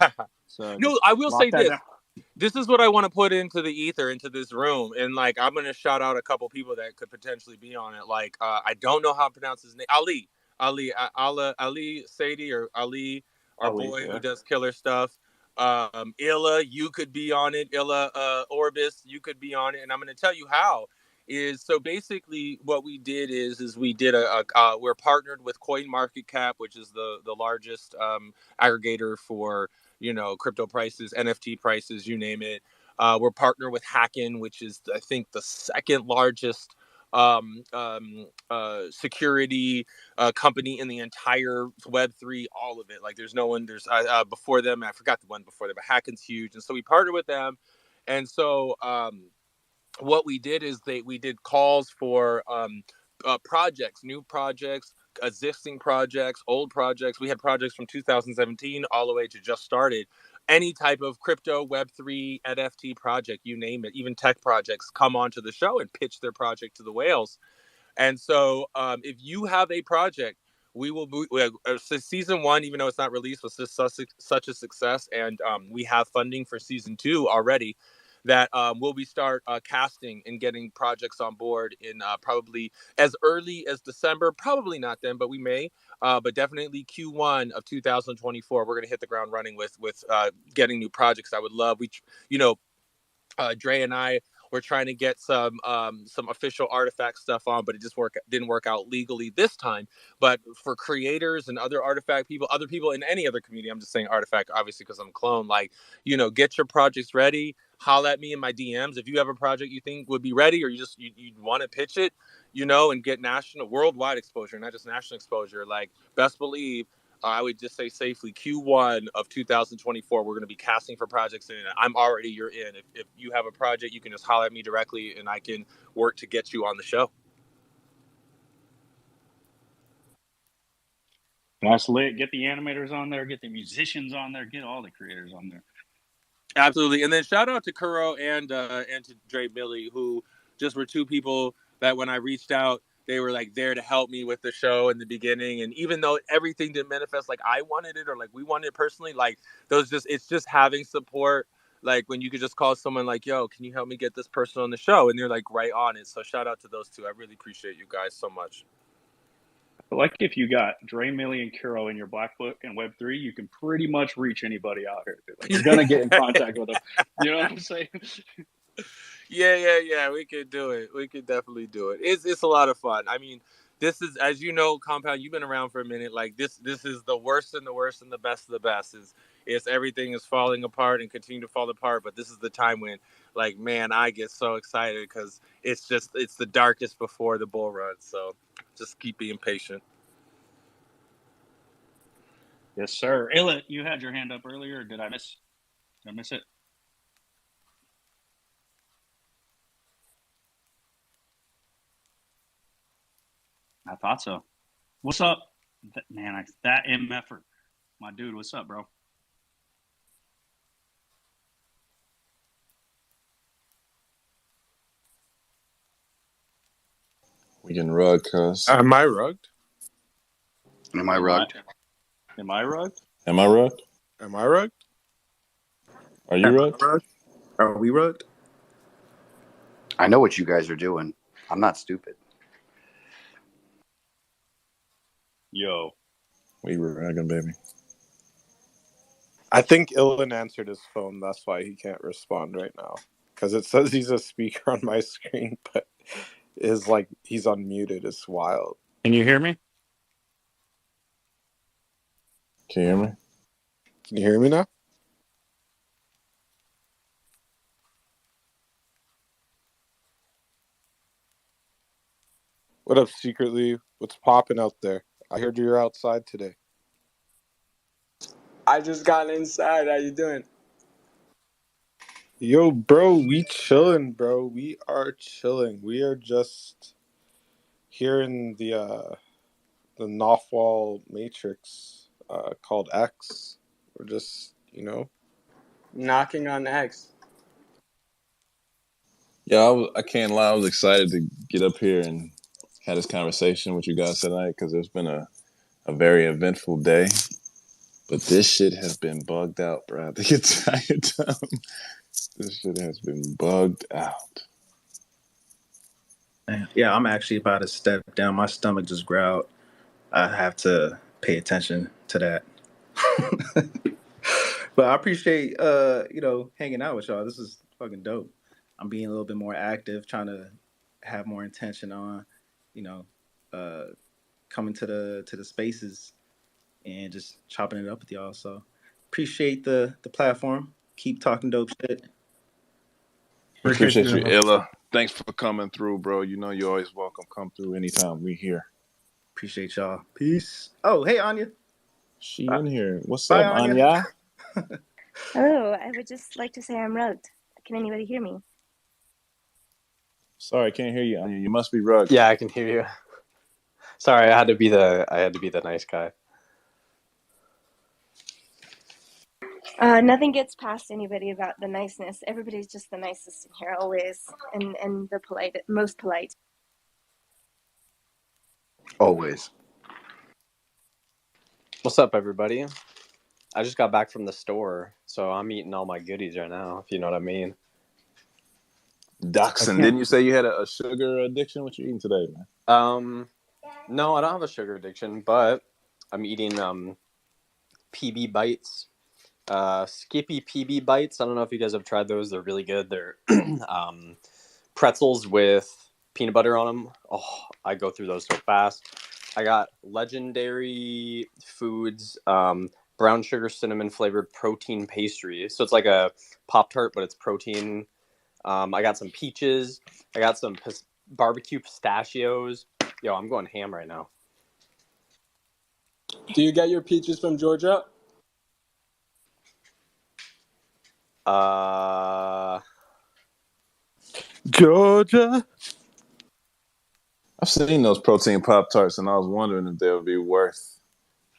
So No, just I will lock say that this. down. This is what I want to put into the ether, into this room, and I'm gonna shout out a couple people that could potentially be on it. I don't know how to pronounce his name. Ali Sadie, or Ali, our Ali, boy yeah. who does killer stuff. Illa, you could be on it. Illa Orbis, you could be on it, and I'm gonna tell you how. So basically what we did is we did we're partnered with CoinMarketCap, which is the largest aggregator for crypto prices, NFT prices, you name it. We're partnered with Hacken, which is I think the second largest security company in the entire Web3, all of it. Like there's no one. There's before them. I forgot the one before them, but Hacken's huge, and so we partnered with them, and so. What we did is we did calls for projects, new projects, existing projects, old projects. We had projects from 2017 all the way to just started. Any type of crypto, Web3, NFT project, you name it, even tech projects come onto the show and pitch their project to the whales. And so, if you have a project, we will. Season one, even though it's not released, was just such a success, and we have funding for season two already. That we'll be start casting and getting projects on board in probably as early as December. Probably not then, but we may. But definitely Q1 of 2024, we're gonna hit the ground running with getting new projects. I would love you know Dre and I were trying to get some official artifact stuff on, but it just didn't work out legally this time. But for creators and other artifact people, other people in any other community, I'm just saying artifact, obviously because I'm clone. Get your projects ready. Holla at me in my DMs if you have a project you think would be ready, or you want to pitch it, and get worldwide exposure, not just national exposure. Like best believe I would just say safely Q1 of 2024, we're going to be casting for projects in. I'm already you're in. If you have a project, you can just holler at me directly and I can work to get you on the show. That's lit. Get the animators on there, get the musicians on there, get all the creators on there. Absolutely. And then shout out to Kuro and to Dre Billy, who just were two people that when I reached out, they were like there to help me with the show in the beginning. And even though everything didn't manifest like I wanted it or like we wanted it personally, like it's just having support. Like when you could just call someone like, yo, can you help me get this person on the show? And they're like right on it. So shout out to those two. I really appreciate you guys so much. But like if you got Dre, Millie, and Kuro in your Black Book and Web3, you can pretty much reach anybody out here. Like, you're going to get in contact with them. You know what I'm saying? Yeah. We could do it. We could definitely do it. It's a lot of fun. I mean, this is, as you know, Compound. You've been around for a minute. Like this is the worst and the worst and the best of the best. Is everything is falling apart and continue to fall apart. But this is the time when, like, man, I get so excited because it's the darkest before the bull run. So just keep being patient. Yes, sir. Illa, you had your hand up earlier. Did I miss it? I thought so. What's up? Man, that MFer. My dude, what's up, bro? We getting rugged, cuz. Am I rugged? Am I rugged? Am I rugged? Am I rugged? Am I rugged? Are you rugged? Are we rugged? I know what you guys are doing. I'm not stupid. Yo. We rugging, baby. I think Ilan answered his phone. That's why he can't respond right now. Because it says he's a speaker on my screen, but is like he's unmuted. It's wild. Can you hear me? Can you hear me? Can you hear me now? What up, secretly? What's popping out there? I heard you're outside today. I just got inside. How you doing? Yo, bro, we chilling, bro. We are chilling. We are just here in the Nothwall matrix called X. We're just, Knocking on X. Yeah, I can't lie. I was excited to get up here and have this conversation with you guys tonight because it's been a very eventful day. But this shit has been bugged out, bro. I think it's entire time. This shit has been bugged out. Yeah, I'm actually about to step down. My stomach just growled. I have to pay attention to that. But I appreciate hanging out with y'all. This is fucking dope. I'm being a little bit more active, trying to have more intention on, you know, uh, coming to the spaces and just chopping it up with y'all. So appreciate the platform. Keep talking dope shit. Appreciate you, Illa. Illa. Thanks for coming through, bro. You know you're always welcome. Come through anytime we here. Appreciate y'all. Peace. Oh, hey Anya. She in here. What's Bye, up, Anya. Anya? Hello, I would just like to say I'm rugged. Can anybody hear me? Sorry, I can't hear you, Anya. You must be rugged. Yeah, I can hear you. Sorry, I had to be the nice guy. Nothing gets past anybody about the niceness. Everybody's just the nicest in here always, and the most polite. Always. What's up, everybody? I just got back from the store, so I'm eating all my goodies right now, if you know what I mean. Dachshund, didn't you say you had a sugar addiction? What you eating today, man? No, I don't have a sugar addiction, but I'm eating PB bites. Skippy PB bites. I don't know if you guys have tried those. They're really good. They're pretzels with peanut butter on them. Oh, I go through those so fast. I got Legendary Foods brown sugar cinnamon flavored protein pastry. So it's like a Pop-Tart, but it's protein. I got some peaches. I got some barbecue pistachios. Yo, I'm going ham right now. Do you get your peaches from Georgia? Georgia. I've seen those protein Pop-Tarts, and I was wondering if they would be worth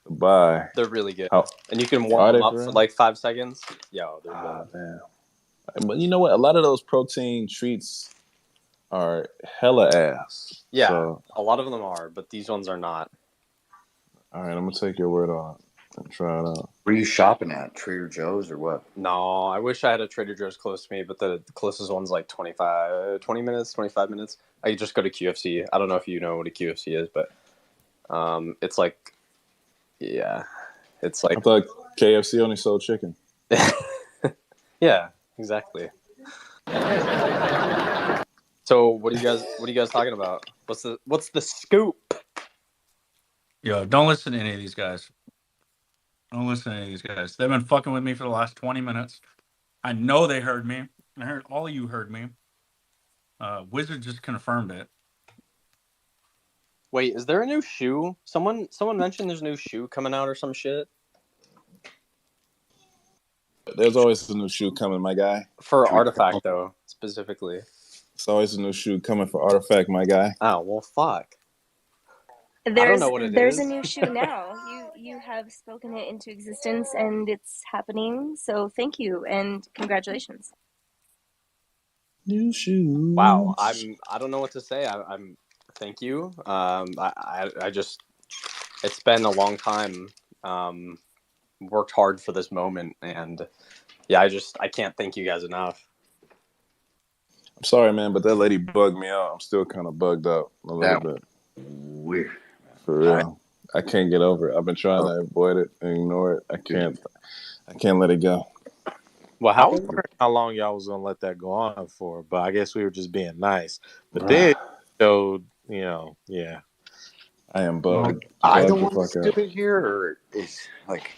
the buy. They're really good. How, and you can warm them up for real? like 5 seconds. Yo, they're good. Man. But you know what? A lot of those protein treats are hella ass. Yeah, so, a lot of them are, but these ones are not. All right, I'm going to take your word on it and try it out. Where are you shopping at? Trader Joe's or what? No, I wish I had a Trader Joe's close to me, but the closest one's like 20 minutes, 25 minutes. I could just go to QFC. I don't know if you know what a QFC is, but it's like, yeah, it's like. I thought KFC only sold chicken. Yeah, exactly. So what are you guys talking about? What's the scoop? Yo, don't listen to any of these guys. Don't listen to any of these guys. They've been fucking with me for the last 20 minutes. I know they heard me. I heard all of you heard me. Wizard just confirmed it. Wait, is there a new shoe? Someone mentioned there's a new shoe coming out or some shit. There's always a new shoe coming, my guy. For Artifact, though, specifically. It's always a new shoe coming for Artifact, my guy. Oh, well, fuck. I don't know what it is. There's a new shoe now. You have spoken it into existence, and it's happening. So thank you and congratulations. New shoes. Wow, I don't know what to say. I'm thank you. I just it's been a long time. Worked hard for this moment, and yeah, I can't thank you guys enough. I'm sorry, man, but that lady bugged me out. I'm still kind of bugged out a little bit. Weird. For real. I can't get over it. I've been trying to avoid it and ignore it. I can't let it go. Well, I was wondering how long y'all was gonna let that go on for, but I guess we were just being nice. But then showed, you know, yeah. I am bugged. I the Bugged the one fuck that's out. stupid here, or is like,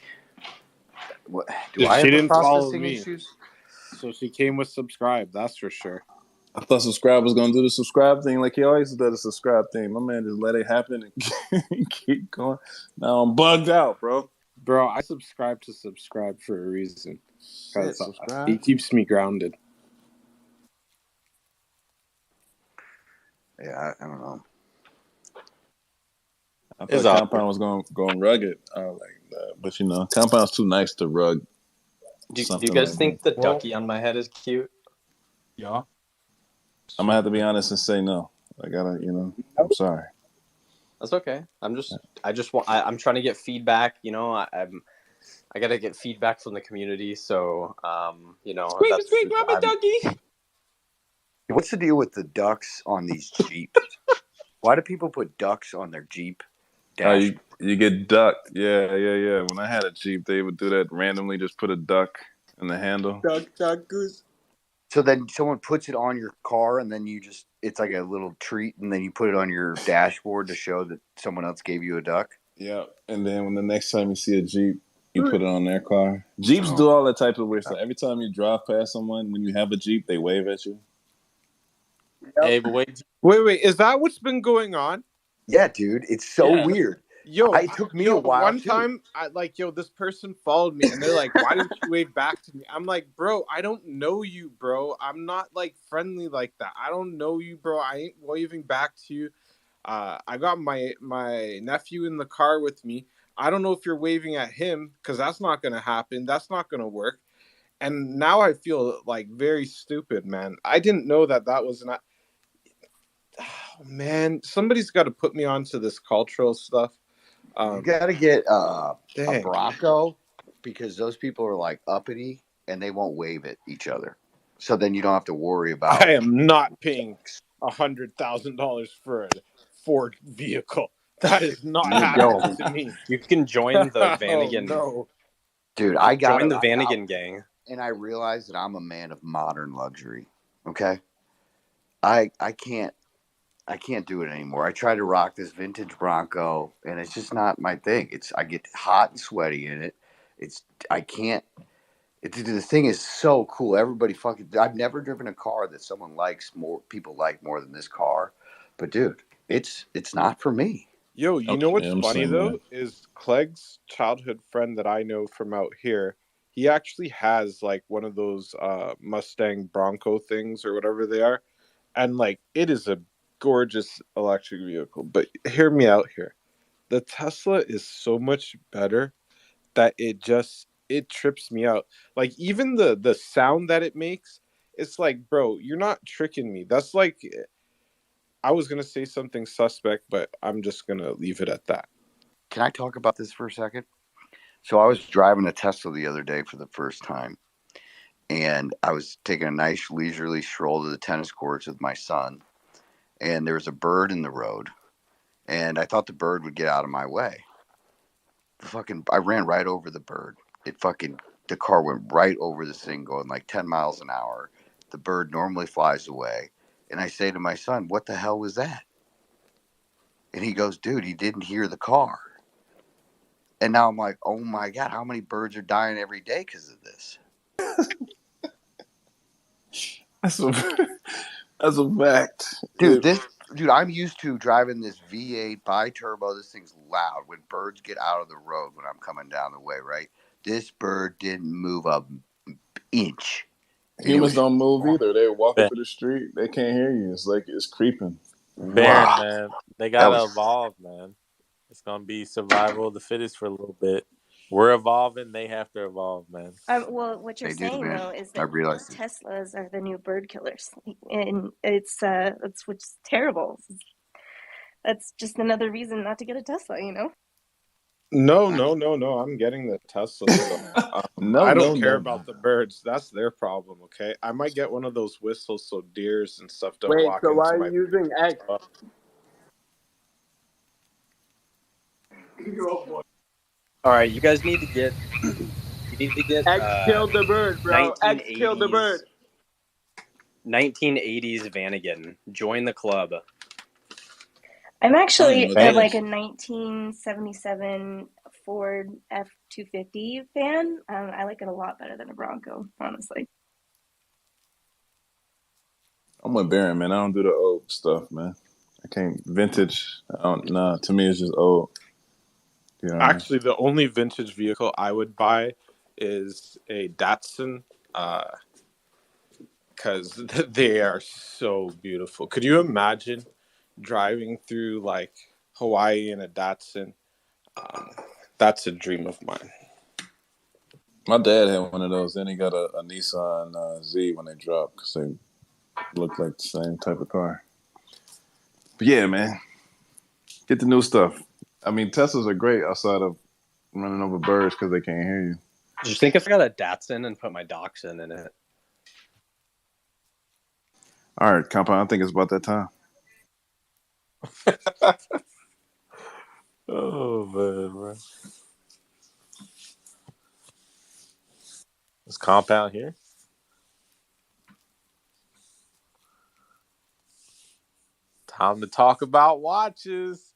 what? Do Dude, I she have the didn't follow processing me, issues? so she came with subscribe. That's for sure. I thought subscribe was gonna do the subscribe thing like he always does the subscribe thing. My man just let it happen and keep going. Now I'm bugged out, bro. Bro, I subscribe to subscribe for a reason. Shit, Because he subscribe. keeps me grounded. Yeah, I don't know. I It's thought awkward. Compound was going rugged. I was like, but you know, Compound's too nice to rug Do you something guys like that. think the Well, ducky on my head is cute? yeah. I'm gonna have to be honest and say no. I gotta, you know, I'm sorry. That's okay. I'm trying to get feedback. You know, I gotta get feedback from the community. So, you know, Squeak, squeak, rubber ducky. What's the deal with the ducks on these Jeeps? Why do people put ducks on their Jeep Oh, dash? you get ducked. Yeah. When I had a Jeep, they would do that randomly, just put a duck in the handle. Duck, goose. So then someone puts it on your car, and then it's like a little treat, and then you put it on your dashboard to show that someone else gave you a duck. Yeah, and then when the next time you see a Jeep, you put it on their car. Jeeps do all that type of weird stuff. Every time you drive past someone, when you have a Jeep, they wave at you. hey, but wait. Wait, is that what's been going on? Yeah, dude, it's so weird. It took me a while one too. time, this person followed me, and they're like, "Why didn't you wave back to me?" I'm like, "Bro, I don't know you, bro. I'm not like friendly like that. I don't know you, bro. I ain't waving back to you. I got my nephew in the car with me. I don't know if you're waving at him, because that's not gonna happen. That's not gonna work." And now I feel like very stupid, man. I didn't know that was not. Oh, man, somebody's got to put me onto this cultural stuff. You got to get a Dang. Bronco, because those people are like uppity and they won't wave at each other. So then you don't have to worry about. I am not paying $100,000 for a Ford vehicle. That is not happening to me. You can join the Vanagon. No. Dude, I got join the Vanagon gang. And I realized that I'm a man of modern luxury. Okay, I can't do it anymore. I try to rock this vintage Bronco, and it's just not my thing. I get hot and sweaty in it. The thing is so cool. Everybody I've never driven a car that people like more than this car. But dude, it's not for me. Yo, you know what's funny though? That. Is Clegg's childhood friend that I know from out here, he actually has like one of those Mustang Bronco things or whatever they are. And like it is a gorgeous electric vehicle. But hear me out here. The Tesla is so much better that it trips me out. Like even the sound that it makes, it's like, bro, you're not tricking me. That's like, I was gonna say something suspect, but I'm just gonna leave it at that. Can I talk about this for a second? So I was driving a Tesla the other day for the first time, and I was taking a nice leisurely stroll to the tennis courts with my son, and there was a bird in the road, and I thought the bird would get out of my way. I ran right over the bird. The car went right over this thing going like 10 miles an hour. The bird normally flies away. And I say to my son, "What the hell was that?" And he goes, "Dude, he didn't hear the car." And now I'm like, oh my God, how many birds are dying every day because of this? That's a fact. Dude, I'm used to driving this V8 bi-turbo. This thing's loud when birds get out of the road when I'm coming down the way, right? This bird didn't move an inch. Humans don't move either. They're walking through the street. They can't hear you. It's like it's creeping. Baron, man. They gotta evolve, man. It's gonna be survival of the fittest for a little bit. We're evolving. They have to evolve, man. Well, what you're saying though is that Teslas are the new bird killers, and that's what's terrible. That's just another reason not to get a Tesla, you know. No. I'm getting the Tesla. So, I don't care about the birds. That's their problem. Okay, I might get one of those whistles so deers and stuff don't walk into why my. are you using X? All right, you guys need to get. X killed the bird, bro. X killed the bird. 1980s Vanagon. Join the club. I'm actually like a Bangers. 1977 Ford F-250 fan. I like it a lot better than a Bronco, honestly. I'm with Baron, man. I don't do the old stuff, man. I can't vintage. I don't. Nah, to me it's just old. You know what I mean? Actually, the only vintage vehicle I would buy is a Datsun, because they are so beautiful. Could you imagine driving through like Hawaii in a Datsun? Um, that's a dream of mine. My dad had one of those. Then he got a Nissan Z when they dropped because they look like the same type of car. But yeah, man, get the new stuff. I mean, Teslas are great outside of running over birds because they can't hear you. Do you think if I got a Datsun and put my Dachshund in it? All right, Compound, I think it's about that time. Oh man, bro. Is Compound here? Time to talk about watches.